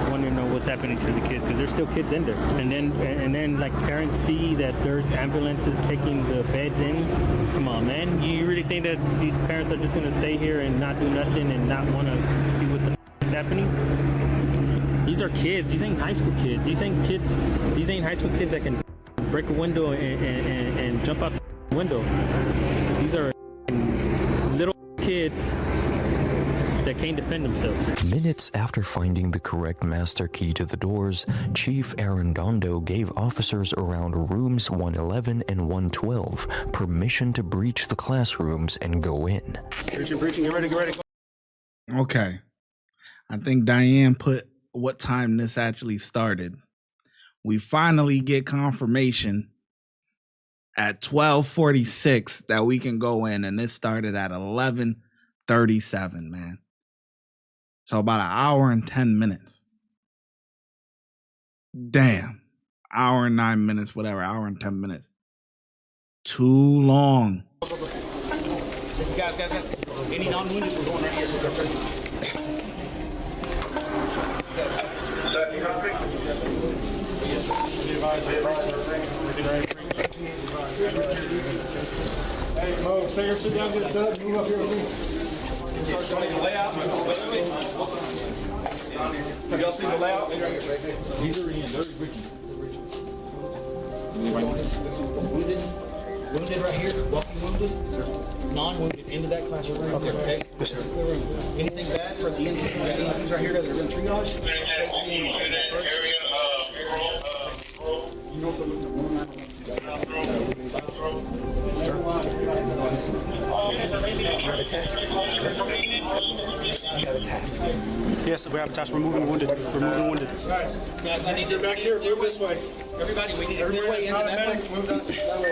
wanting to know what's happening to the kids because there's still kids in there. And then like parents see that there's ambulances taking the beds in. Come on, man. You really think that these parents are just going to stay here and not do nothing and not want to see what the is happening? These are kids. These ain't high school kids. These ain't high school kids that can break a window and jump out the window. These are little kids that can't defend themselves. Minutes after finding the correct master key to the doors, Chief Arredondo gave officers around rooms 111 and 112 permission to breach the classrooms and go in. Breaching, get ready. Okay. I think Diane put what time this actually started. We finally get confirmation at 12:46 that we can go in, and this started at 11:37, man. So about an hour and 10 minutes. Damn. Hour and 9 minutes, whatever, hour and 10 minutes. Too long. Guys. Any non-wounded, we're going right here. Hey, Mo, say your shit down, get set up, move up here with me. The layout. Have y'all seen the layout? These are in, they're breaching. Wounded right here, walking wounded, non-wounded into that classroom. Okay. It's a clear room. Anything bad for the EMTs? We got EMTs right here that are going to triage. Yes, we have a task. We're moving wounded. Guys, I need to back here. Move this way. Everybody, we need a clear way into that way.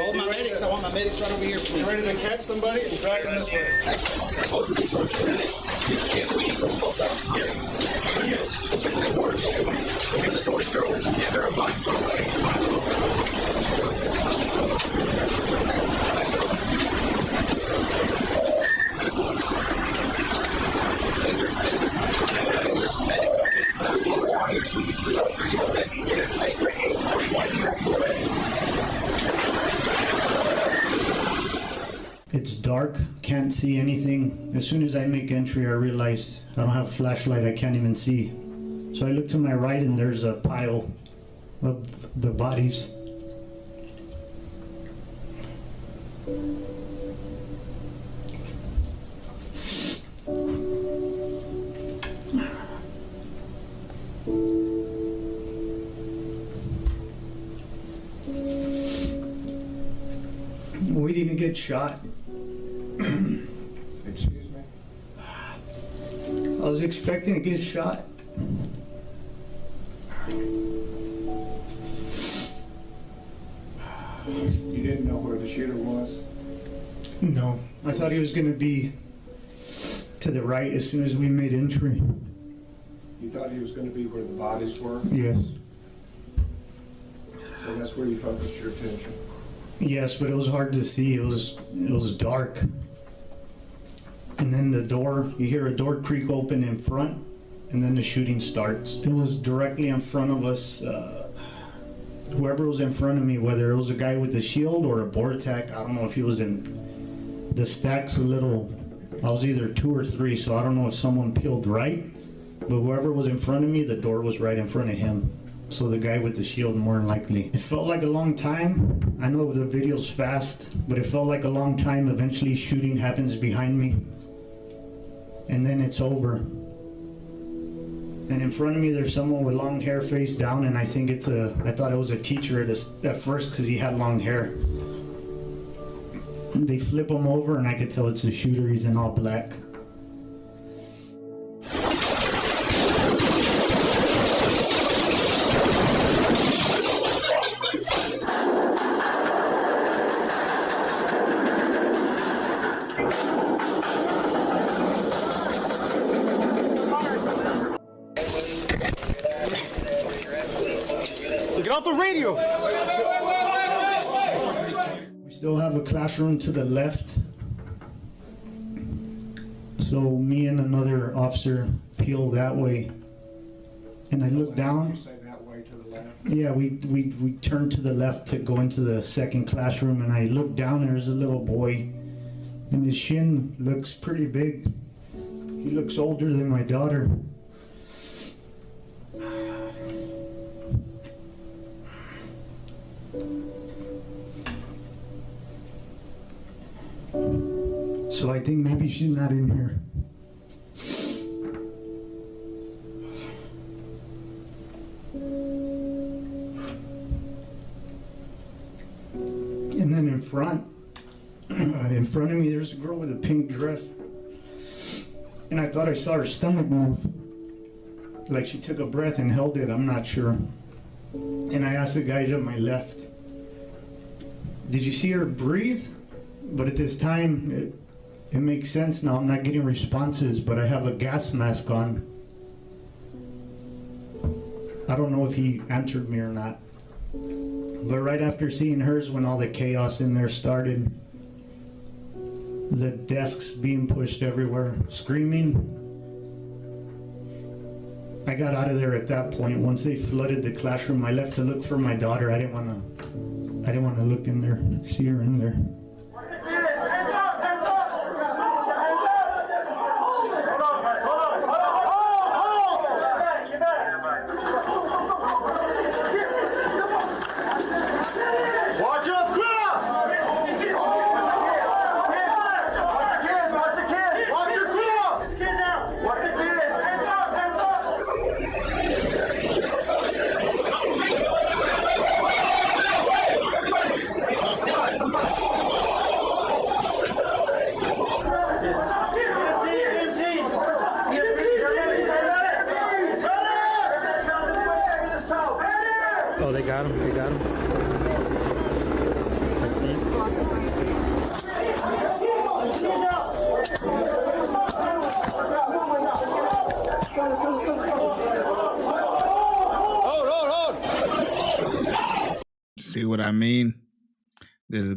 All my medics, I want my medics right over here, please. You ready to catch somebody and drag them this way? It's dark, can't see anything. As soon as I make entry, I realize I don't have a flashlight, I can't even see. So I look to my right and there's a pile of the bodies. We didn't get shot. Excuse me? I was expecting to get shot. You didn't know where the shooter was? No, I thought he was going to be to the right as soon as we made entry. You thought he was going to be where the bodies were? Yes. So that's where you focused your attention? Yes, but it was hard to see. It was dark. And then the door, you hear a door creak open in front, and then the shooting starts. It was directly in front of us. Whoever was in front of me, whether it was a guy with a shield or a board tack, I don't know if he was in the stacks a little. I was either 2 or 3, so I don't know if someone peeled right. But whoever was in front of me, the door was right in front of him. So the guy with the shield, more than likely. It felt like a long time. I know the video's fast, but it felt like a long time. Eventually shooting happens behind me. And then it's over. And in front of me, there's someone with long hair face down, and I think I thought it was a teacher at first because he had long hair. They flip him over, and I could tell it's the shooter. He's in all black. Get off the radio! We still have a classroom to the left. So me and another officer peel that way. And I look down. You say that way to the left? Yeah, we turn to the left to go into the second classroom, and I look down and there's a little boy. And his shin looks pretty big. He looks older than my daughter. So I think maybe she's not in here. And then in front of me, there's a girl with a pink dress. And I thought I saw her stomach move. Like she took a breath and held it, I'm not sure. And I asked the guy to my left, did you see her breathe? But at this time, it makes sense now. I'm not getting responses, but I have a gas mask on. I don't know if he answered me or not. But right after seeing hers, when all the chaos in there started, the desks being pushed everywhere, screaming, I got out of there at that point. Once they flooded the classroom, I left to look for my daughter. I didn't want to look in there, see her in there. Oh, they got him. They got him. See what I mean? It's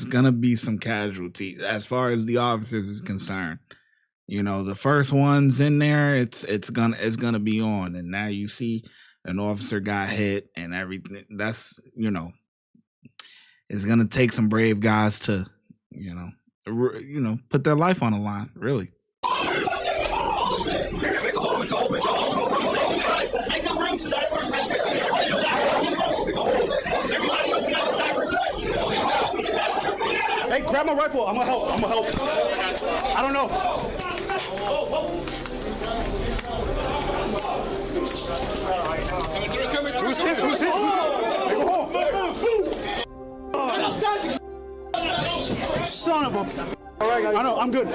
gonna be some casualties as far as the officers is concerned. You know, the first ones in there, it's gonna be on, and now you see an officer got hit and everything. That's, you know, it's gonna take some brave guys to put their life on the line, really. Hey, grab my rifle. I'm gonna help. I don't know. Who's hit? Son of a... All right, guys. I know, I'm good.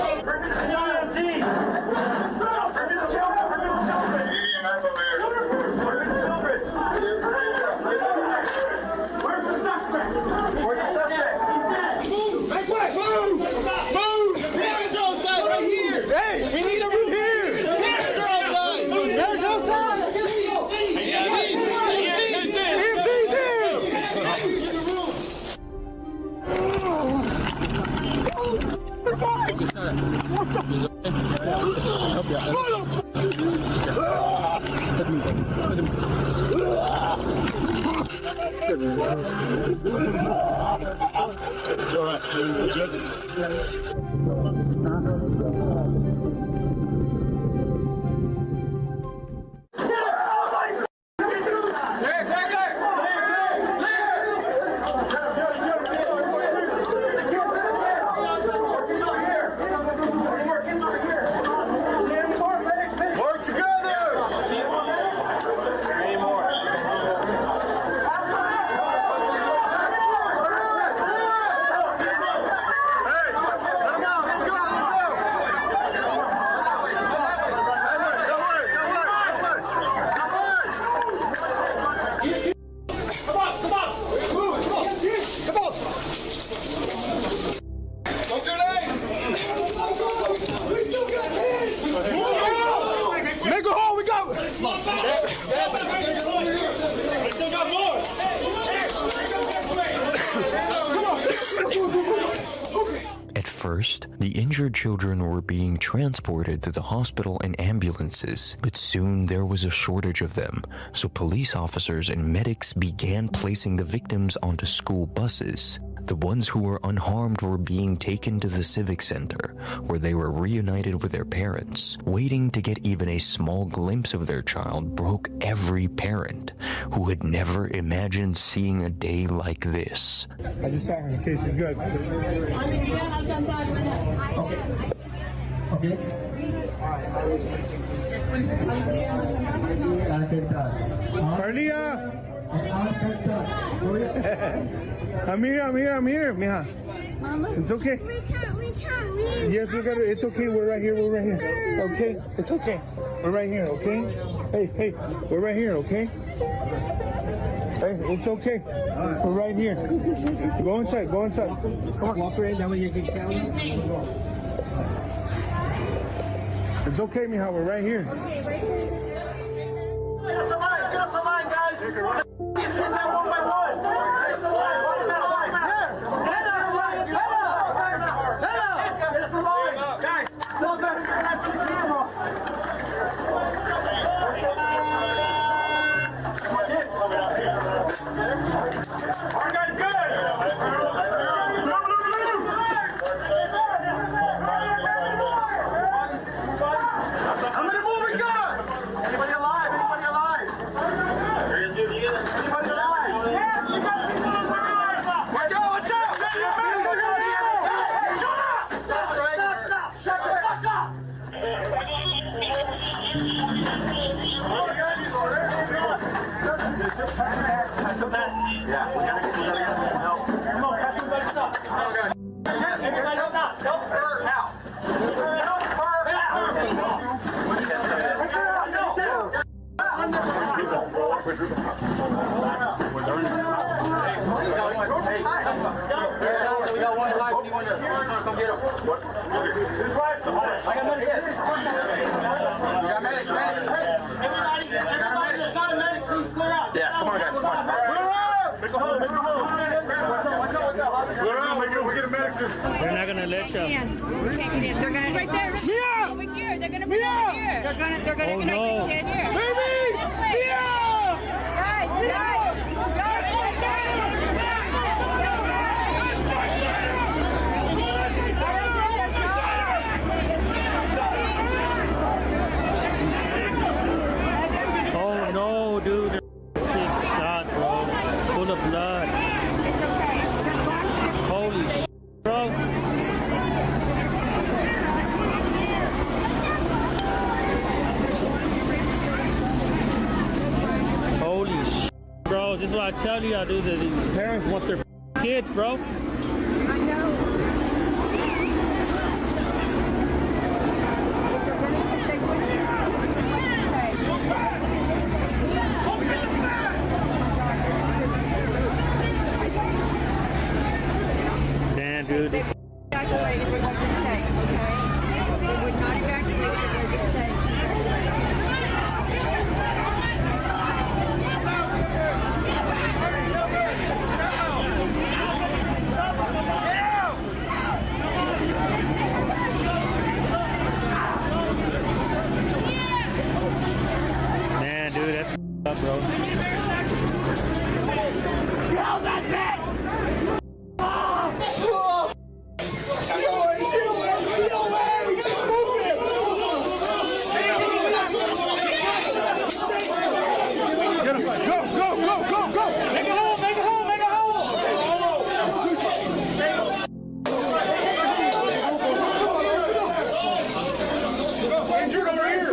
At first, the injured children were being transported to the hospital in ambulances, but soon there was a shortage of them, so police officers and medics began placing the victims onto school buses. The ones who were unharmed were being taken to the civic center, where they were reunited with their parents. Waiting to get even a small glimpse of their child broke every parent, who had never imagined seeing a day like this. I just saw her. The case is good. Carlia! I'm here, mija. It's okay. We can't leave. Yes, we gotta. It's okay. We're right here. Okay, it's okay. We're right here. Okay. Hey, we're right here. Okay. Hey, it's okay. We're right here. Go inside. Come on. Walk right now. You can count. It's okay, mija. We're right here. Get us a line, guys. These kids out one by one. Get us a line. Get us a line. Guys, go back. Our guys good. How many more we got? Anybody alive? Anybody alive? Anybody alive? Watch out! Watch out! Stop! Shut the fuck up! Yeah, we gotta get some help. Come on, pass somebody stop. Come on, guys. Everybody stop. Help her out. Help her out. We got one live. What do you want to come get him? I got medic. Everybody that's not a medic, please clear out. Yeah, come on, guys. Come on. Clear out. We get a medic soon. They're not gonna let you. We can't get in. They're gonna right there. Mia! Over here. They're gonna bring over here. They're gonna Oh, connect no. the kids here. Baby! Mia! Guys, this is what I tell you, dude. That these parents want their kids, bro. Damn, dude. This Evacuated because it's safe, okay? They would not evacuate because it's safe. Man, dude, that's up, bro. Get him. Go, go, go, go, go. Make it home, make it home, make it home. Injured over here.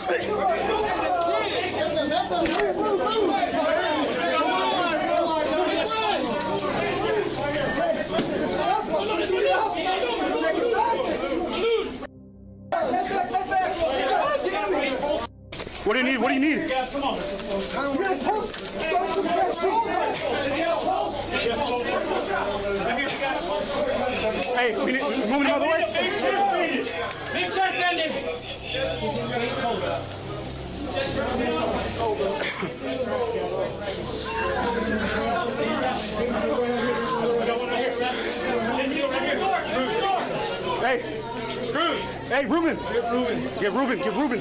Hey, what do you need? What do you need? Come on. Hey, we need moving him out of the way. Big chest bending. Hey, Cruz. Hey, Ruben. Get Ruben. Get Ruben.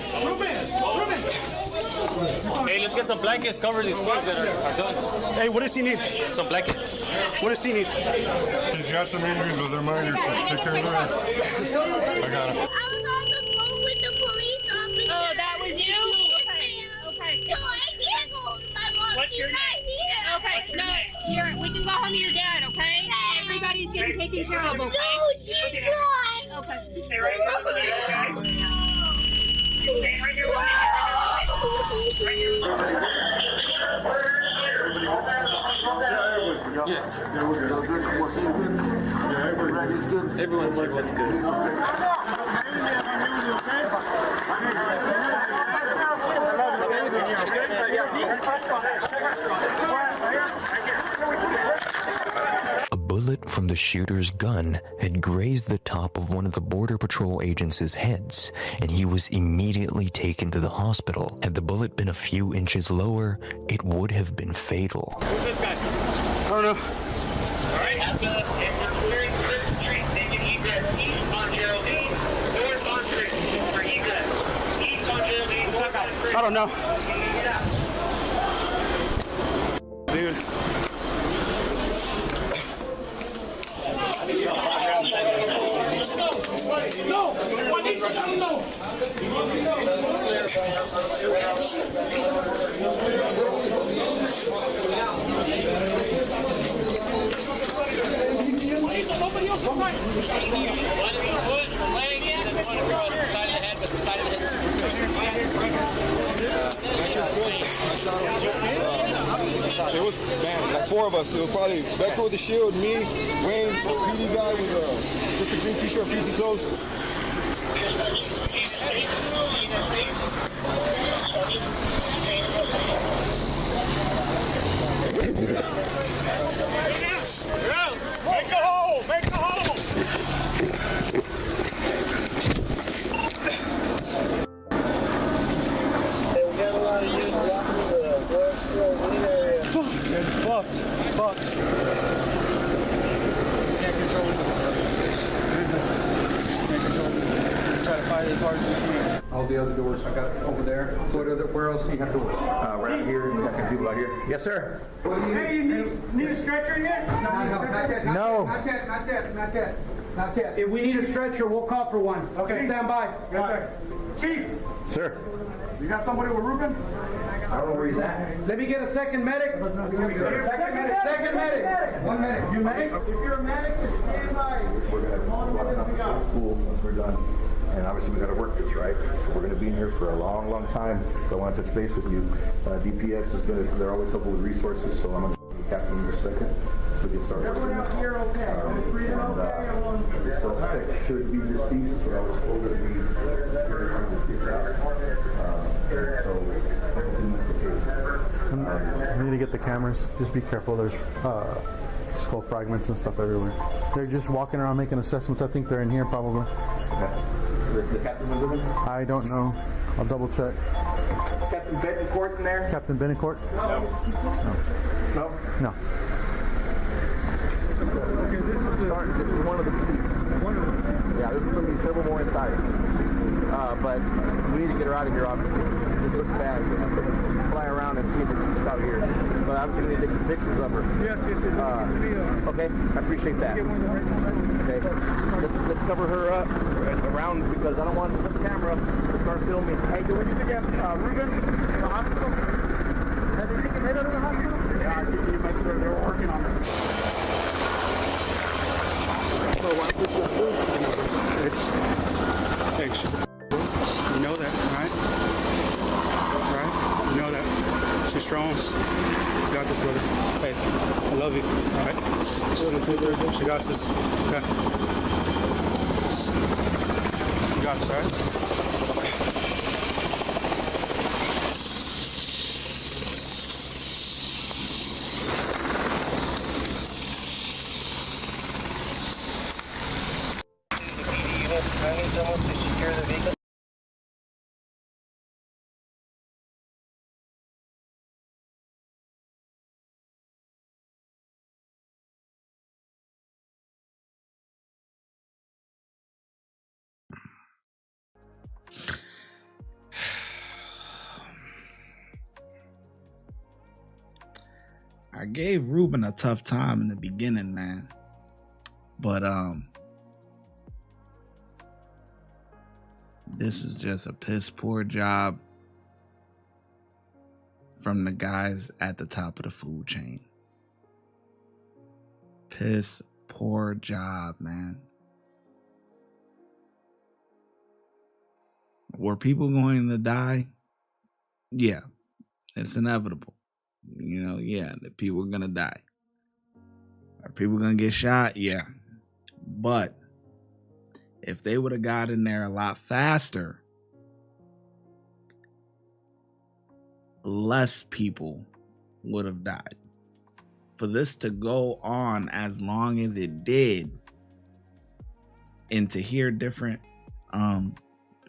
Hey, let's get some blankets, cover these kids that are done. Hey, what does he need? Some blankets. What does he need? He's got some injuries, but they're minor, so take care of the rest. I got him. I was on the phone with the police officer. Oh, that was you? Okay. No, I can't go home to my mom. What's your She's not here. Okay, no, we can go home to your dad, okay? Everybody's getting taken care of, okay? No, she's not. Okay. Stay right here. Everyone's good. A bullet from the shooter's gun had grazed the top of one of the Border Patrol agents' heads, and he was immediately taken to the hospital. Had the bullet been a few inches lower, it would have been fatal. Who's this guy? I don't know. All right, after clearing the street, they can egress east on Geraldine, north on Street for egress. East on Geraldine, north on Street. I don't know. Dude. Nobody else can find one foot or leg, one across the side of the head, but the side of the head is It was, man, like 4 of us. It was probably Becker with the shield, me, Wayne, PD guy with just a green t-shirt, PT clothes. Make a hole! Make a hole! We got a lot of youth walking the West Grove area. It's fucked. It's fucked. Can't control it. Can't control it. Try to fight as hard as we can. All the other doors, I got it over there. Where else do you have doors? Right out here. You got some people out here. Yes, sir. Hey, you need a stretcher in here? No. Not yet. If we need a stretcher, we'll call for one. Okay, stand by. Yes, sir. Chief, Sir. you got somebody with Ruben? I don't know where he's at. Let me get a second medic. Second medic. 1 minute. You medic? If you're a medic, just stand by. We're going to walk out to school once we're done. and obviously we got to work this, right? So we're going to be in here for a long, long time. So I want to touch base with you. DPS is going to, they're always helpful with resources, so I'm going to be captain in just a second. So we can start working. The suspect should be deceased, but I was told that we carried some of the kids out. So hopefully that's the case. We need to get the cameras. Just be careful. There's skull fragments and stuff everywhere. They're just walking around making assessments. I think they're in here probably. The captain was with him? I don't know. I'll double check. Captain Betancourt in there? Captain Betancourt? No. No? No. Okay, this is one of the deceased. Yeah, there's going to be several more inside. But we need to get her out of here, obviously. This looks bad. We're not going to fly around and see a deceased out here. But obviously we need to take some pictures of her. Yes. Okay, I appreciate that. Okay, let's cover her up around because I don't want the camera to start filming. Hey, do we need to get Ruben to the hospital? Have they taken her to the hospital? Yeah, I think they were working on it. Hey, she's a you know that, right? Right? You know that. She's strong. You got this, brother. Hey, I love you. All right? She's gonna take her. She got this. Okay. You got this, all right? I need someone to secure the vehicle. I gave Ruben a tough time in the beginning, man. But this is just a piss poor job from the guys at the top of the food chain. Piss poor job, man. Were people going to die? Yeah, it's inevitable. You know, yeah, the people are going to die. Are people going to get shot? Yeah. But if they would have got in there a lot faster, less people would have died. For this to go on as long as it did, and to hear different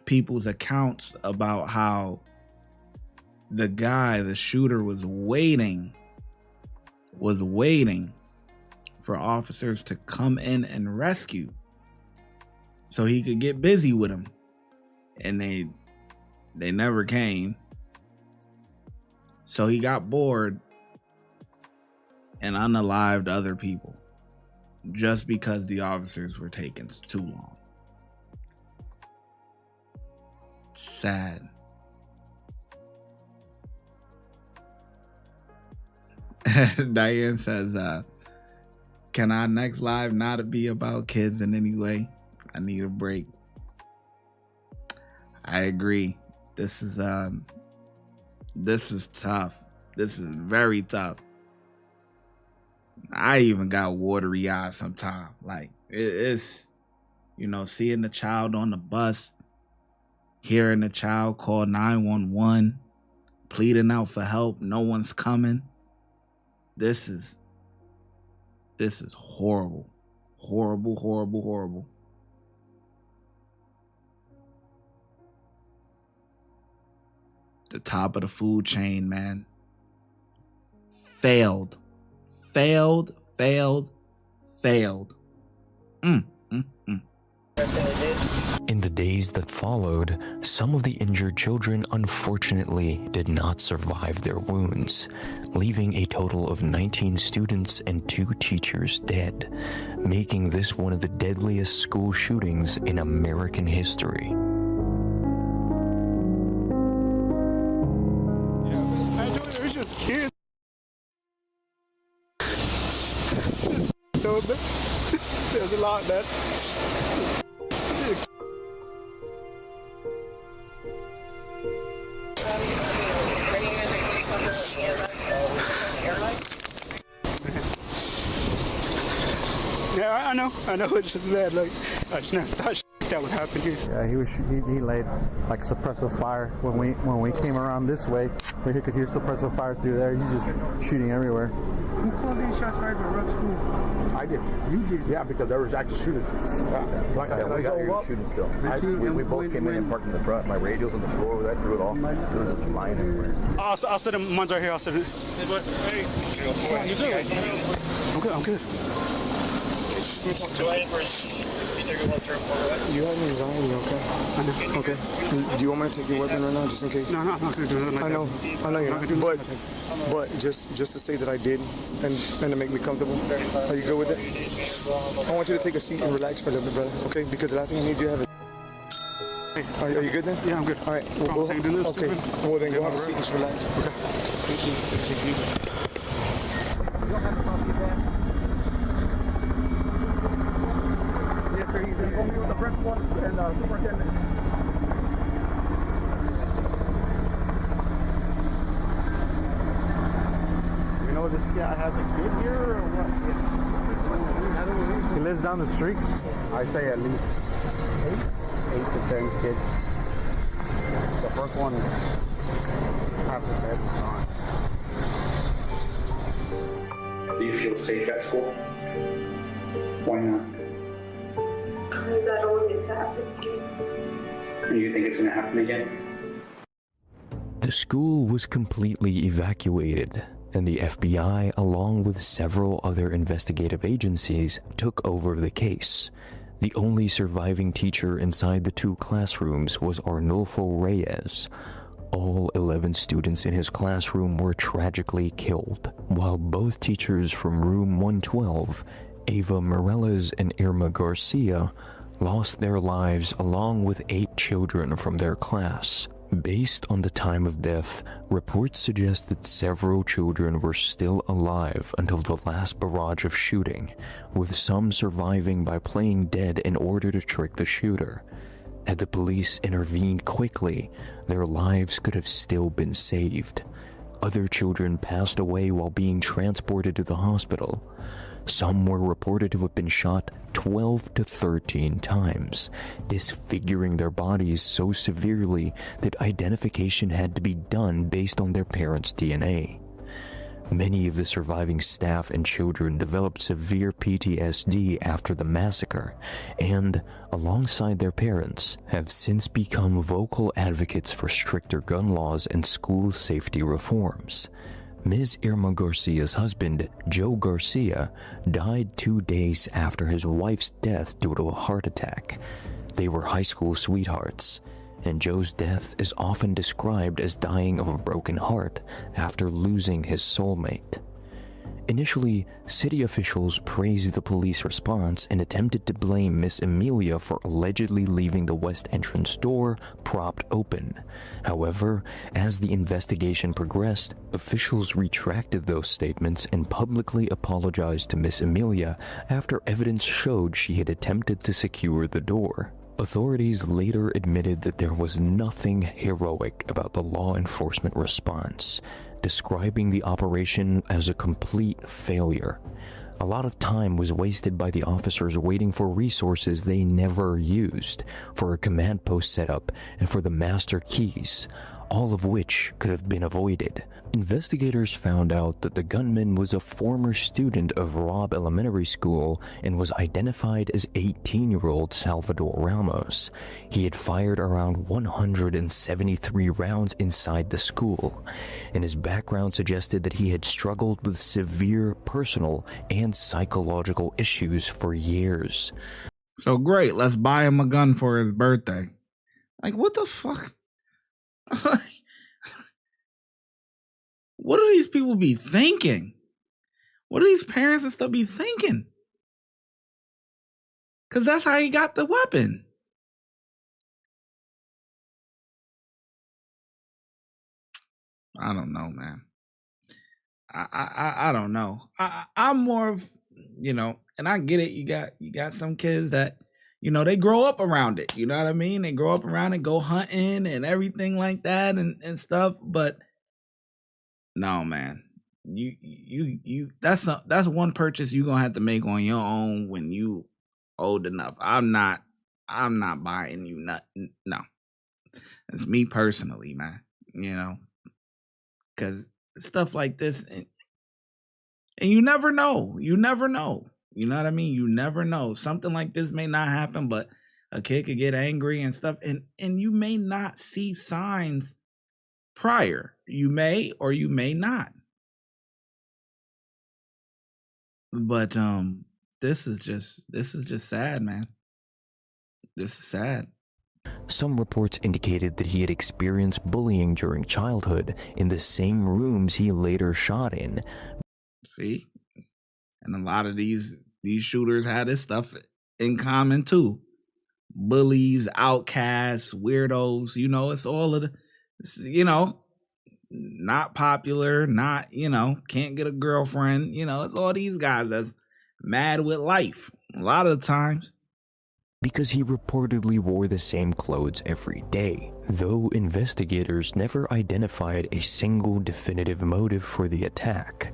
people's accounts about how the shooter was waiting for officers to come in and rescue so he could get busy with him, and they never came. So he got bored and unalived other people just because the officers were taking too long. Sad. Diane says, can our next live not be about kids in any way? I need a break. I agree. This is tough. This is very tough. I even got watery eyes sometimes. Like it's, you know, seeing the child on the bus, hearing the child call 911, pleading out for help. No one's coming. This is horrible. Horrible, horrible, horrible. The top of the food chain, man. Failed. In the days that followed, some of the injured children unfortunately did not survive their wounds, leaving a total of 19 students and 2 teachers dead, making this one of the deadliest school shootings in American history. They're just kids. There's a lot, man. I know. It's just bad. Like, I just never thought that would happen here. Yeah, he laid like suppressive fire. When we came around this way, we could hear suppressive fire through there. He's just shooting everywhere. Who called these shots fired at Rupp School? I did. You did? Yeah, because there was actually shooting. Like I said, I got here shooting still. We both came in and parked in the front. My radio's on the floor. I threw it all. It was just flying everywhere. I'll set him. Mine's right here. I'll set it. Hey, you good? I'm good. You have anxiety, okay? I know. Okay. Do you want me to take your weapon right now, just in case? No, I'm not gonna do nothing like that. I know you're not. But just to say that I did, and to make me comfortable. Are you good with it? I want you to take a seat and relax for a little bit, brother. Okay? Because the last thing I need you to have is. Are you good then? Yeah, I'm good. All right. Okay. Well, then go have a seat. Just relax. Okay. Thank you. You don't have a copy of that? Yes, sir. He's going to go meet with the principal and superintendent. You know this guy has a kid here or what? He lives down the street. I say at least 8 to 10 kids. The first one, half his head was gone. Do you feel safe at school? Why not? Because I don't want it to happen again. And you think it's going to happen again? The school was completely evacuated, and the FBI, along with several other investigative agencies, took over the case. The only surviving teacher inside the 2 classrooms was Arnulfo Reyes. All 11 students in his classroom were tragically killed, while both teachers from room 112, Ava Morales and Irma Garcia, lost their lives along with 8 children from their class. Based on the time of death, reports suggest that several children were still alive until the last barrage of shooting, with some surviving by playing dead in order to trick the shooter. Had the police intervened quickly, their lives could have still been saved. Other children passed away while being transported to the hospital. Some were reported to have been shot 12 to 13 times, disfiguring their bodies so severely that identification had to be done based on their parents' DNA. Many of the surviving staff and children developed severe PTSD after the massacre, and, alongside their parents, have since become vocal advocates for stricter gun laws and school safety reforms. Ms. Irma Garcia's husband, Joe Garcia, died 2 days after his wife's death due to a heart attack. They were high school sweethearts, and Joe's death is often described as dying of a broken heart after losing his soulmate. Initially, city officials praised the police response and attempted to blame Miss Amelia for allegedly leaving the west entrance door propped open. However, as the investigation progressed, officials retracted those statements and publicly apologized to Miss Amelia after evidence showed she had attempted to secure the door. Authorities later admitted that there was nothing heroic about the law enforcement response, describing the operation as a complete failure. A lot of time was wasted by the officers waiting for resources they never used, for a command post setup, and for the master keys, all of which could have been avoided. Investigators found out that the gunman was a former student of Robb Elementary School and was identified as 18-year-old Salvador Ramos. He had fired around 173 rounds inside the school, and his background suggested that he had struggled with severe personal and psychological issues for years. So great, let's buy him a gun for his birthday. Like, what the fuck? What do these people be thinking? What do these parents and stuff be thinking? Because that's how he got the weapon. I don't know, man. I don't know. I'm more of, and I get it. You got some kids that, they grow up around it. You know what I mean? They grow up around it, go hunting and everything like that and stuff. But no, man. that's one purchase you're gonna have to make on your own when you old enough. I'm not buying you nothing. No. It's me personally, man. You know, because stuff like this, and you never know. You never know. You know what I mean? You never know. Something like this may not happen, but a kid could get angry and stuff, and you may not see signs prior. You may or you may not. But this is just sad, man. This is sad. Some reports indicated that he had experienced bullying during childhood in the same rooms he later shot in. See? And a lot of these shooters had this stuff in common too. Bullies, outcasts, weirdos, you know, it's all of the, you know, not popular, not, you know, can't get a girlfriend, you know, it's all these guys that's mad with life a lot of the times. Because he reportedly wore the same clothes every day, though investigators never identified a single definitive motive for the attack.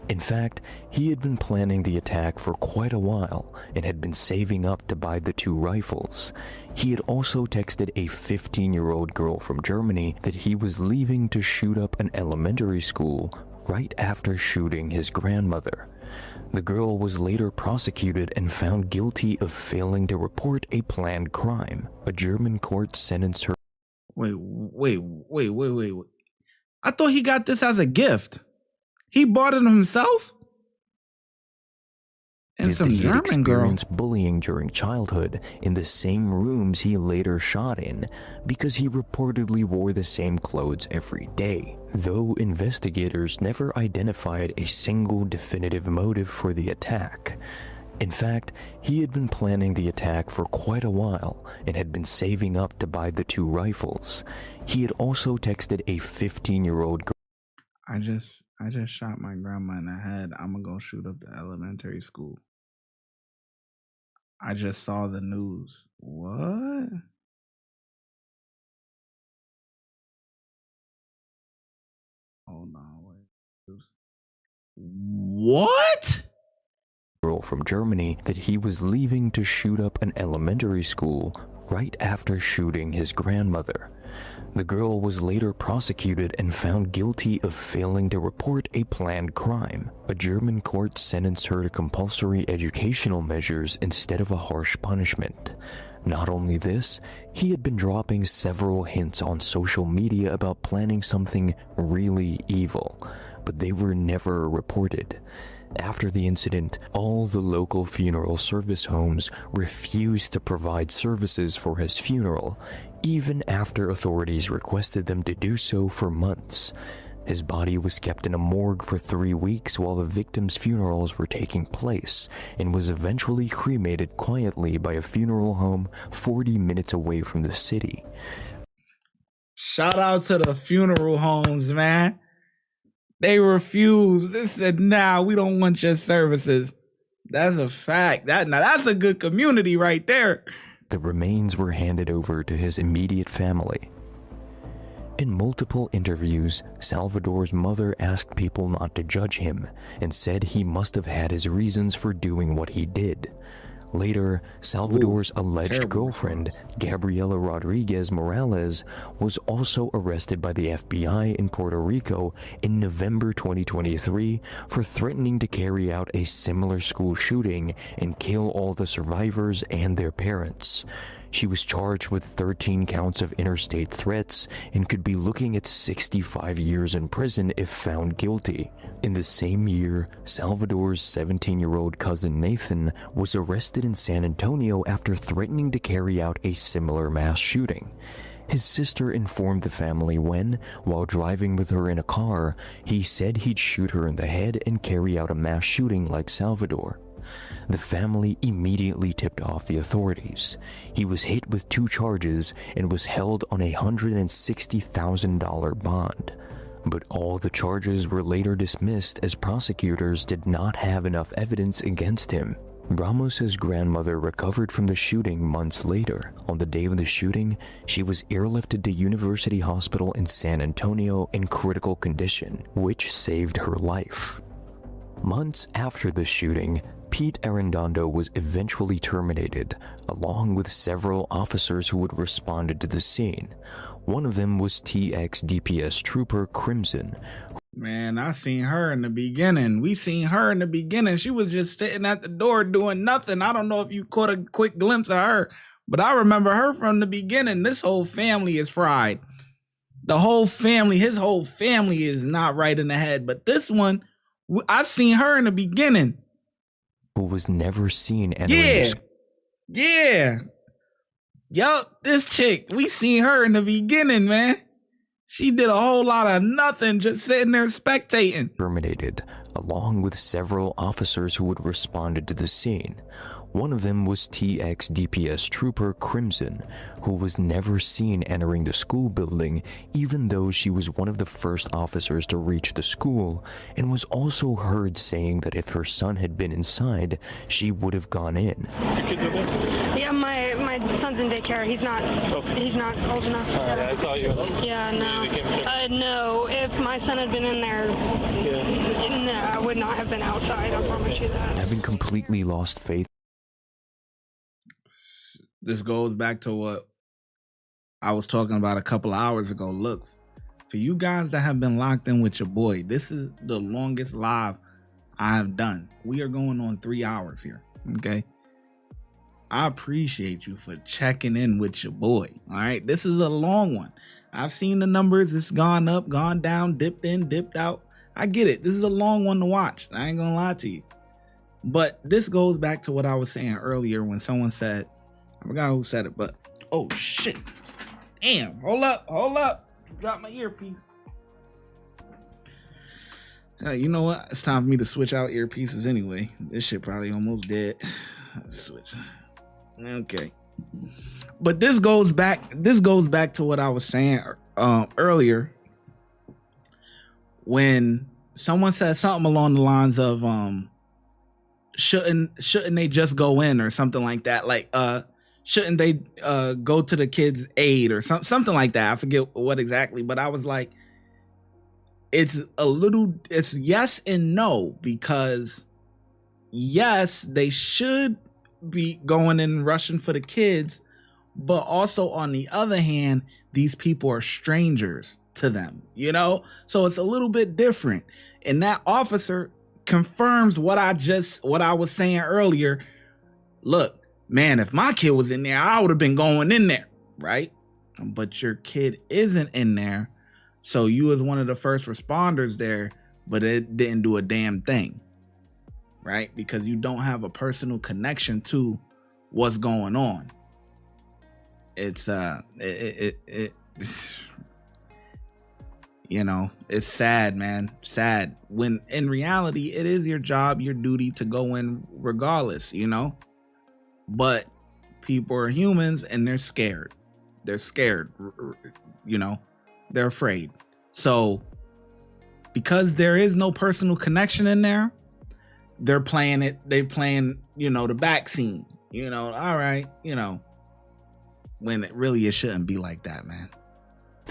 In fact, he had been planning the attack for quite a while and had been saving up to buy the 2 rifles. He had also texted a 15-year-old girl from Germany that he was leaving to shoot up an elementary school right after shooting his grandmother. The girl was later prosecuted and found guilty of failing to report a planned crime. A German court sentenced her. Wait. I thought he got this as a gift. He bought it himself? And some German girl. He had experienced bullying during childhood in the same rooms he later shot in because he reportedly wore the same clothes every day, though investigators never identified a single definitive motive for the attack. In fact, he had been planning the attack for quite a while and had been saving up to buy the 2 rifles. He had also texted a 15-year-old girl. I just shot my grandma in the head. I'm gonna go shoot up the elementary school. I just saw the news. What? Hold on, wait. What? Girl from Germany that he was leaving to shoot up an elementary school right after shooting his grandmother. The girl was later prosecuted and found guilty of failing to report a planned crime. A German court sentenced her to compulsory educational measures instead of a harsh punishment. Not only this, he had been dropping several hints on social media about planning something really evil, but they were never reported. After the incident, all the local funeral service homes refused to provide services for his funeral, even after authorities requested them to do so for months. His body was kept in a morgue for 3 weeks while the victims' funerals were taking place, and was eventually cremated quietly by a funeral home 40 minutes away from the city. Shout out to the funeral homes, man. They refused. They said, nah, we don't want your services. That's a fact. That's a good community right there. The remains were handed over to his immediate family. In multiple interviews, Salvador's mother asked people not to judge him and said he must have had his reasons for doing what he did. Later, Salvador's alleged girlfriend, Gabriela Rodriguez Morales, was also arrested by the FBI in Puerto Rico in November 2023 for threatening to carry out a similar school shooting and kill all the survivors and their parents. She was charged with 13 counts of interstate threats and could be looking at 65 years in prison if found guilty. In the same year, Salvador's 17-year-old cousin Nathan was arrested in San Antonio after threatening to carry out a similar mass shooting. His sister informed the family when, while driving with her in a car, he said he'd shoot her in the head and carry out a mass shooting like Salvador. The family immediately tipped off the authorities. He was hit with 2 charges and was held on a $160,000 bond. But all the charges were later dismissed as prosecutors did not have enough evidence against him. Ramos's grandmother recovered from the shooting months later. On the day of the shooting, she was airlifted to University Hospital in San Antonio in critical condition, which saved her life. Months after the shooting, Pete Arredondo was eventually terminated, along with several officers who had responded to the scene. One of them was TX DPS Trooper Crimson. Man, I seen her in the beginning. We seen her in the beginning. She was just sitting at the door doing nothing. I don't know if you caught a quick glimpse of her, but I remember her from the beginning. This whole family is fried. The whole family, his whole family is not right in the head. But this one, I seen her in the beginning. Who was never seen entering Yeah. Yup, this chick, we seen her in the beginning, man. She did a whole lot of nothing, just sitting there spectating. Terminated, along with several officers who had responded to the scene. One of them was TX DPS Trooper Crimson, who was never seen entering the school building, even though she was one of the first officers to reach the school, and was also heard saying that if her son had been inside, she would have gone in. Yeah, my son's in daycare. He's not old enough. I saw you. Yeah, no. No, if my son had been in there, no, I would not have been outside. I promise you that. Having completely lost faith. This goes back to what I was talking about a couple of hours ago. Look, for you guys that have been locked in with your boy, this is the longest live I have done. We are going on 3 hours here, okay? I appreciate you for checking in with your boy, all right? This is a long one. I've seen the numbers. It's gone up, gone down, dipped in, dipped out. I get it. This is a long one to watch. I ain't gonna lie to you. But this goes back to what I was saying earlier when someone said, I forgot who said it, but oh shit. Damn, hold up. Drop my earpiece. You know what? It's time for me to switch out earpieces anyway. This shit probably almost dead. Let's switch. Okay. But this goes back to what I was saying earlier when someone said something along the lines of shouldn't they just go in or something like that, like shouldn't they go to the kids' aid or something like that. I forget what exactly, but I was like, it's yes and no, because yes, they should be going and rushing for the kids, but also on the other hand, these people are strangers to them, you know? So it's a little bit different. And that officer confirms what I was saying earlier. Look, man, if my kid was in there, I would have been going in there, right? But your kid isn't in there. So you was one of the first responders there, but it didn't do a damn thing, right? Because you don't have a personal connection to what's going on. It's you know, it's sad, man. Sad. When in reality, it is your job, your duty to go in regardless, you know? But people are humans and they're scared. They're scared, you know? They're afraid. So because there is no personal connection in there, they're playing, you know, the back scene, you know, all right, you know, when it shouldn't be like that, man.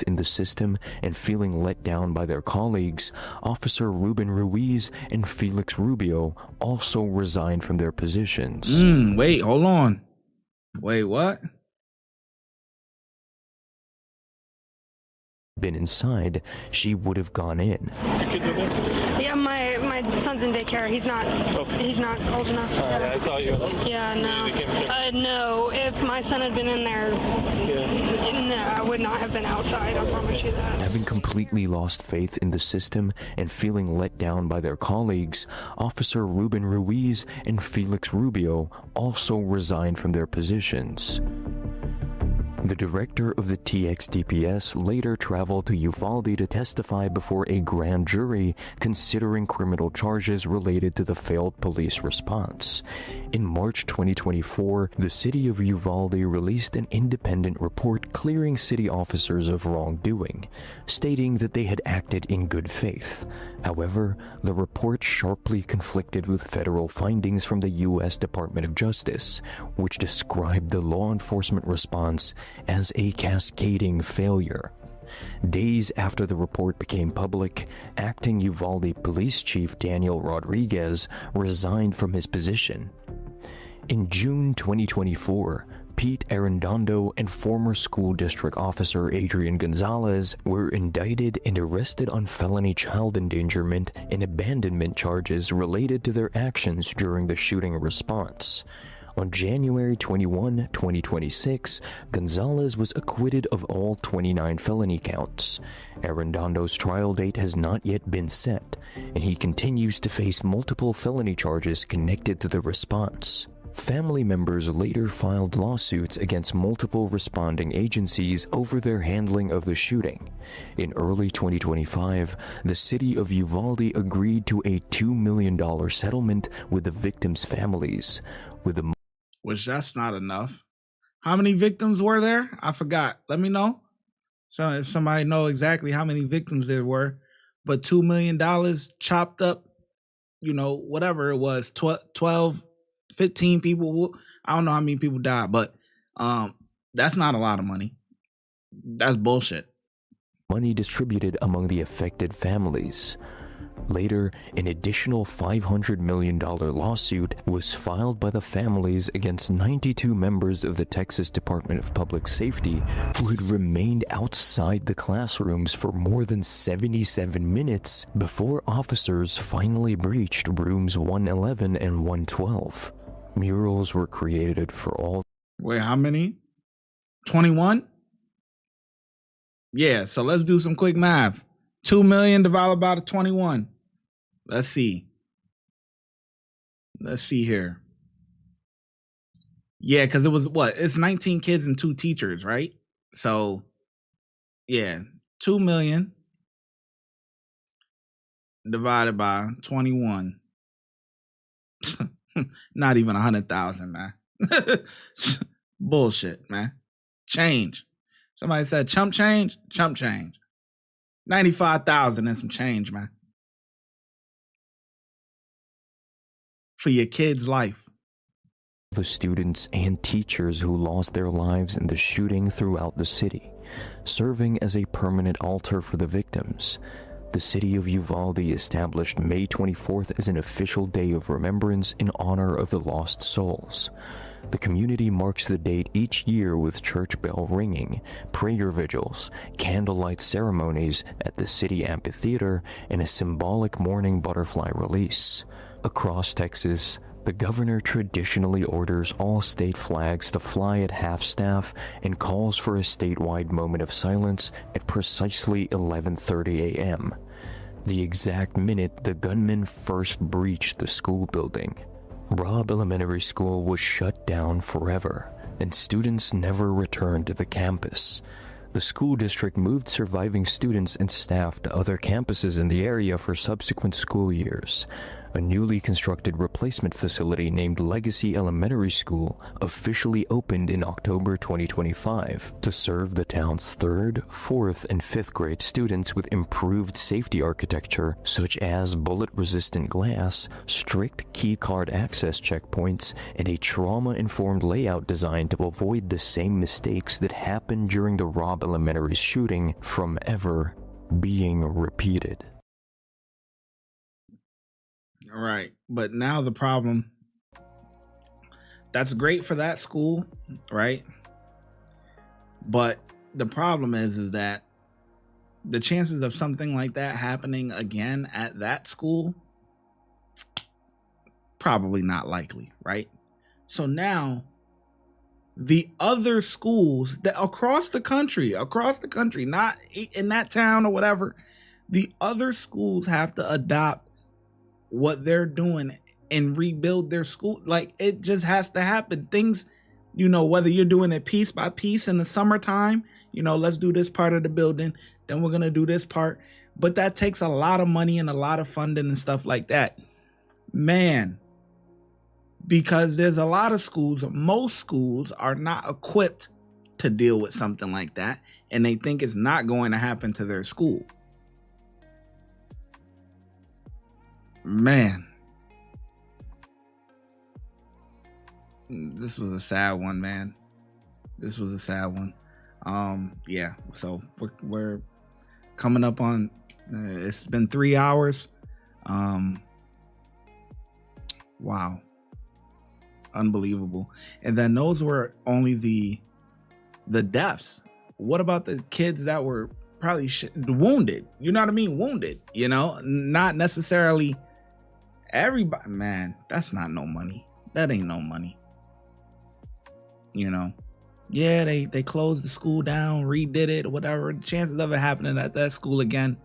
In the system and feeling let down by their colleagues, Officer Ruben Ruiz and Felix Rubio also resigned from their positions. Wait, hold on. Wait, what? Been inside, she would have gone in. Yeah, my son's in daycare. He's not old enough. I saw you. Yeah, no. No, if my son had been in there, no, I would not have been outside. I promise you that. Having completely lost faith in the system and feeling let down by their colleagues, Officer Ruben Ruiz and Felix Rubio also resigned from their positions. The director of the TXDPS later traveled to Uvalde to testify before a grand jury considering criminal charges related to the failed police response. In March 2024, the city of Uvalde released an independent report clearing city officers of wrongdoing, stating that they had acted in good faith. However, the report sharply conflicted with federal findings from the U.S. Department of Justice, which described the law enforcement response as a cascading failure. Days after the report became public, acting Uvalde Police Chief Daniel Rodriguez resigned from his position. In June 2024, Pete Arredondo and former school district officer Adrian Gonzalez were indicted and arrested on felony child endangerment and abandonment charges related to their actions during the shooting response. On January 21, 2026, Gonzalez was acquitted of all 29 felony counts. Arredondo's trial date has not yet been set, and he continues to face multiple felony charges connected to the response. Family members later filed lawsuits against multiple responding agencies over their handling of the shooting. In early 2025, the city of Uvalde agreed to a $2 million settlement with the victims' families, with the which that's not enough. How many victims were there? I forgot. Let me know. So if somebody know exactly how many victims there were, but $2 million chopped up, whatever it was, 12, 15 people. I don't know how many people died, but that's not a lot of money. That's bullshit. Money distributed among the affected families. Later, an additional $500 million lawsuit was filed by the families against 92 members of the Texas Department of Public Safety who had remained outside the classrooms for more than 77 minutes before officers finally breached rooms 111 and 112. Murals were created for all. Wait, how many? 21? Yeah, so let's do some quick math. 2 million divided by the 21. Let's see. Let's see here. Yeah, because it was what? It's 19 kids and 2 teachers, right? So, yeah, 2 million divided by 21. Not even 100,000, man. Bullshit, man. Change. Somebody said chump change. Chump change. 95,000 and some change, man. For your kid's life. The students and teachers who lost their lives in the shooting throughout the city, serving as a permanent altar for the victims. The city of Uvalde established May 24th as an official day of remembrance in honor of the lost souls. The community marks the date each year with church bell ringing, prayer vigils, candlelight ceremonies at the city amphitheater, and a symbolic morning butterfly release. Across Texas, the governor traditionally orders all state flags to fly at half-staff and calls for a statewide moment of silence at precisely 11:30 a.m., the exact minute the gunman first breached the school building. Robb Elementary School was shut down forever, and students never returned to the campus. The school district moved surviving students and staff to other campuses in the area for subsequent school years. A newly constructed replacement facility named Legacy Elementary School officially opened in October 2025 to serve the town's 3rd, 4th, and 5th grade students with improved safety architecture such as bullet-resistant glass, strict keycard access checkpoints, and a trauma-informed layout designed to avoid the same mistakes that happened during the Robb Elementary shooting from ever being repeated. All right. But now the problem, that's great for that school, right? But the problem is that the chances of something like that happening again at that school, probably not likely, right? So now the other schools that across the country, not in that town or whatever, the other schools have to adopt what they're doing and rebuild their school. Like, it just has to happen. Things you know, whether you're doing it piece by piece in the summertime, you know, let's do this part of the building, then we're going to do this part. But that takes a lot of money and a lot of funding and stuff like that. Man, because there's a lot of schools, most schools are not equipped to deal with something like that, and they think it's not going to happen to their school. Man, this was a sad one, man. This was a sad one. Yeah, so we're coming up on, it's been 3 hours. Wow. Unbelievable. And then those were only the deaths. What about the kids that were probably wounded? You know what I mean? Wounded, you know, not necessarily everybody. Man, that's not no money. That ain't no money. You know, yeah, they closed the school down, redid it, or whatever. Chances of it happening at that school again,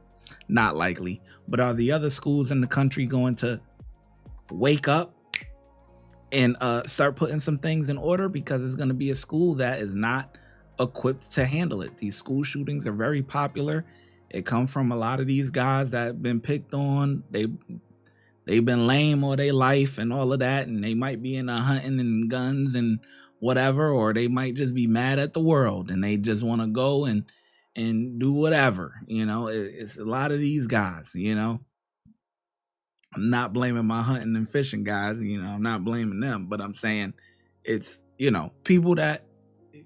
not likely. But are the other schools in the country going to wake up and start putting some things in order? Because it's going to be a school that is not equipped to handle it. These school shootings are very popular. It comes from a lot of these guys that have been picked on. They've been lame all their life and all of that, and they might be into hunting and guns and whatever, or they might just be mad at the world and they just want to go and do whatever. You know, it's a lot of these guys, you know. I'm not blaming my hunting and fishing guys, you know, I'm not blaming them, but I'm saying it's, you know, people that,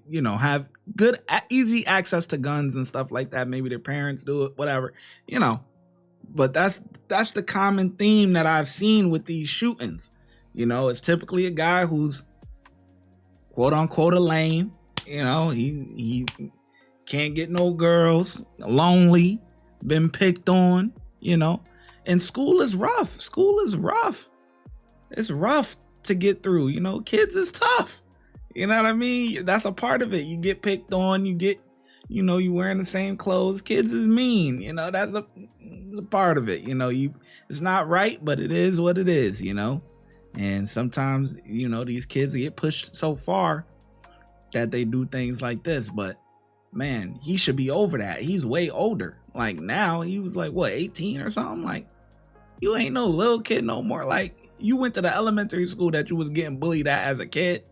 you know, have good, easy access to guns and stuff like that. Maybe their parents do it, whatever, you know, but that's the common theme that I've seen with these shootings. You know, it's typically a guy who's quote unquote a lame, you know, he can't get no girls, lonely, been picked on, you know. And school is rough. School is rough. It's rough to get through. You know, kids is tough. You know what I mean? That's a part of it. You get picked on. You get, you know, you wearing the same clothes. Kids is mean. You know, that's a part of it. You know, it's not right, but it is what it is, you know. And sometimes, you know, these kids get pushed so far that they do things like this. But man, he should be over that. He's way older. Like now, he was like, what, 18 or something? Like, you ain't no little kid no more. Like, you went to the elementary school that you was getting bullied at as a kid.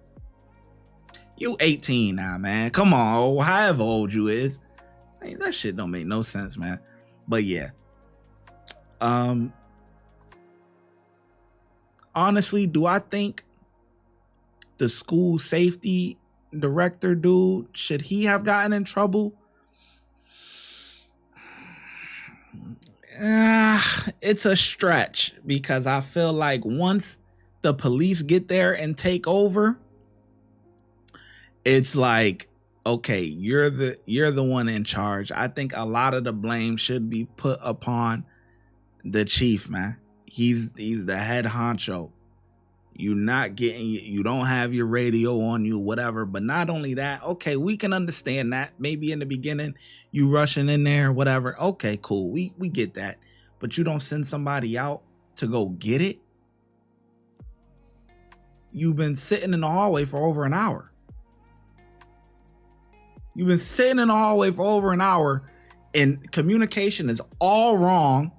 You 18 now, man. Come on, however old you is. I mean, that shit don't make no sense, man. But yeah. Honestly, do I think the school safety director dude, should he have gotten in trouble? It's a stretch, because I feel like once the police get there and take over, it's like, okay, you're the one in charge. I think a lot of the blame should be put upon the chief, man. He's the head honcho. You don't have your radio on you, whatever. But not only that, okay, we can understand that. Maybe in the beginning, you rushing in there, whatever. Okay, cool. We get that. But you don't send somebody out to go get it. You've been sitting in the hallway for over an hour. You've been sitting in the hallway for over an hour, and communication is all wrong.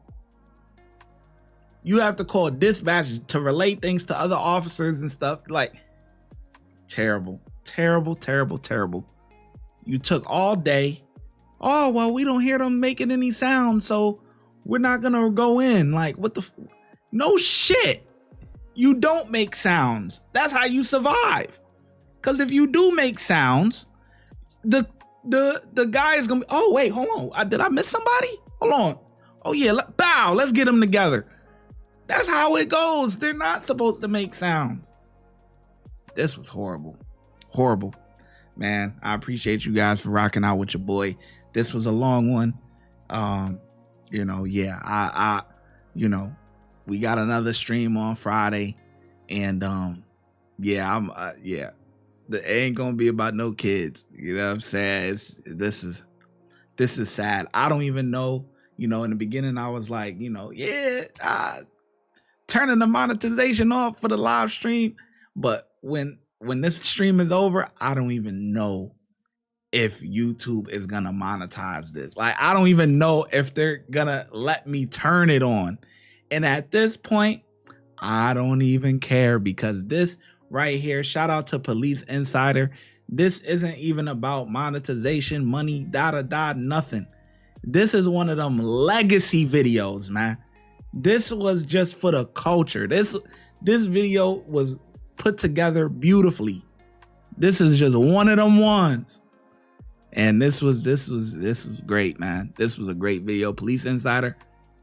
You have to call dispatch to relate things to other officers and stuff. Like, terrible, terrible, terrible, terrible. You took all day. Oh, well, we don't hear them making any sound, so we're not going to go in. Like, what the? No shit. You don't make sounds. That's how you survive. Because if you do make sounds, the guy is going to be, oh, wait, hold on. Did I miss somebody? Hold on. Oh, yeah, bow. Let's get them together. That's how it goes. They're not supposed to make sounds. This was horrible. Horrible. Man, I appreciate you guys for rocking out with your boy. This was a long one. You know, yeah, I you know, we got another stream on Friday, and yeah, it ain't gonna be about no kids. You know what I'm saying? This is sad. I don't even know, you know, in the beginning I was like, you know, yeah, turning the monetization off for the live stream. But when when this stream is over, I don't even know if YouTube is gonna monetize this. Like, I don't even know if they're gonna let me turn it on. And at this point, I don't even care, because this right here, shout out to Police Insider, this isn't even about monetization, money, nothing. This is one of them legacy videos, man. This was just for the culture. This video was put together beautifully. This is just one of them ones. And this was great, man. This was a great video. Police Insider,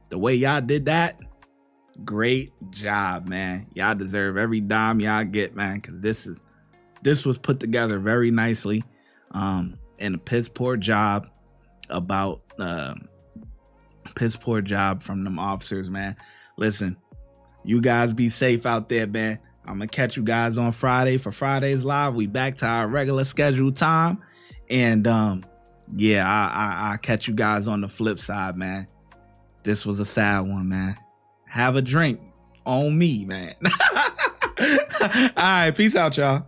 the way y'all did that, great job, man. Y'all deserve every dime y'all get, man, because this was put together very nicely. And a piss poor job from them officers, man. Listen, you guys be safe out there, man. I'm gonna catch you guys on Friday for Friday's live. We back to our regular scheduled time. And yeah, I catch you guys on the flip side, man. This was a sad one, man. Have a drink on me, man. All right, peace out, y'all.